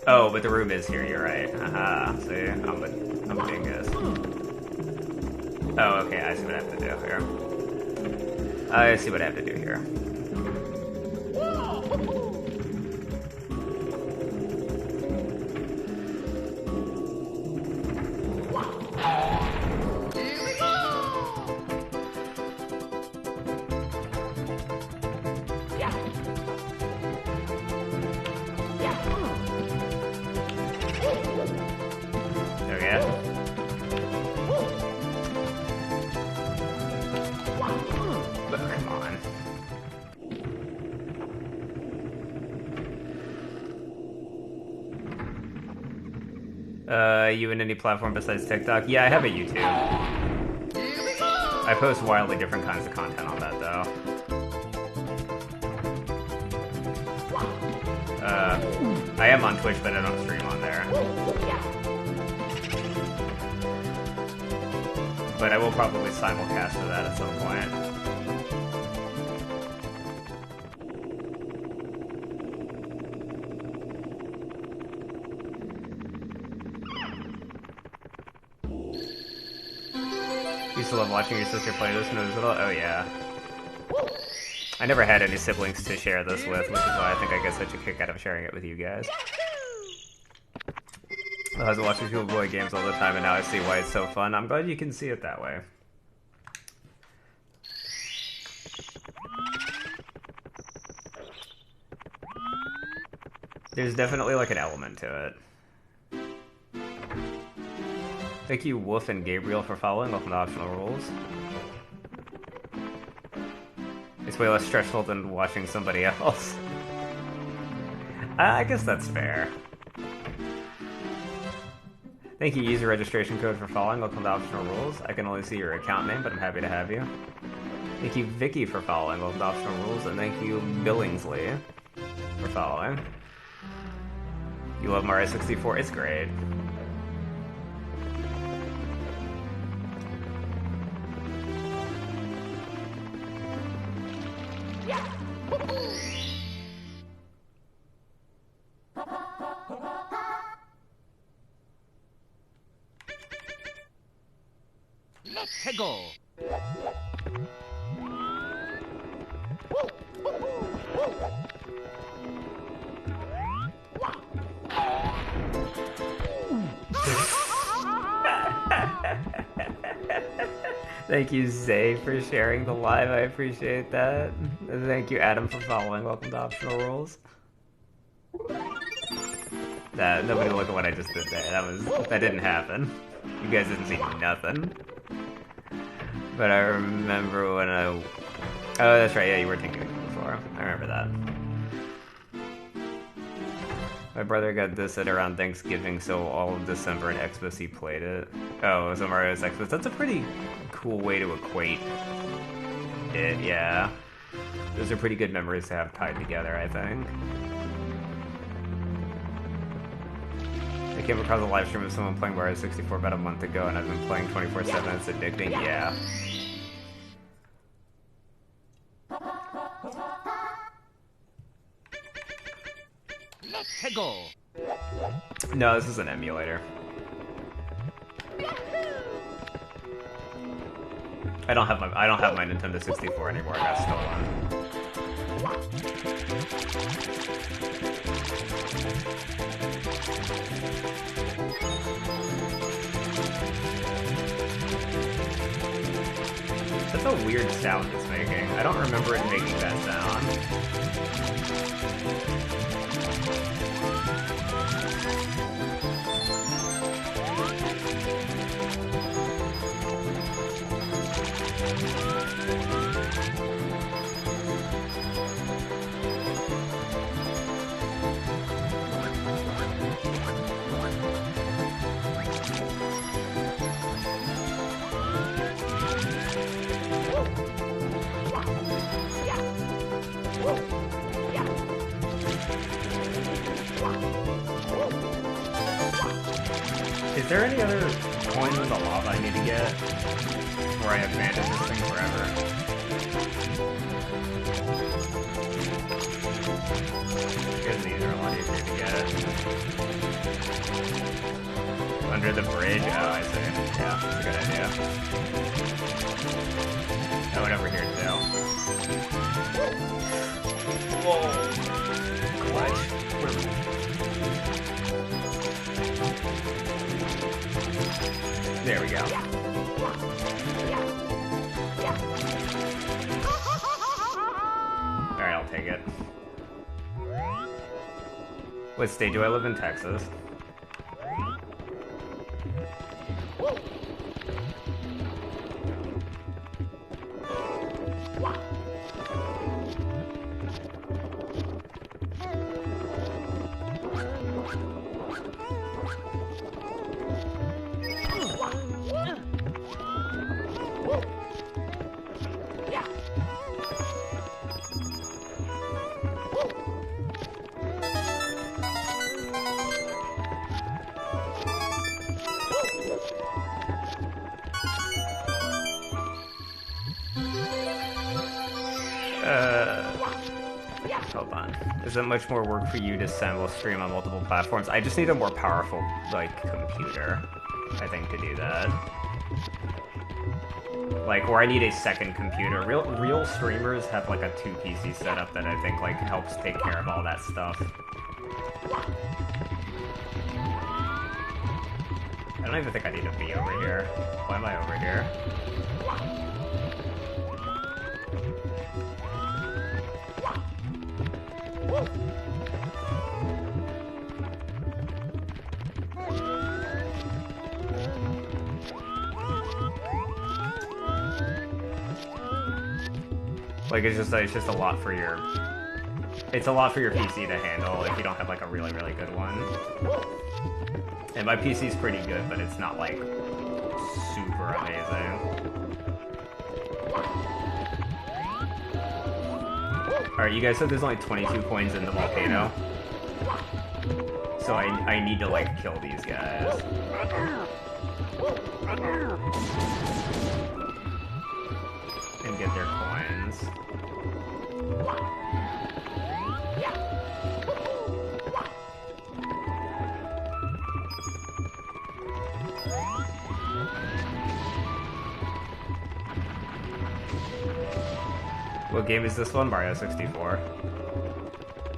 Oh, but the room is here, you're right. Haha, see? I'm a dingus. Oh, okay, I see what I have to do here. I see what I have to do here. You in any platform besides TikTok? Yeah, I have a YouTube. I post wildly different kinds of content on that, though. I am on Twitch, but I don't stream on there. But I will probably simulcast to that at some point. Used to love watching your sister play this when I was little. Oh yeah. I never had any siblings to share this with, which is why I think I get such a kick out of sharing it with you guys. I was watching people play games all the time, and now I see why it's so fun. I'm glad you can see it that way. There's definitely like an element to it. Thank you, Wolf and Gabriel, for following. Welcome to Optional Rules. It's way less stressful than watching somebody else. I guess that's fair. Thank you, user registration code, for following. Welcome to Optional Rules. I can only see your account name, but I'm happy to have you. Thank you, Vicky, for following. Welcome to Optional Rules. And thank you, Billingsley, for following. You love Mario 64? It's great. Let's go. Thank you, Zay, for sharing the live. I appreciate that. And thank you, Adam, for following. Welcome to Optional Rules. Nobody look at what I just did there. That didn't happen. You guys didn't see nothing. But I remember when I... Oh, that's right. Yeah, you were taking it before. I remember that. My brother got this at around Thanksgiving, so all of December and Xmas he played it. Oh, so Mario's Xmas. That's a pretty cool way to equate it, yeah. Those are pretty good memories to have tied together, I think. I came across a live stream of someone playing Mario 64 about a month ago, and I've been playing 24/7. It's addicting, yeah. Tego. No, this is an emulator. I don't have my Nintendo 64 anymore. I got stolen. That's a weird sound it's making. I don't remember it making that sound. Is there any other coins in the lava I need to get? Where I have abandoned this thing forever? Because these are a lot easier to get. Under the bridge? Oh, I see. Yeah, that's a good idea. Oh, and over here too. Whoa! Clutch. There we go. Alright, I'll take it. What state do I live in? Texas. Hold on. Is it much more work for you to assemble stream on multiple platforms? I just need a more powerful, like, computer, I think, to do that. Like, or I need a second computer. Real streamers have, like, a 2 PC setup that I think, like, helps take care of all that stuff. I don't even think I need to be over here. Why am I over here? Like, it's just a lot for your... It's a lot for your PC to handle if you don't have, like, a really, really good one. And my PC's pretty good, but it's not, like, super amazing. Alright, you guys said there's only 22 coins in the volcano. So I need to, like, kill these guys. And get their coins. What game is this one? Mario 64.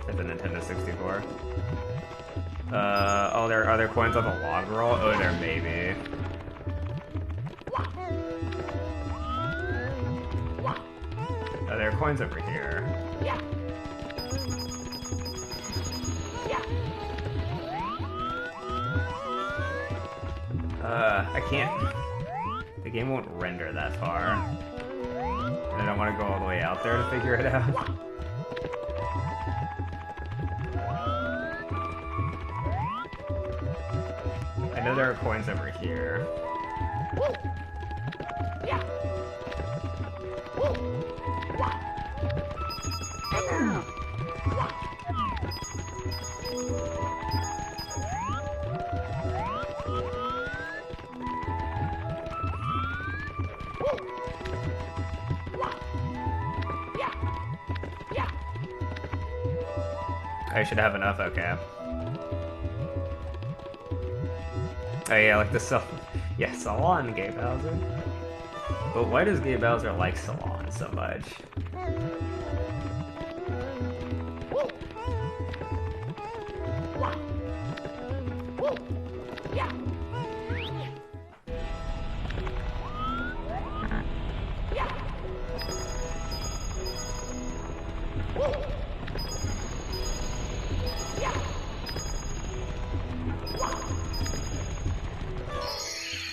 At the Nintendo 64. Oh, there are other coins on the log roll? Oh, there may be. Oh, there are coins over here. I can't... The game won't render that far. And I don't want to go all the way out there to figure it out. I know there are coins over here. I should have enough, okay. Oh yeah, like the yeah, Salon Gay Bowser. But why does Gay Bowser like Salon so much?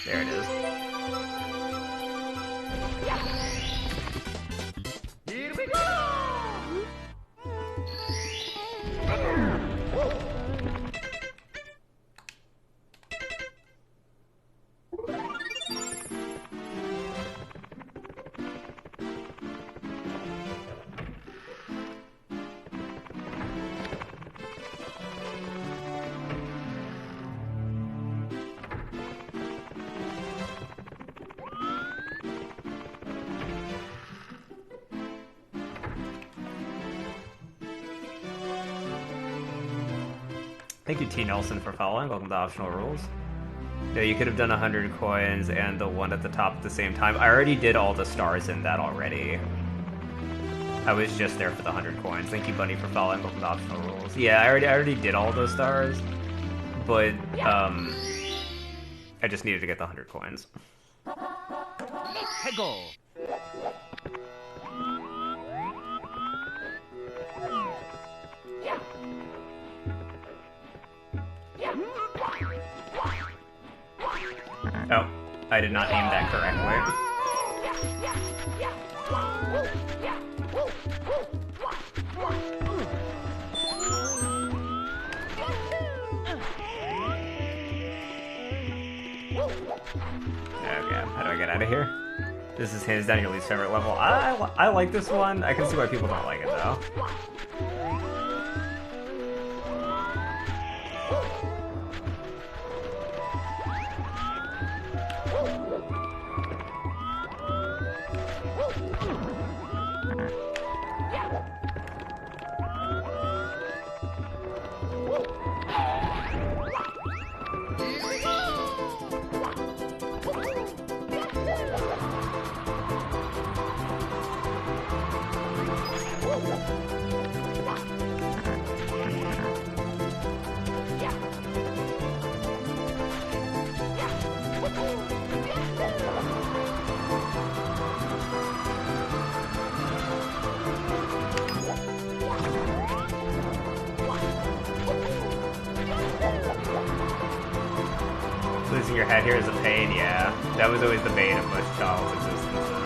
There it is. Here we go! Thank you, T. Nelson, for following. Welcome to Optional Rules. Yeah, you could have done 100 coins and the one at the top at the same time. I already did all the stars in that already. I was just there for the 100 coins. Thank you, Bunny, for following. Welcome to Optional Rules. Yeah, I already did all those stars, but I just needed to get the 100 coins. Let's go! Oh, I did not aim that correctly. Okay, how do I get out of here? This is hands down your least favorite level. I like this one. I can see why people don't like it though. Losing your head here is a pain, yeah. That was always the bane of most child's existences.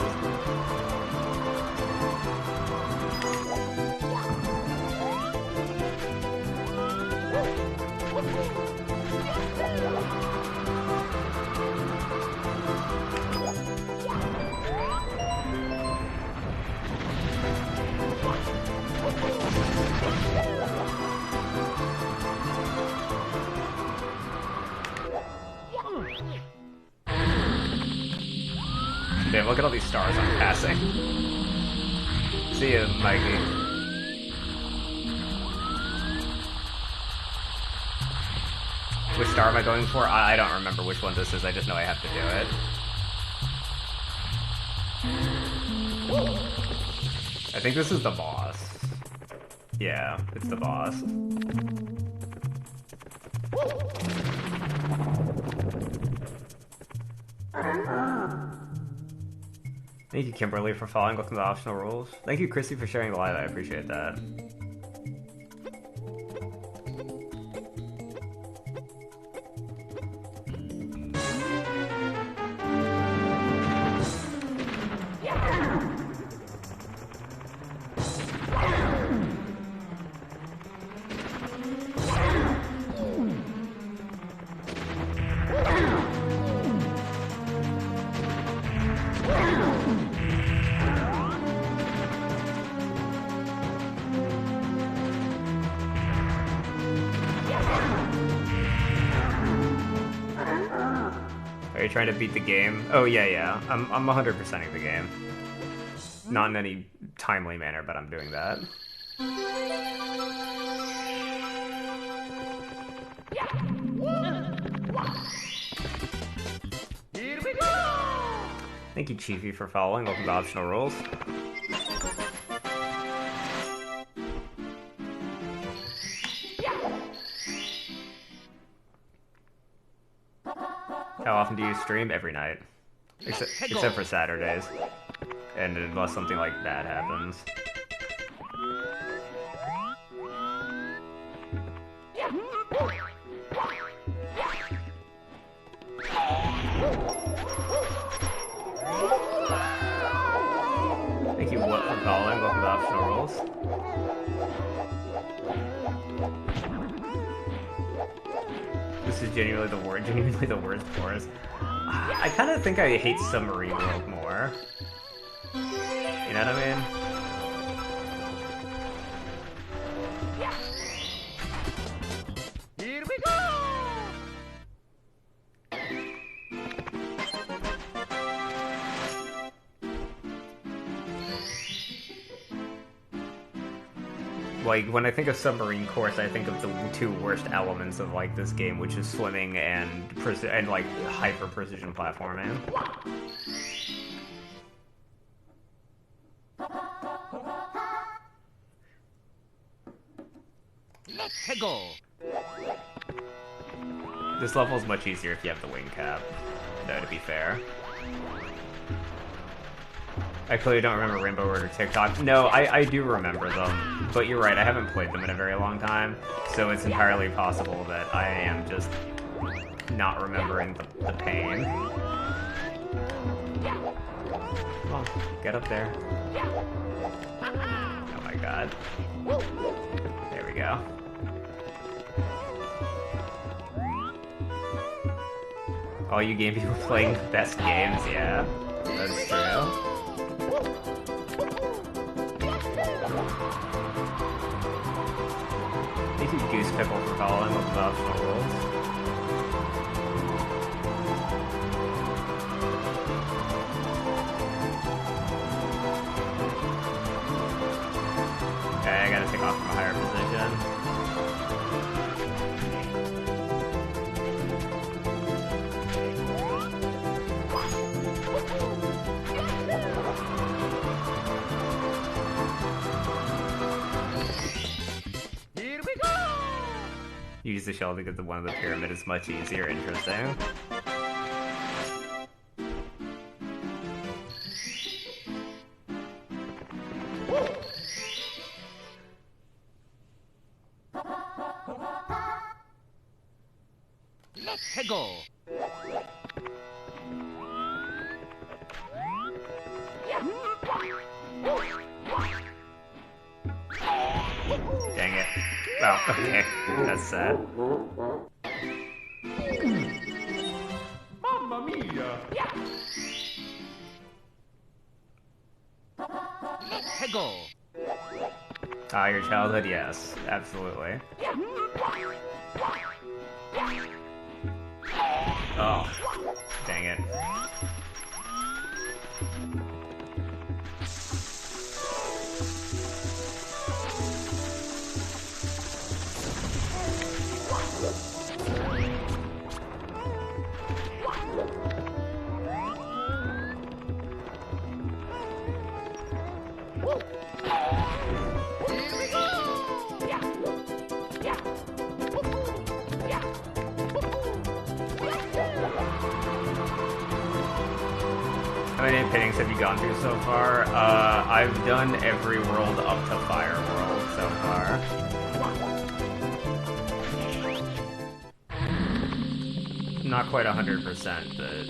Damn, look at all these stars I'm passing. See you, Mikey. Which star am I going for? I don't remember which one this is, I just know I have to do it. I think this is the boss. Yeah, it's the boss. Thank you, Kimberly, for following. Welcome to Optional Rules. Thank you, Chrissy, for sharing the live. I appreciate that. Are you trying to beat the game? Oh, yeah. I'm 100%ing the game. Not in any timely manner, but I'm doing that. Thank you, Chiefy, for following. Welcome to Optional Rules. How often do you stream? Every night. Except for Saturdays. And unless something like that happens. Thank you, What, for calling. Welcome to Optional Rules. This is genuinely the worst course. I kind of think I hate Submarine World more. You know what I mean? Here we go! Like, when I think of Submarine Course, I think of the two worst elements of, like, this game, which is swimming and like, hyper-precision platforming. Let's go! This level is much easier if you have the wing cap, though, to be fair. I clearly don't remember Rainbow Road or TikTok. No, I do remember them, but you're right, I haven't played them in a very long time, so it's entirely possible that I am just not remembering the pain. Come on, get up there. Oh my god. There we go. All you game people playing the best games, yeah, that's true. Thank you, Goose Pickle, for following with the Optional Rules. Okay, I gotta take off from a higher position. Use the shell to get the one of the pyramid is much easier. Interesting. Let's go! Dang it. Oh, okay. That's sad. Mamma mia! Let's go! Ah, your childhood? Yes, absolutely. Oh, dang it. How many paintings have you gone through so far? I've done every world up to Fire World so far. Not quite 100%, but...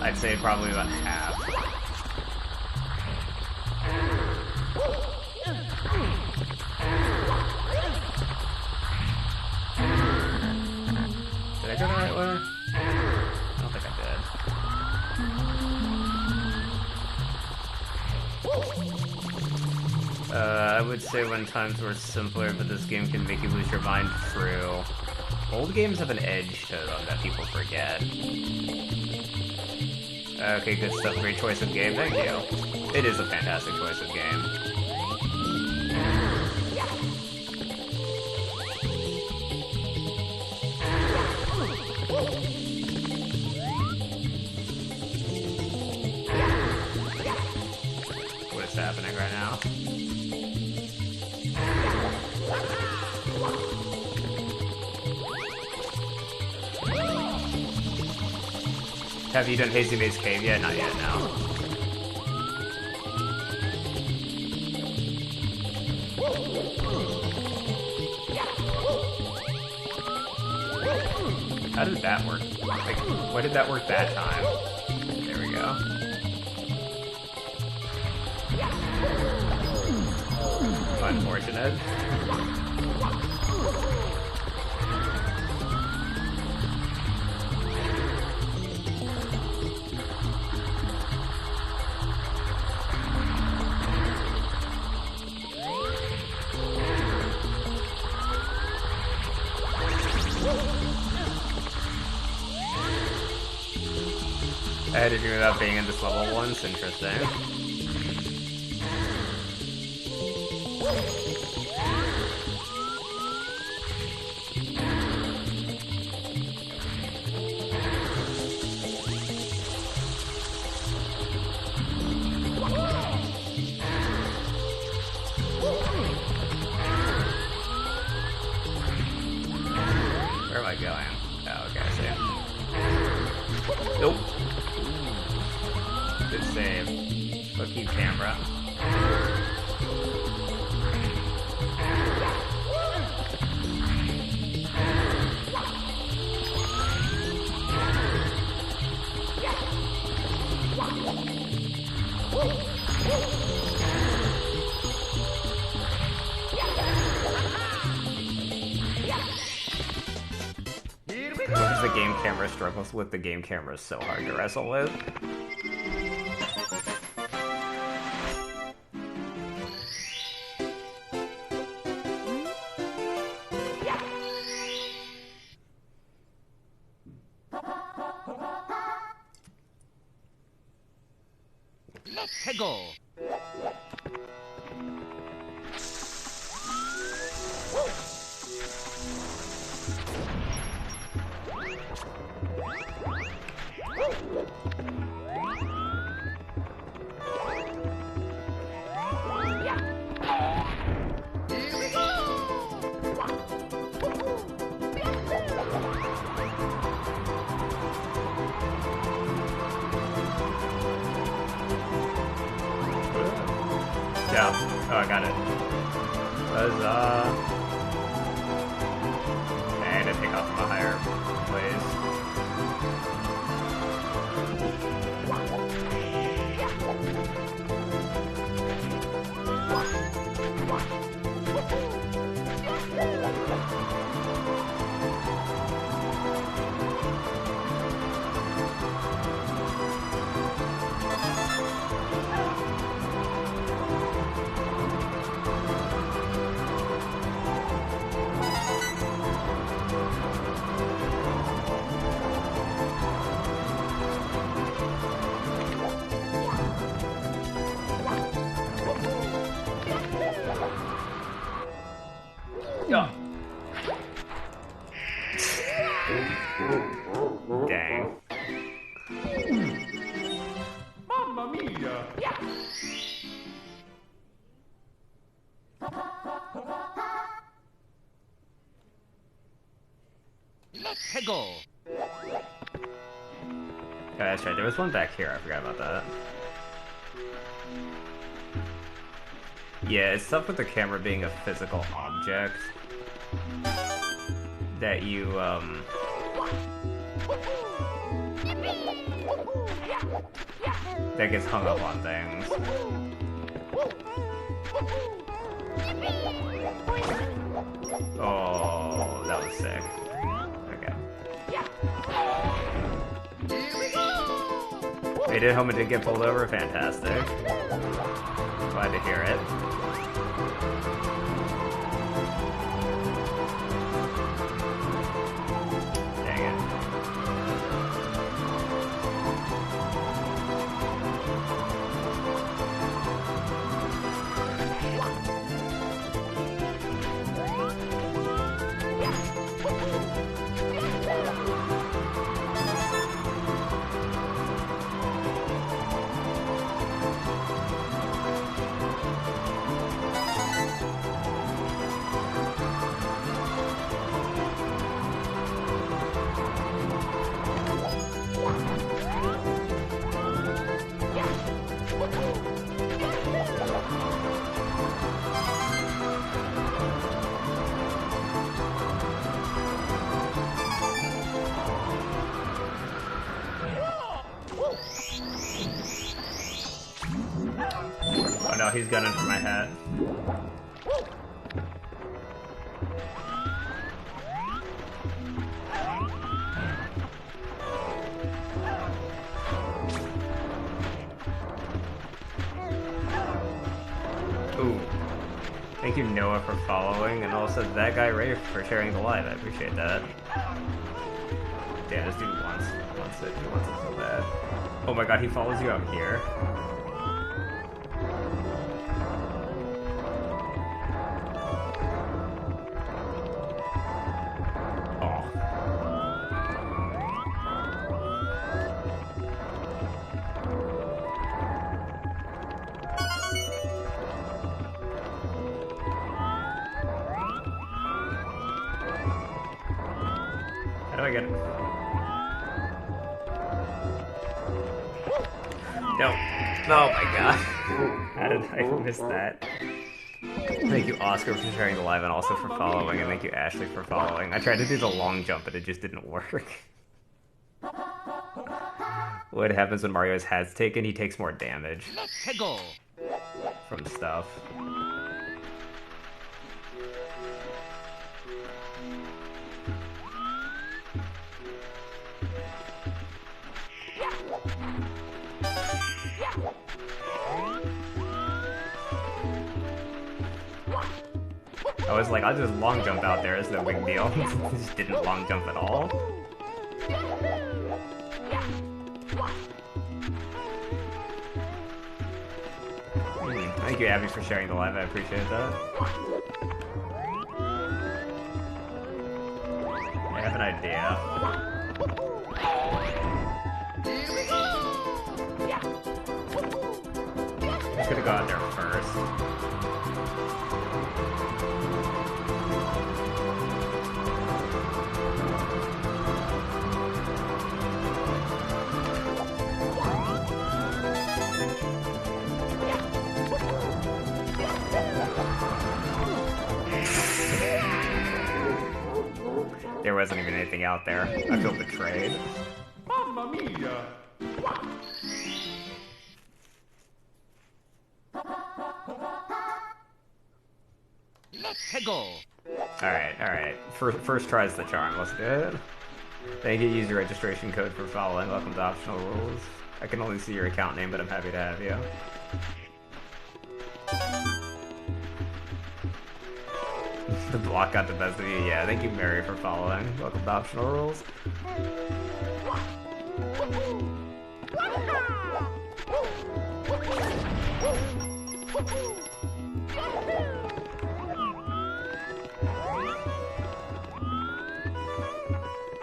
I'd say probably about half. Did I go the right way? I don't think I did. I would say when times were simpler, but this game can make you lose your mind. True. Old games have an edge to them that people forget. Okay, good stuff. Great choice of game. Thank you. It is a fantastic choice of game. Have you done Hazy Maze Cave yet? Not yet, no. How did that work? Like, why did that work that time? There we go. Unfortunate. I had to dream about being in this level once. Interesting. Where am I going? Oh, okay, I see. Nope. Good save. Lucky camera. Because the game camera struggles with the game camera is so hard to wrestle with. Let's go. Yeah. Oh, I got it. Huzzah. I had to pick off a higher place. Yeah. Dang. Mamma mia. Let's go. Yeah, that's right. There was one back here. I forgot about that. Yeah, it's stuff with the camera being a physical object that you, that gets hung up on things. Oh, that was sick. Okay. Made it home and didn't get pulled over? Fantastic. Glad to hear it. Dang it. he's gunning for my head. Ooh. Thank you, Noah, for following, and also that guy, Ray, for sharing the live. I appreciate that. Damn, this dude wants it. He wants it so bad. Oh my god, he follows you out here. How do I get it? No. Oh my god. How did I miss that? Thank you, Oscar, for sharing the live and also for following, and thank you, Ashley, for following. I tried to do the long jump, but it just didn't work. What happens when Mario has taken? He takes more damage from stuff. I was like, I'll just long jump out there, it's no big deal. Just didn't long jump at all. Thank you, Abby, for sharing the live, I appreciate that. I have an idea. I'm just gonna go out there first. There wasn't even anything out there. I feel betrayed. Mamma mia! Let's go! Alright. First try's the charm. Let's do it. Thank you, use your registration code for following. Welcome to Optional Rules. I can only see your account name, but I'm happy to have you. The block got the best of you. Yeah, thank you, Mary, for following. Welcome to Optional Rules.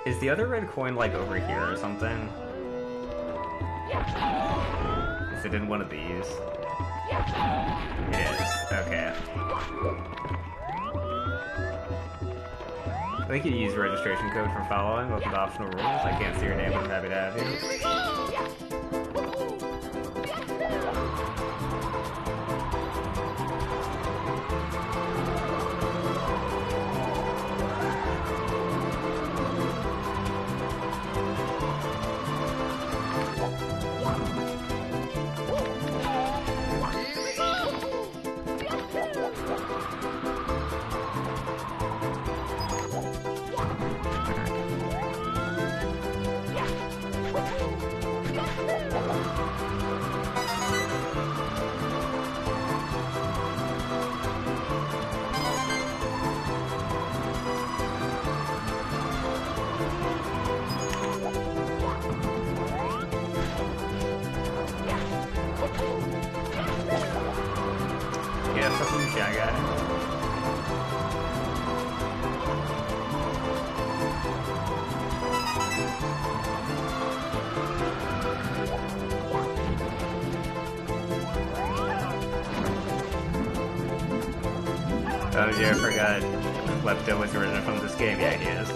Is the other red coin, like, over here or something? Is it in one of these? It is. Okay. I think you use registration code for following. Welcome to Optional Rules. I can't see your name, but I'm happy to have you. Oh, yeah, I forgot. Lepto was original from this game. Yeah, he is.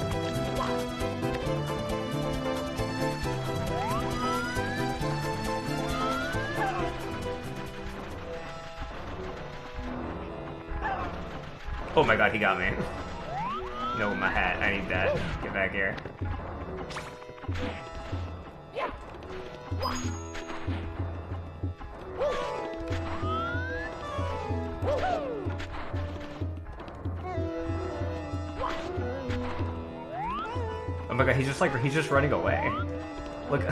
Oh my god, he got me. No, my hat. I need that. Get back here. my god, he's just running away. Look.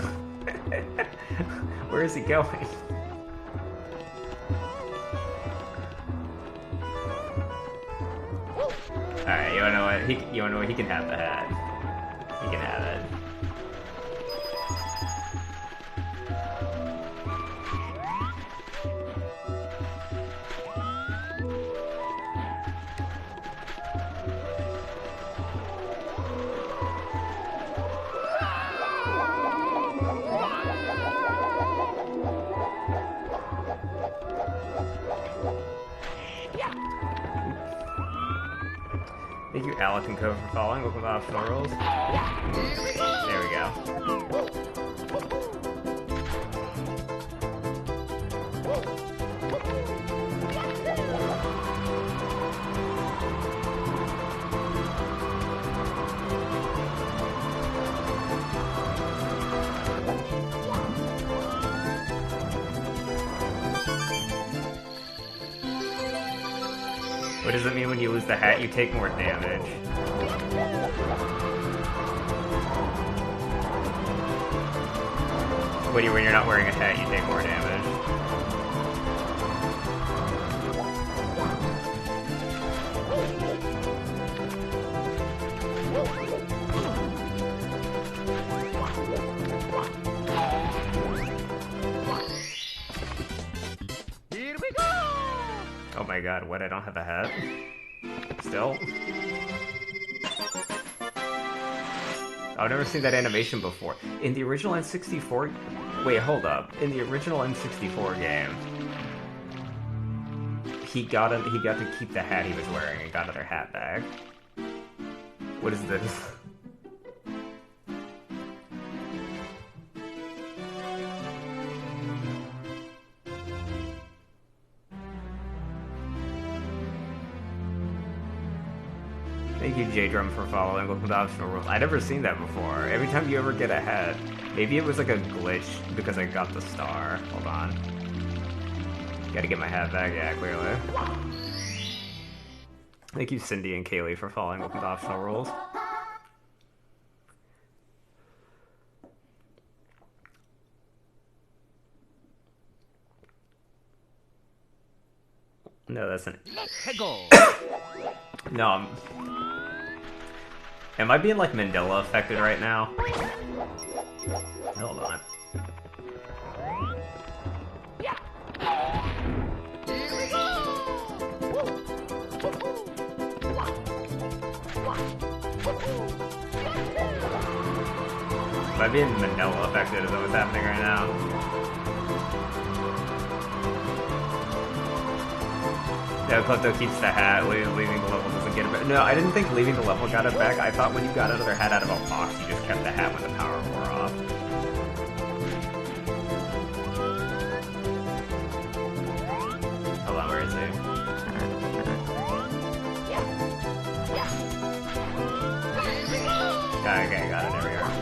Where is he going? Alright, you wanna know what? You wanna know what? He can have the hat. He can have it. Thank you, Alec and Co, for following. Welcome to Optional Rules. There we go. What does it mean when you lose the hat? You take more damage. When you're not wearing a hat, you take more damage. Here we go! Oh my god, what? I don't have a hat? Still? I've never seen that animation before. In the original N64... Wait, hold up. In the original N64 game, he got to keep the hat he was wearing and got another hat back. What is this? Thank you, J-Drum, for following. Welcome to Optional Rules. I'd never seen that before. Every time you ever get a hat, maybe it was like a glitch because I got the star. Hold on. Gotta get my hat back, yeah, clearly. Thank you, Cindy and Kaylee, for following. Welcome to Optional Rules. No, that's an... No, am I being like Mandela affected right now? Hold on. Am I being Mandela affected? Is that what's happening right now? No, Klepto keeps the hat, leaving the level doesn't get it back. No, I didn't think leaving the level got it back. I thought when you got another hat out of a box, you just kept the hat when the power wore off. Hold on, where is he? Okay, got it, there we are.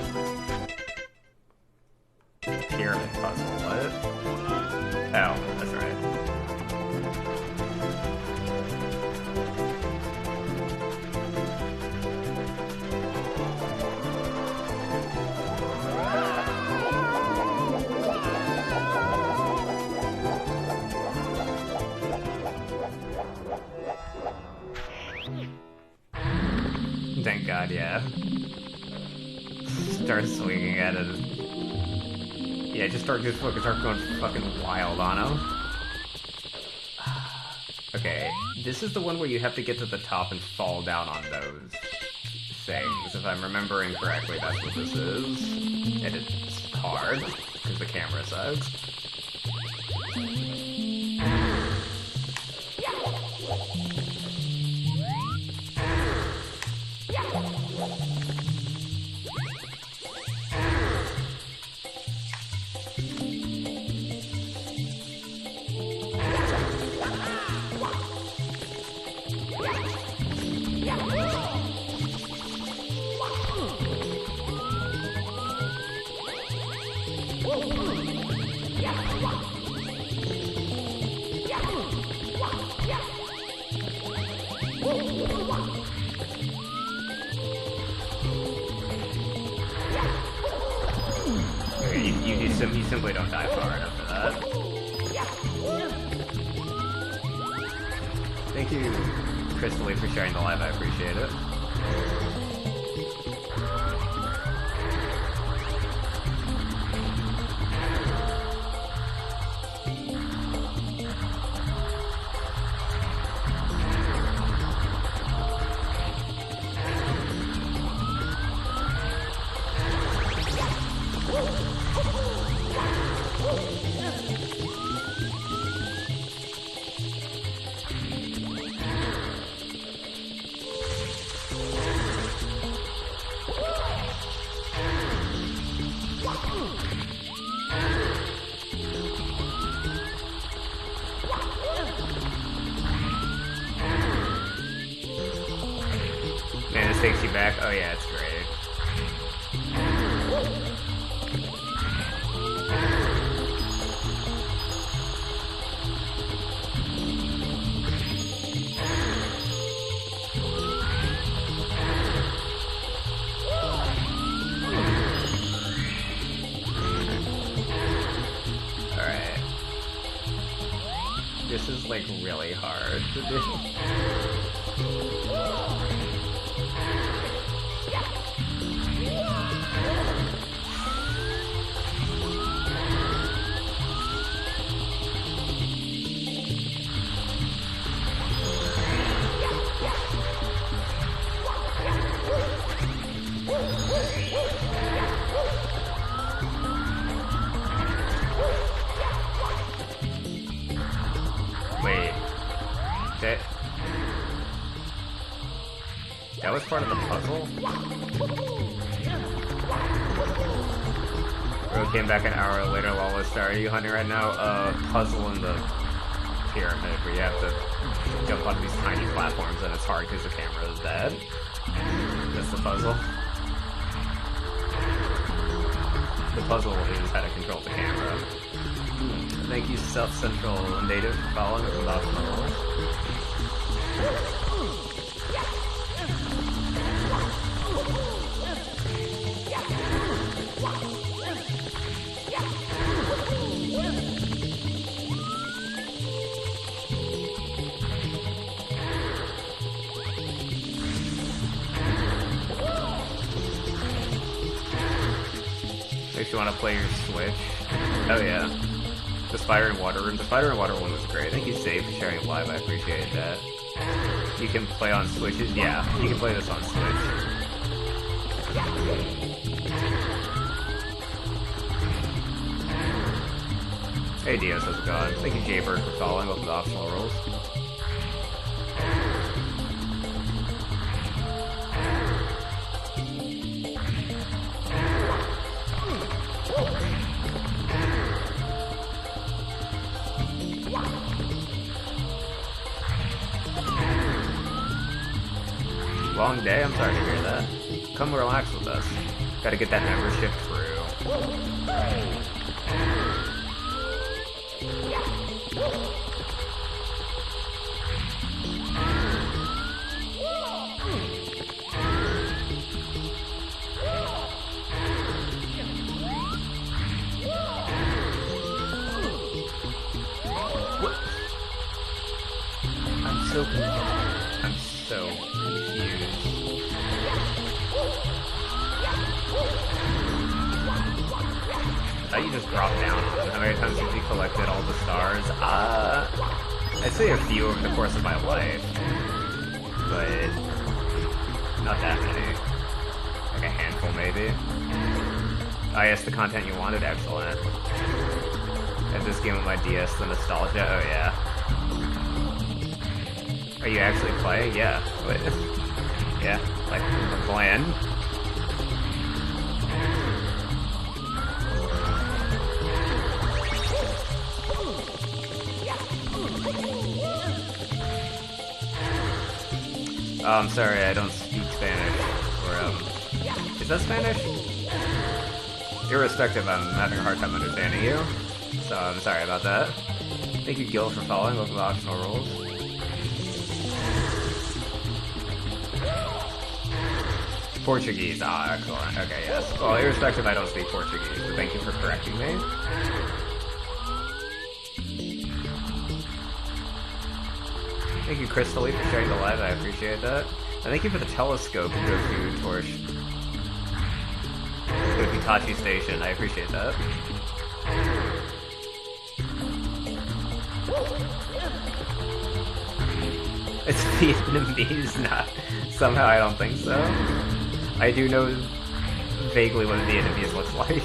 Pyramid puzzle, what? Oh, that's right. Thank God, yeah. Start swinging at it. Yeah, just start going fucking wild on him. Okay, this is the one where you have to get to the top and fall down on those things. If I'm remembering correctly, that's what this is. And it's hard, because the camera sucks. you simply don't die far enough for that. Thank you, Crystal, for sharing the live. I appreciate it. Man, this takes you back. Oh yeah, it's great. Alright. This is like really hard to do. Wait, that was part of the puzzle? Bro came back an hour later, Lawless Star. Are you hunting right now? Puzzle in the pyramid where you have to jump onto these tiny platforms and it's hard because the camera is bad. That's the puzzle. The puzzle is how to control the camera. Thank you, South Central Native, for following with the optional rules. Makes you want to play your Switch. Oh yeah. The Spider and Water Room. The Spider and Water one was great. Thank you, Save, for sharing live. I appreciate that. You can play on Switches. Yeah, you can play this on Switch. Hey Diaz, how's it going? Thank you, Jaybird, for following. Welcome to Optional Rules. Long day? I'm sorry to hear that. Come relax with us. Gotta get that membership through. What? I'm so confused. You just drop down on them. How many times have you collected all the stars? I'd say a few over the course of my life. But not that many. Like a handful maybe. Oh yes, the content you wanted, excellent. And this game on my DS, the nostalgia, oh yeah. Are you actually playing? Yeah. Wait. Yeah, like the plan. Oh, I'm sorry, I don't speak Spanish. Or, is that Spanish? Irrespective, I'm having a hard time understanding you. So I'm sorry about that. Thank you, Gil, for following. Welcome to Optional Rules. Portuguese. Ah, excellent. Okay, yes. Well, irrespective, I don't speak Portuguese, but thank you for correcting me. Thank you, Crystal, for sharing the live. I appreciate that. And thank you for the telescope, Goku Torch. Go Hitachi Station. I appreciate that. It's Vietnamese, not somehow. I don't think so. I do know vaguely what Vietnamese looks like.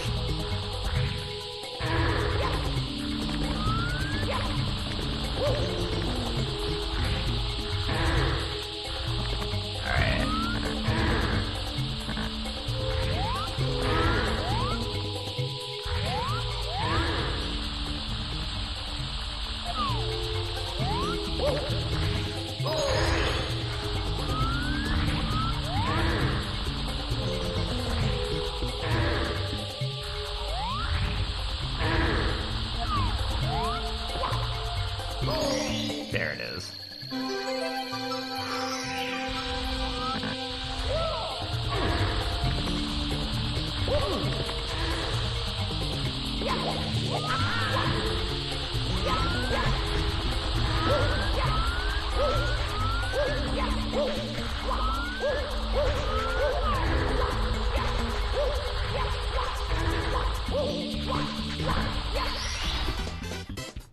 There it is.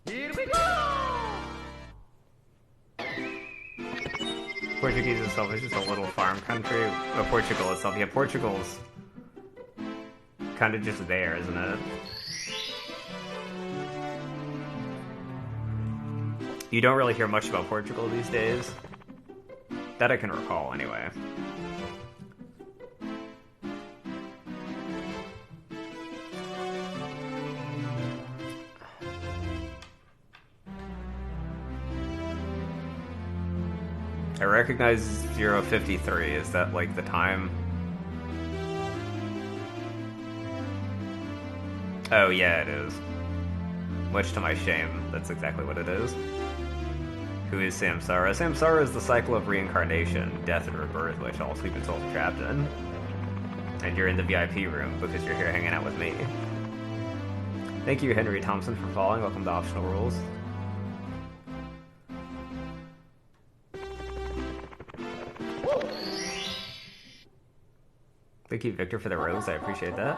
Here we go! Portuguese itself is just a little farm country. But Portugal itself, yeah, Portugal's kind of just there, isn't it? You don't really hear much about Portugal these days. That I can recall, anyway. I recognize 053. Is that like the time? Oh yeah, it is. Much to my shame, that's exactly what it is. Who is Samsara? Samsara is the cycle of reincarnation, death, and rebirth, which all sleeping souls are trapped in. And you're in the VIP room because you're here hanging out with me. Thank you, Henry Thompson, for following. Welcome to Optional Rules. Thank you, Victor, for the rose. I appreciate that.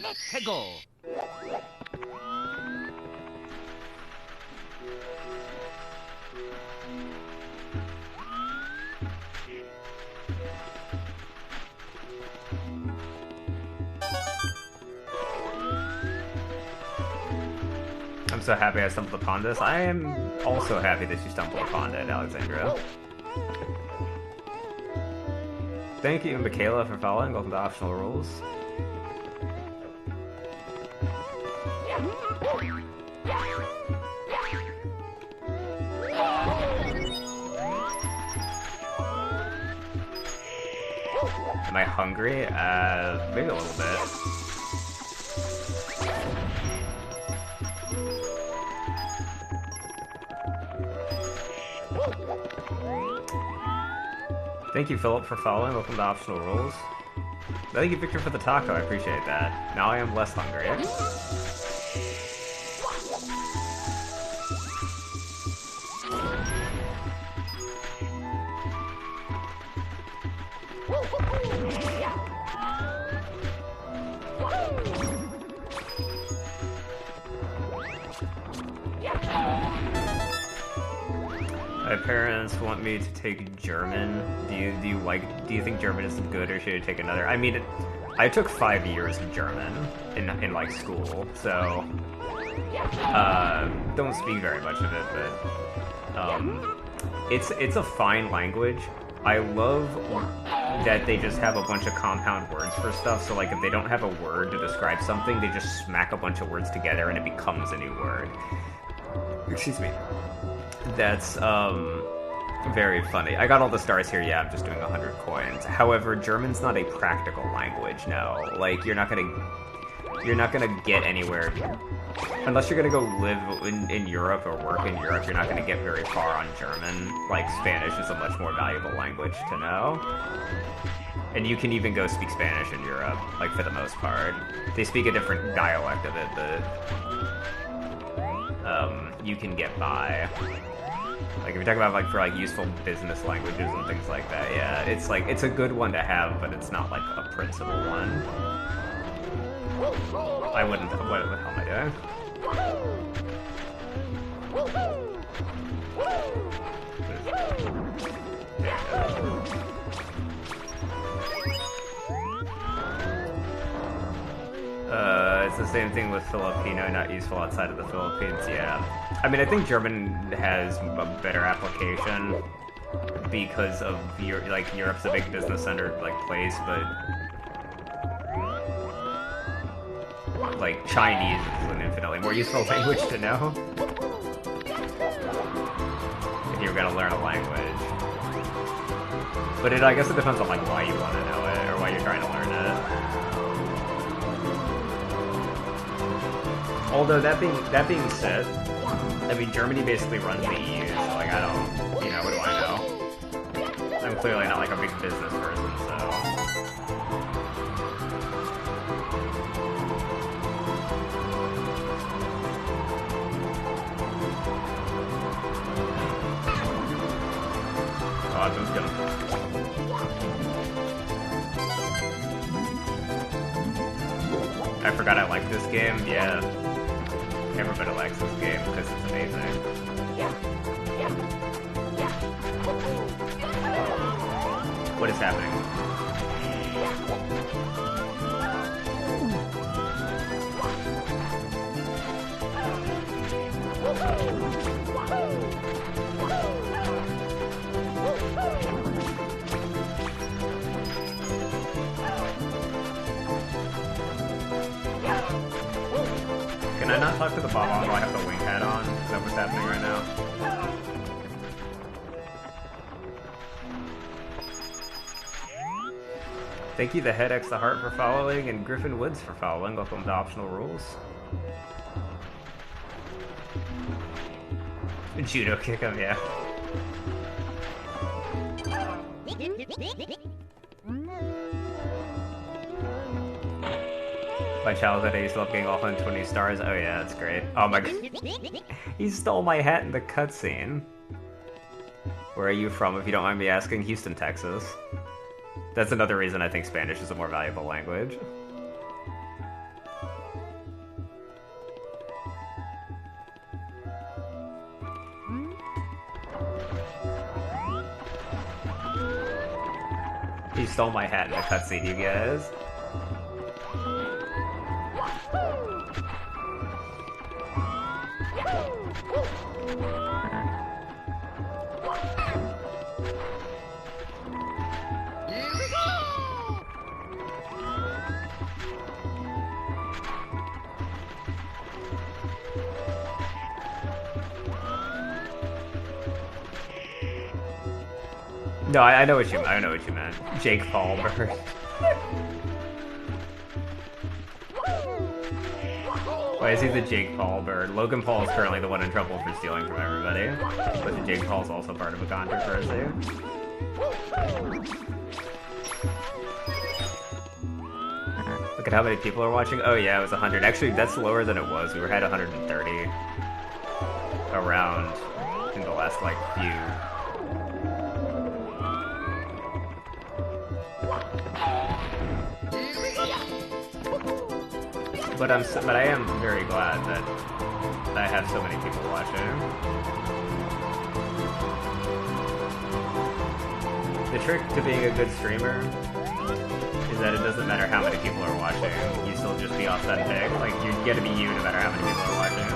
Let's go! I'm so happy I stumbled upon this. I am also happy that you stumbled upon it, Alexandra. Thank you, Michaela, for following. Welcome to Optional Rules. Am I hungry? Maybe a little bit. Thank you, Philip, for following. Welcome to Optional Rules. Thank you, Victor, for the taco. I appreciate that. Now I am less hungry. My parents want me to take German. Do you think German is good, or should I take another? I mean, I took 5 years of German in like school, so don't speak very much of it, but it's a fine language. I love that they just have a bunch of compound words for stuff. So like if they don't have a word to describe something, they just smack a bunch of words together and it becomes a new word. Excuse me. That's very funny. I got all the stars here. Yeah, I'm just doing 100 coins. However, German's not a practical language. No, like you're not gonna get anywhere Unless you're gonna go live in Europe or work in Europe, you're not gonna get very far on German. Like, Spanish is a much more valuable language to know. And you can even go speak Spanish in Europe, like, for the most part. They speak a different dialect of it, but you can get by. Like, if you're talking about, like, for, like, useful business languages and things like that, yeah, it's, like, it's a good one to have, but it's not, like, a principal one. I wouldn't, what the hell am I doing? It's the same thing with Filipino, not useful outside of the Philippines, yeah. I mean, I think German has a better application because of, like, Europe's a big business center, like, place, but like, Chinese is an infinitely more useful language to know if you're gonna learn a language. But I guess it depends on, like, why you want to know it, or why you're trying to learn it. Although, that being said, I mean, Germany basically runs the EU, so, like, I don't, you know, what do I know? I'm clearly not, like, a big business person, so... Oh, I'm just gonna... I forgot I like this game, yeah. Everybody likes this game because it's amazing. What is happening? Can I not talk to the Bob-omb while I have the wing hat on? Is that what's happening right now? Thank you, the Head X the Heart, for following, and Griffin Woods for following. Welcome to Optional Rules. Judo kick him, yeah. My childhood, I used to love getting all 120 stars. Oh yeah, that's great. Oh my god. He stole my hat in the cutscene. Where are you from, if you don't mind me asking? Houston, Texas. That's another reason I think Spanish is a more valuable language. He stole my hat in the cutscene, you guys. No, I know what you meant. Jake Paul bird. Why is he the Jake Paul bird? Logan Paul is currently the one in trouble for stealing from everybody. But the Jake Paul is also part of a controversy. Look at how many people are watching. Oh yeah, it was 100. Actually, that's lower than it was. We were at 130 around in the last, like, few. But I am very glad that I have so many people watching. The trick to being a good streamer is that it doesn't matter how many people are watching. You still just be authentic. Like, you get to be you no matter how many people are watching.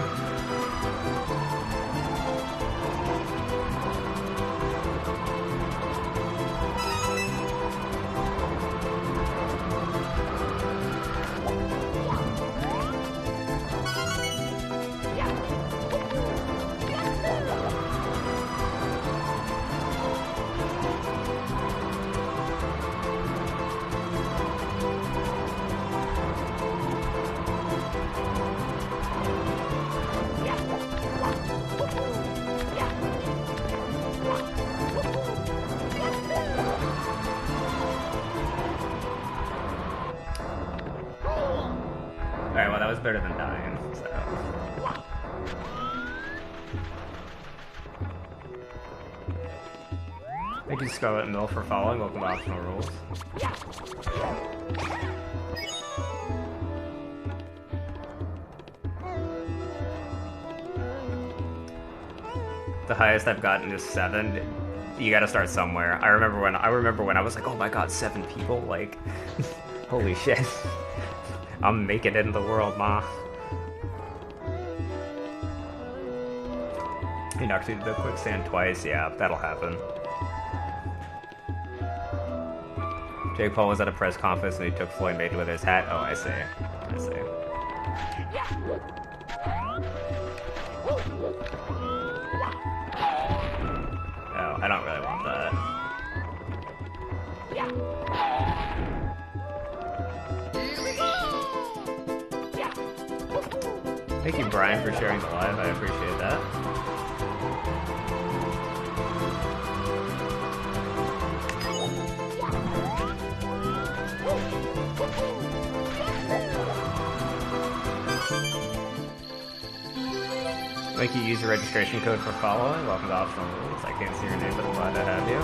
was better than dying, so. Thank you, Scarlet Mill, for following. Welcome to Optional Rules. The highest I've gotten is 7. You gotta start somewhere. I remember when I was like, oh my god, 7 people? Like, holy shit. I'm making it in the world, ma. He knocked into the quicksand twice. Yeah, that'll happen. Jake Paul was at a press conference and he took Floyd Mayweather's his hat. Oh, I see. I see. Oh, I don't really want that. Thank you, Brian, for sharing the live. I appreciate that. Thank you, user registration code for following. Welcome to Optional Rules. I can't see your name, but I'm glad to have you.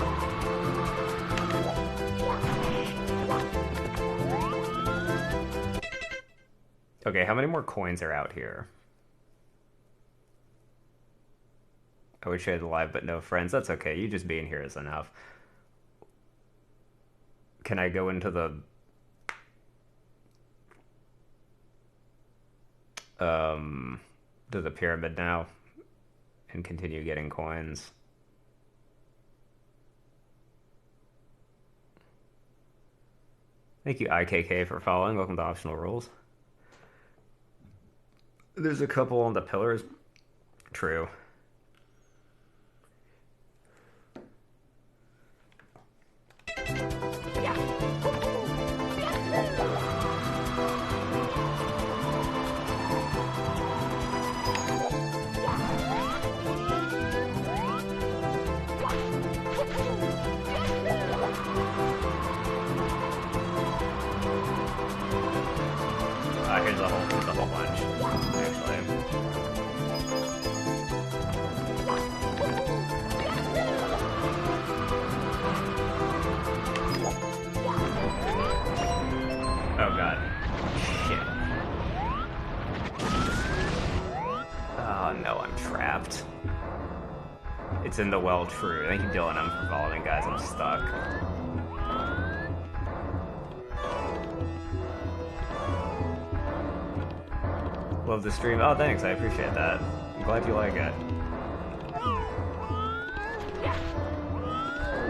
Okay, how many more coins are out here? I would share the live, but no friends. That's okay. You just being here is enough. Can I go into the... to the pyramid now and continue getting coins? Thank you, IKK, for following. Welcome to Optional Rules. There's a couple on the pillars. True. Here's a whole bunch, actually. Oh god. Shit. Oh no, I'm trapped. It's in the well, true. Thank you, Dylan, for following, guys. I'm stuck. Love the stream. Oh, thanks. I appreciate that. I'm glad you like it.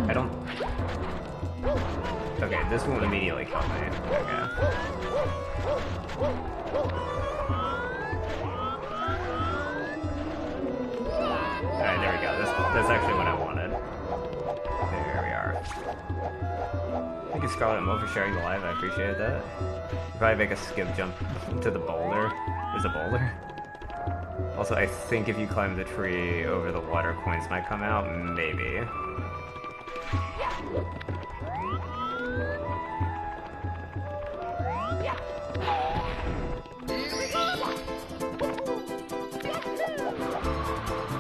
I don't... Okay, this won't immediately kill me. Okay. Alright, there we go. That's actually what I wanted. There we are. Thank you, Scarlet Mo, for sharing the live. I appreciate that. Probably make a skip jump to the boulder. Is a boulder? Also, I think if you climb the tree over the water, coins might come out. Maybe.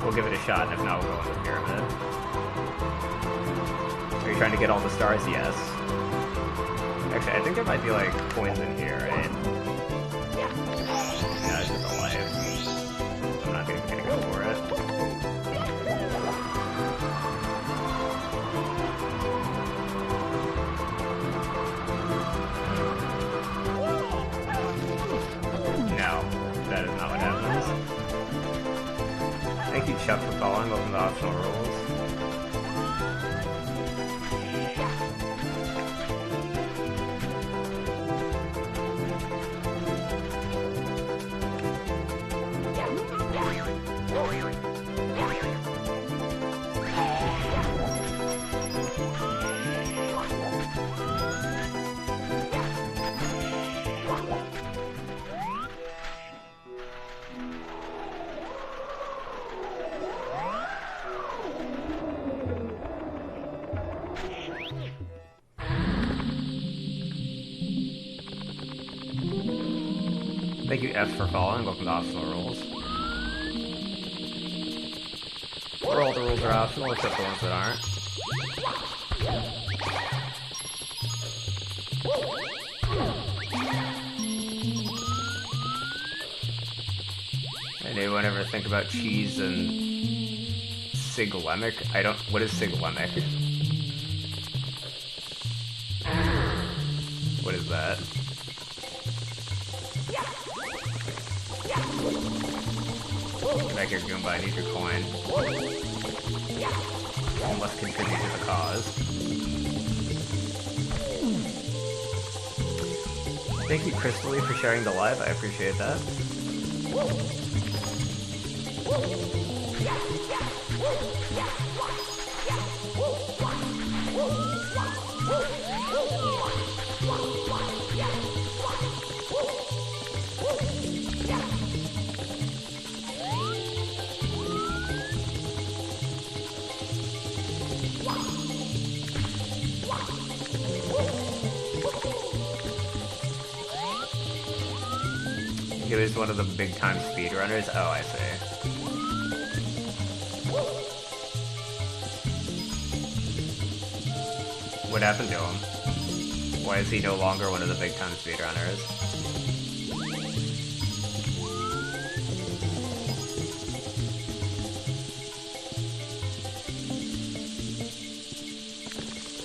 We'll give it a shot, and if not, we'll go in the pyramid. Are you trying to get all the stars? Yes. Actually, I think there might be, like, coins in here, right? Yeah, it's just a life. I'm not even gonna go for it. No, that is not what happens. Thank you, Chuck, for following. Welcome to Optional Rules. Thank you, F, for following. Welcome to Optional Rules. Where all the rules are optional, except the ones that aren't. Anyone ever think about cheese and Siglemic? I don't... What is Siglemic? What is that? Get back here, Goomba. I need your coin. You must contribute to the cause. Thank you, Crystally, for sharing the live. I appreciate that. He was one of the big time speedrunners. Oh, I see. What happened to him? Why is he no longer one of the big time speedrunners?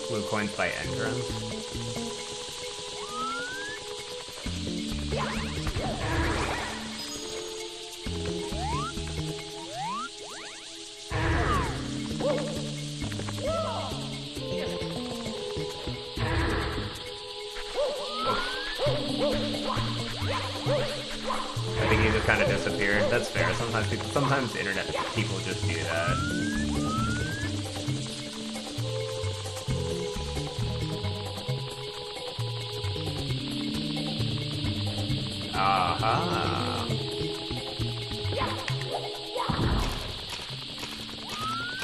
Blue coins by entrance? I think he just kind of disappeared. That's fair. Sometimes internet people just do that. Aha.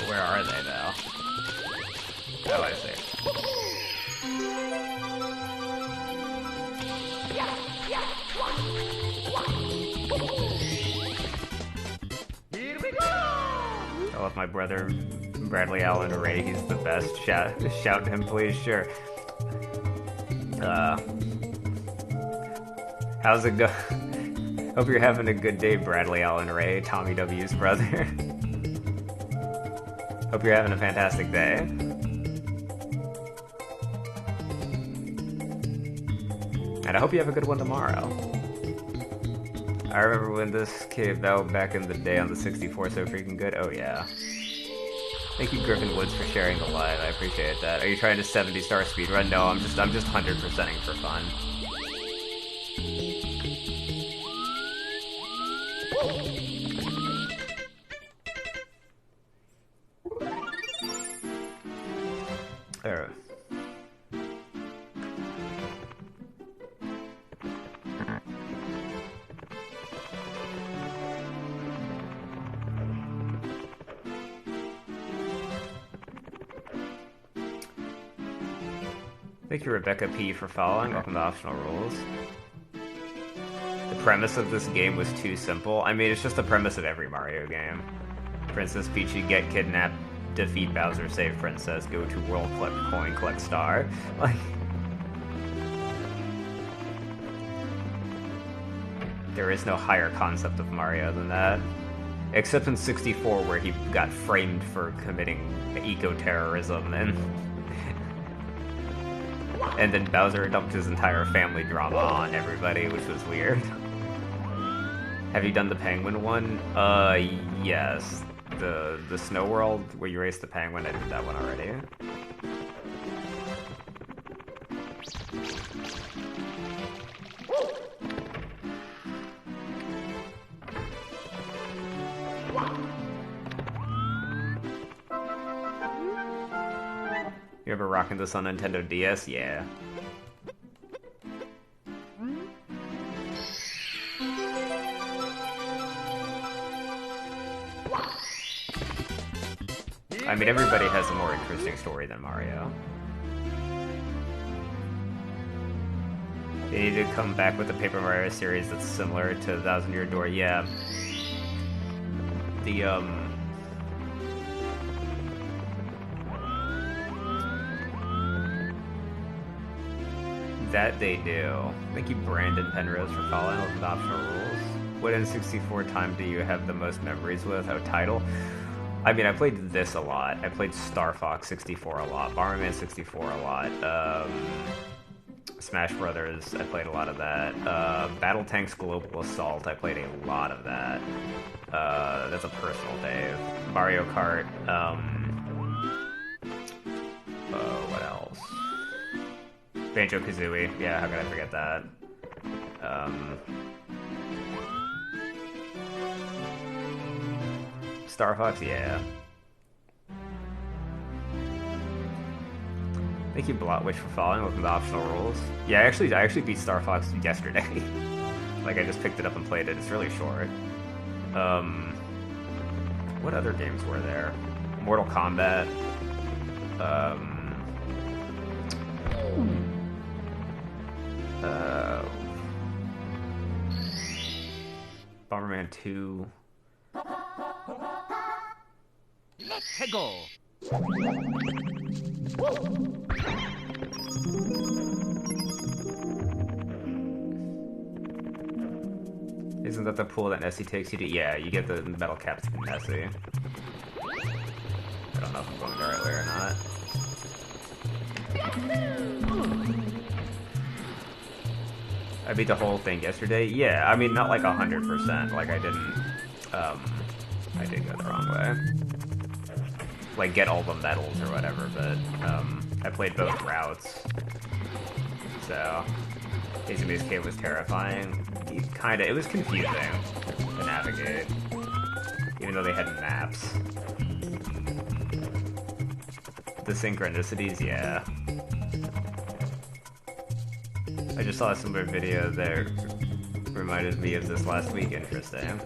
Where are they, though? Oh, I see. Here we go! I love my brother, Bradley Allen Ray. He's the best. Shout him, please. Sure. How's it go? Hope you're having a good day, Bradley Allen Ray, Tommy W's brother. Hope you're having a fantastic day. And I hope you have a good one tomorrow. I remember when this came out back in the day on the 64, so freaking good. Oh yeah. Thank you, Griffin Woods, for sharing the live. I appreciate that. Are you trying to 70-star speedrun? No, I'm just 100%ing for fun. There. Thank you, Rebecca P, for following. Welcome to Optional Rules. The premise of this game was too simple. I mean, it's just the premise of every Mario game. Princess Peachy, get kidnapped, defeat Bowser, save Princess, go to world, collect coin, collect star. Like, there is no higher concept of Mario than that. Except in 64, where he got framed for committing eco-terrorism, and then Bowser dumped his entire family drama on everybody, which was weird. Have you done the penguin one? Yes. The Snow World, where you race the penguin, I did that one already. You ever rocking this on Nintendo DS? Yeah. I mean, everybody has a more interesting story than Mario. They need to come back with a Paper Mario series that's similar to Thousand Year Door. Yeah. That they do. Thank you, Brandon Penrose, for following with optional rules. What N64 time do you have the most memories with? Oh, title? I mean, I played this a lot. I played Star Fox 64 a lot. Bomberman 64 a lot. Smash Brothers, I played a lot of that. Battle Tanks Global Assault, I played a lot of that. That's a personal Dave. Mario Kart. What else? Banjo-Kazooie. Yeah, how could I forget that? Star Fox, yeah. Thank you, Blotwitch, for following with the optional rules. Yeah, I actually beat Star Fox yesterday. Like, I just picked it up and played it. It's really short. What other games were there? Mortal Kombat. Bomberman 2. Let's go. Isn't that the pool that Nessie takes you to? Yeah, you get the metal caps from Nessie. I don't know if I'm going the right way or not. I beat the whole thing yesterday. Yeah, I mean, not like 100%. Like, I didn't, I did go the wrong way. Like, get all the medals or whatever, but, I played both routes. So, Hazymaze Cave was terrifying. It was confusing to navigate. Even though they had maps. The synchronicities, yeah. I just saw a similar video that reminded me of this last week. Interesting.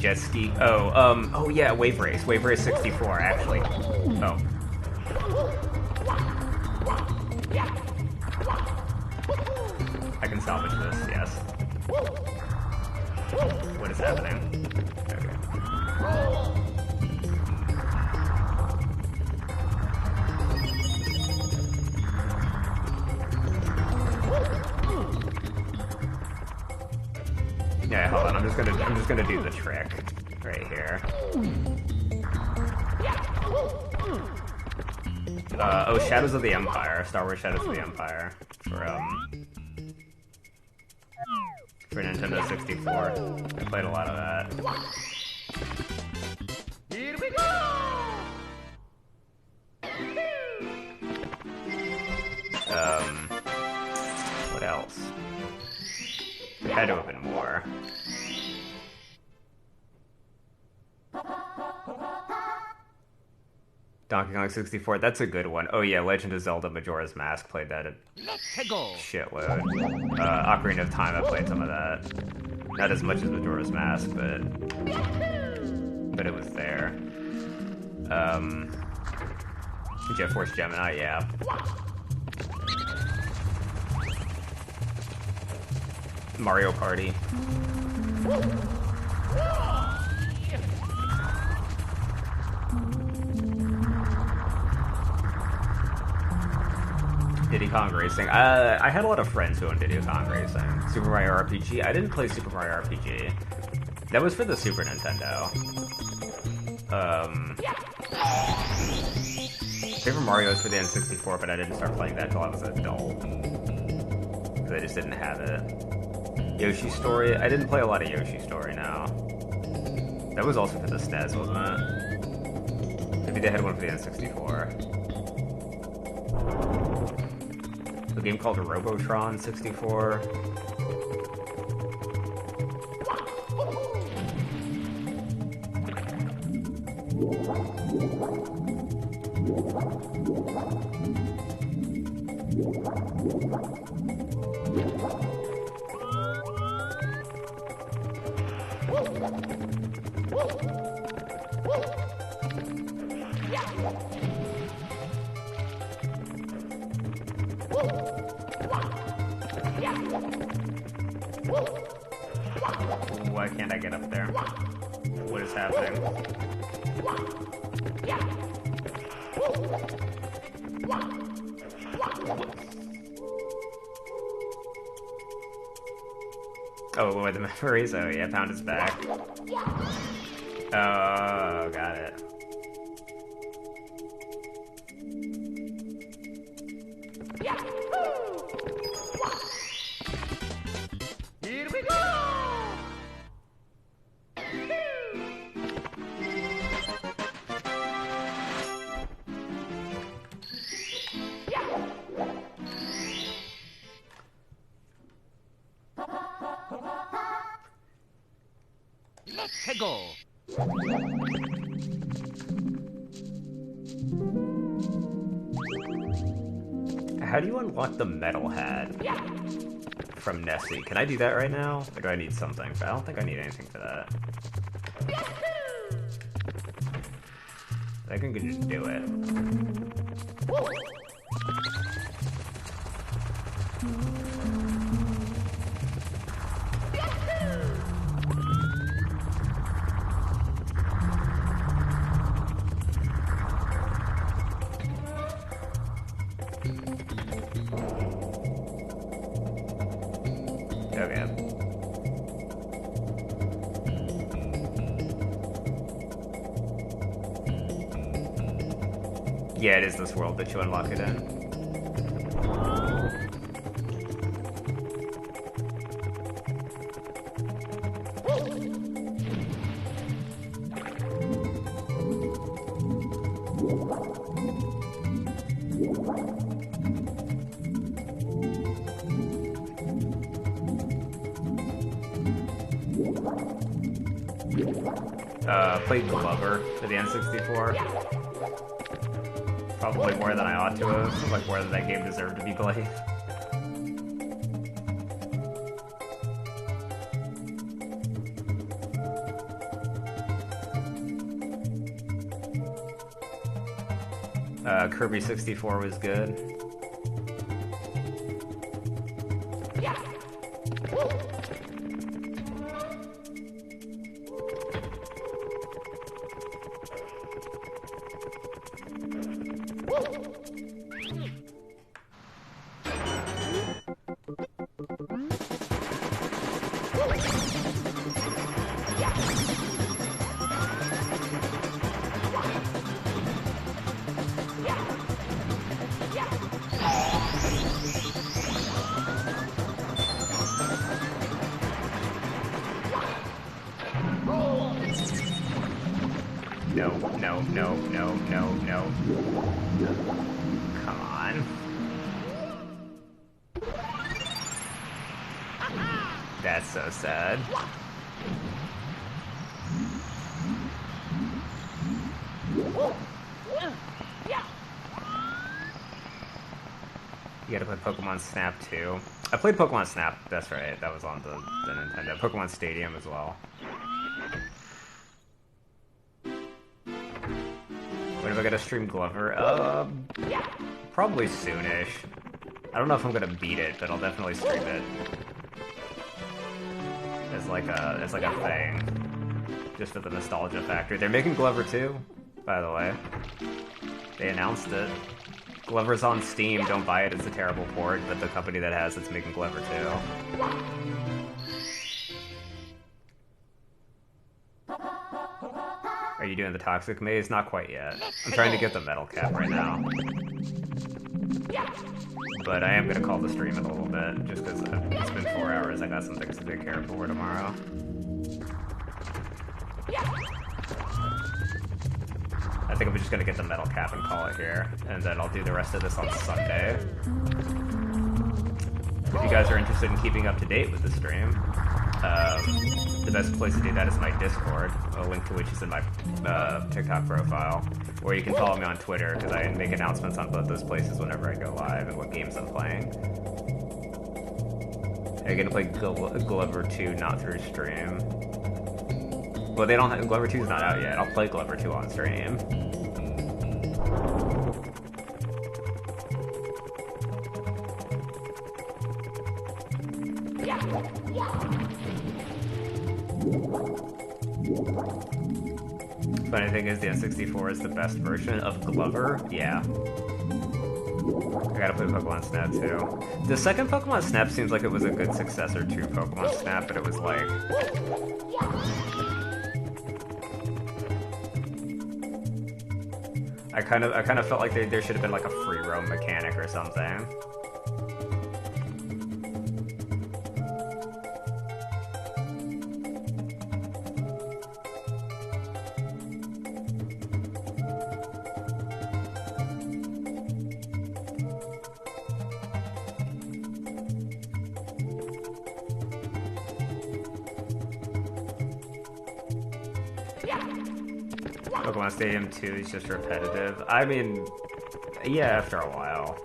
Jet ski. Oh yeah, Wave Race. Wave Race 64, actually. Oh. I can salvage this, yes. What is happening? Okay. Yeah, hold on. I'm just gonna do the trick right here. Oh, Shadows of the Empire. Star Wars Shadows of the Empire for Nintendo 64. I played a lot of that. Here we go. What else? There had to have been more. Donkey Kong 64, that's a good one. Oh yeah, Legend of Zelda Majora's Mask, played that a shitload. Ocarina of Time, I played some of that. Not as much as Majora's Mask, but it was there. Jet Force Gemini, yeah. Mario Party. Diddy Kong Racing. I had a lot of friends who owned Diddy Kong Racing. Super Mario RPG. I didn't play Super Mario RPG. That was for the Super Nintendo. Paper Mario was for the N64, but I didn't start playing that until I was an adult. Because I just didn't have it. Yoshi Story. I didn't play a lot of Yoshi Story now. That was also for the SNES, wasn't it? Maybe they had one for the N64. A game called Robotron 64. Why can't I get up there? What is happening? Oh, wait, the memories? Oh, yeah, Pound is back. Oh, got it. Here we go! Let's go! How do you unlock the metal hat from Nessie? Can I do that right now? Or do I need something? I don't think I need anything for that. I think we can just do it. Okay. Yeah, it is this world that you unlock it in. Played Glover for the N64. Probably more than I ought to have. Seems like more than that game deserved to be played. Kirby 64 was good. No. Come on. That's so sad. You gotta play Pokemon Snap too. I played Pokemon Snap, that's right, that was on the Nintendo. Pokemon Stadium as well. When am I gonna stream Glover? Probably soonish. I don't know if I'm gonna beat it, but I'll definitely stream it. As like a thing. Just for the nostalgia factor. They're making Glover 2, by the way. They announced it. Glover's on Steam, don't buy it, it's a terrible port, but the company that has it's making Glover 2. Are you doing the Toxic Maze? Not quite yet. I'm trying to get the Metal Cap right now. But I am gonna call the stream in a little bit, just because it's been 4 hours, I got some things to take care of for tomorrow. I think I'm just gonna get the Metal Cap and call it here, and then I'll do the rest of this on Sunday. If you guys are interested in keeping up to date with the stream, The best place to do that is my Discord, a link to which is in my TikTok profile, or you can follow me on Twitter, because I make announcements on both those places whenever I go live and what games I'm playing. I'm gonna play Glover 2 not through stream. Well, they don't have, Glover 2's not out yet. I'll play Glover 2 on stream. Funny thing is, the N64 is the best version of Glover. Yeah. I gotta play Pokemon Snap too. The second Pokemon Snap seems like it was a good successor to Pokemon Snap, but it was like... I kind of felt like there should have been like a free roam mechanic or something. Pokemon Stadium 2 is just repetitive. I mean, yeah, after a while.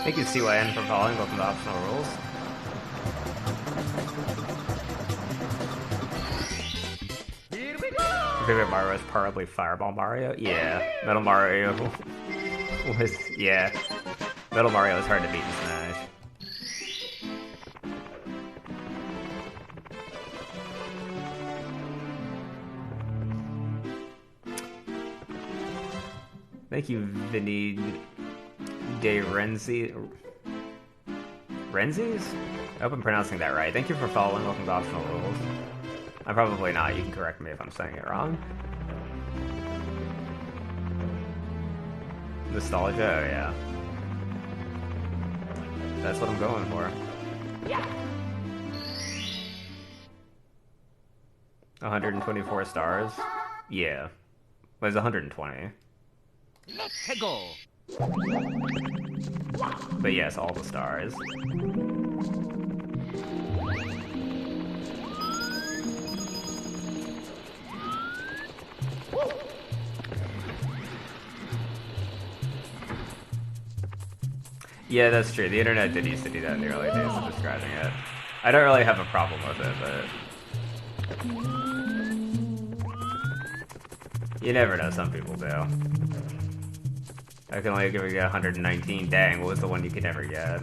Thank you, CYN, for following. Welcome to Optional Rules. Here we go! Your favorite Mario is probably Fireball Mario? Yeah. Metal Mario was... yeah. Metal Mario is hard to beat in Smash. Thank you, Vinny De Renzi. Renzi's? I hope I'm pronouncing that right. Thank you for following. Welcome to Optional Rules. I'm probably not. You can correct me if I'm saying it wrong. Nostalgia? Oh, yeah. That's what I'm going for. Yeah. 124 stars? Yeah. Well, it's 120. Let's go! But yes, all the stars. Yeah, that's true. The internet did used to do that in the early days of describing it. I don't really have a problem with it, but... you never know, some people do. I can only give it 119. Dang, what was the one you could never get?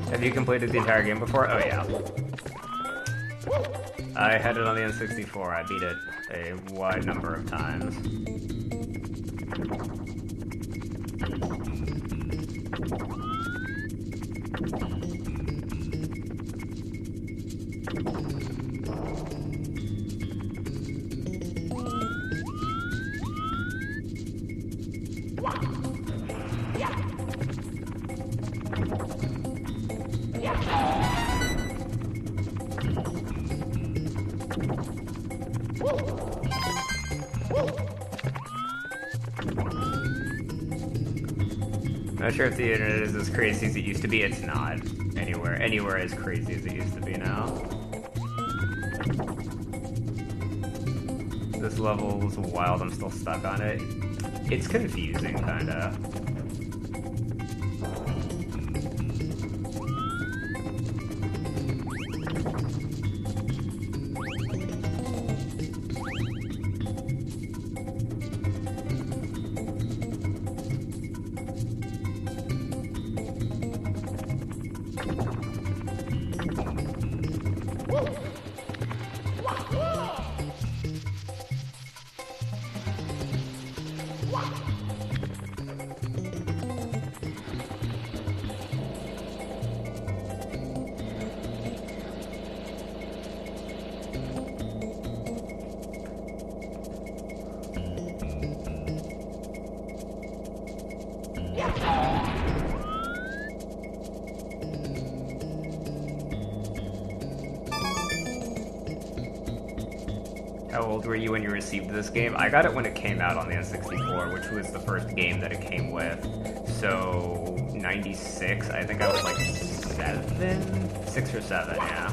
Have you completed the entire game before? Oh yeah. I had it on the N64, I beat it a wide number of times. Not sure if the internet is as crazy as it used to be. It's not anywhere as crazy as it used to be now. This level is wild. I'm still stuck on it. It's confusing, kinda. How old were you when you received this game? I got it when it came out on the N64, which was the first game that it came with. So, 96, I think I was like 6 or 7, yeah.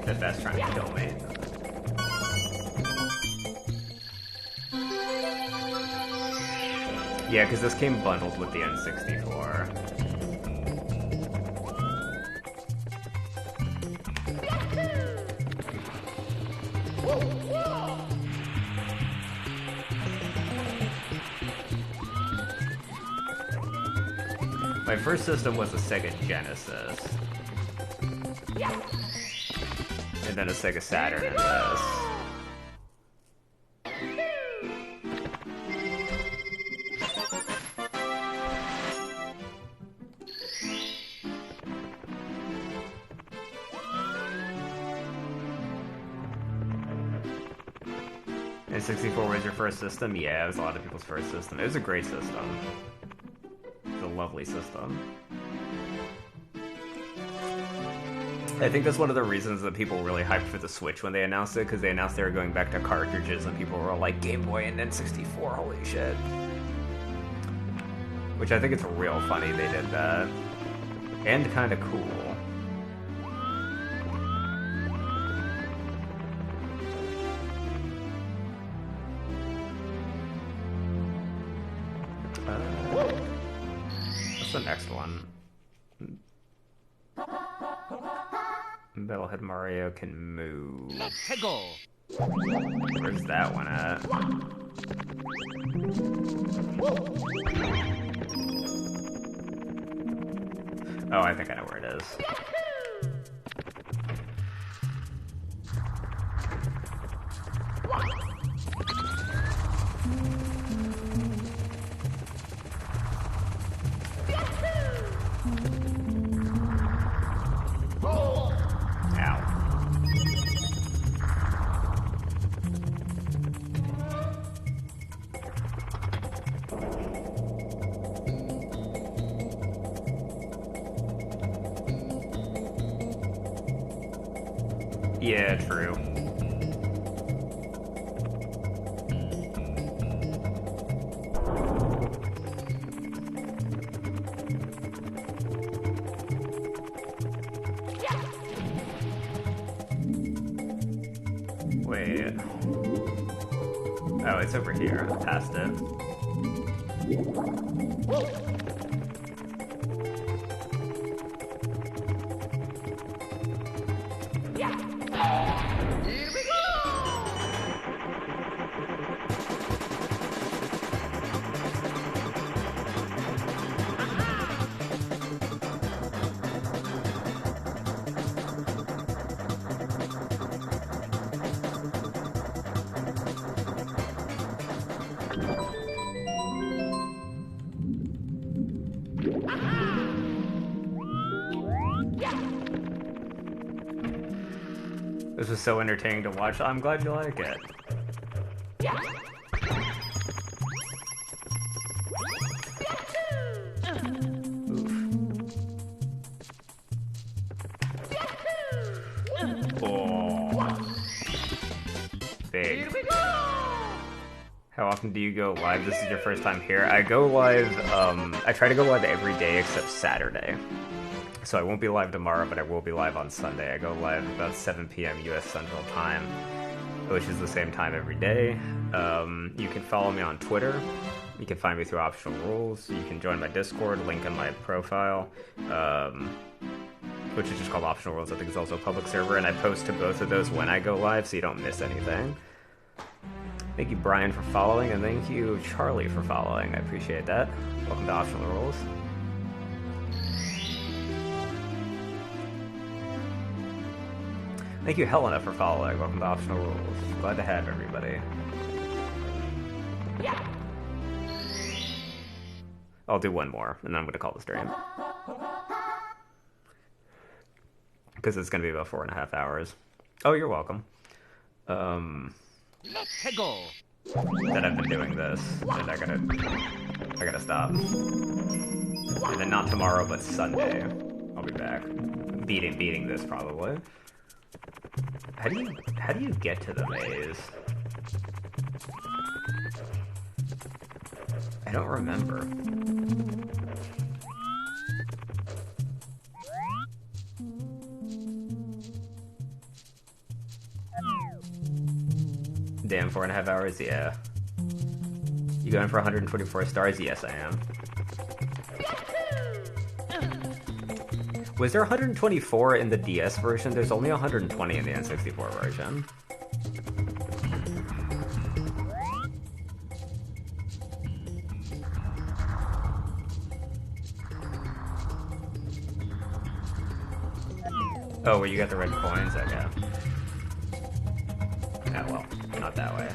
The best trying to kill me. Yeah, because this came bundled with the N64. My first system was a Sega Genesis. And then a Sega Saturn and this. N64 was your first system? Yeah, it was a lot of people's first system. It was a great system. It was a lovely system. I think that's one of the reasons that people really hyped for the Switch when they announced it, because they announced they were going back to cartridges, and people were like, Game Boy and N64, holy shit. Which I think it's real funny they did that. And kinda cool. What's the next one? Metalhead Mario can move. Let's go. Where's that one at? Oh, I think I know where it is. Yeah, true. Wait. Oh, it's over here. Past it. This was so entertaining to watch. I'm glad you like it. Big. How often do you go live? This is your first time here. I go live, I try to go live every day except Saturday. So I won't be live tomorrow, but I will be live on Sunday. I go live about 7 p.m. US Central Time, which is the same time every day. You can follow me on Twitter. You can find me through Optional Rules. You can join my Discord, link in my profile, which is just called Optional Rules. I think it's also a public server, and I post to both of those when I go live, so you don't miss anything. Thank you, Brian, for following, and thank you, Charlie, for following. I appreciate that. Welcome to Optional Rules. Thank you, Helena, for following. Welcome to Optional Rules. Glad to have everybody. Yeah. I'll do one more, and then I'm going to call the stream. Because it's going to be about 4.5 hours. Oh, you're welcome. Let's go. That I've been doing this, and I gotta stop. And then not tomorrow, but Sunday, I'll be back. Beating this, probably. How do you get to the maze? I don't remember. Damn, 4.5 hours? Yeah. You going for 124 stars? Yes, I am. Was there 124 in the DS version? There's only 120 in the N64 version. Oh, well, you got the red coins? Okay. Yeah, well, not that way.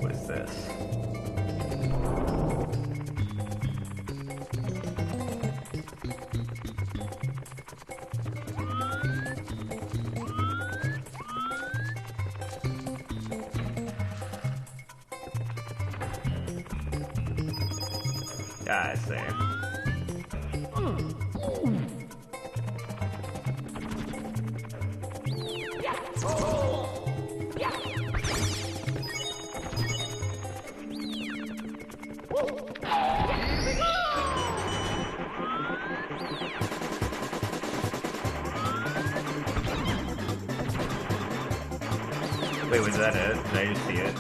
What is this? I see. Wait, was that it? Did I just see it?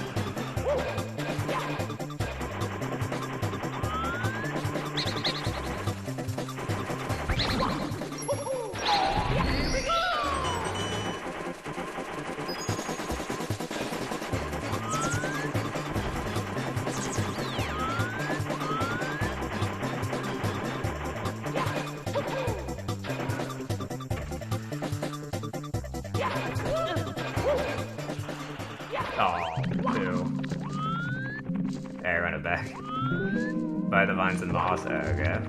By the vines and moss, okay.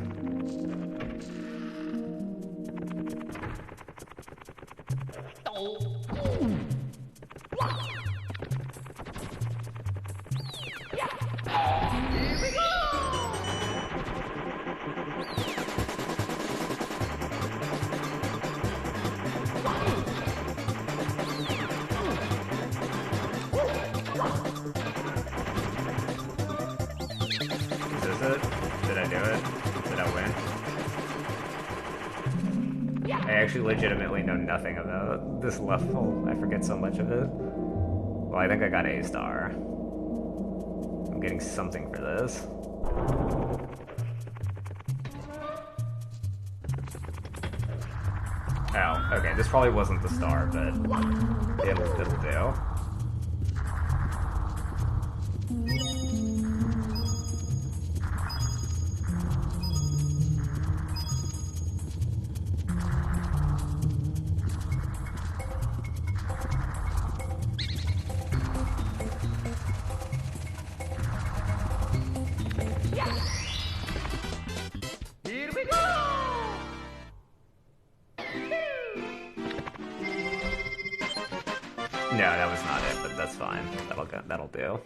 Legitimately know nothing about this level. I forget so much of it. Well, I think I got A star. I'm getting something for this. Oh, okay, this probably wasn't the star, but it'll do. we go! No, that was not it, but that's fine. That'll do.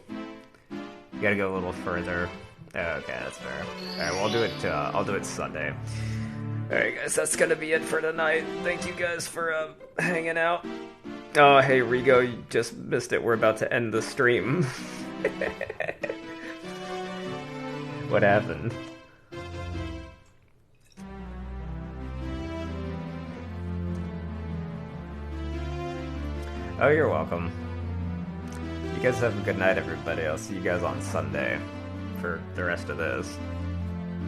You gotta go a little further. Okay, that's fair. Alright, well I'll do it Sunday. Alright guys, that's gonna be it for tonight. Thank you guys for hanging out. Oh hey Rigo, you just missed it. We're about to end the stream. What happened? Oh, you're welcome. You guys have a good night, everybody. I'll see you guys on Sunday for the rest of this.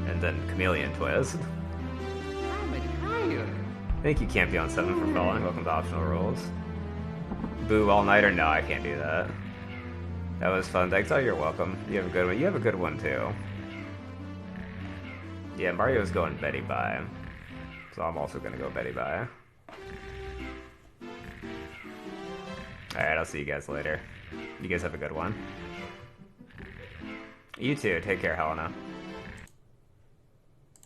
And then Chameleon Twist. I'm tired. Thank you, Campion7, for following. Welcome to Optional Rules. Boo all-nighter? No, I can't do that. That was fun. Thanks. Oh, you're welcome. You have a good one. You have a good one, too. Yeah, Mario's going Betty Bye. So I'm also going to go Betty Bye. Alright, I'll see you guys later. You guys have a good one. You too. Take care, Helena.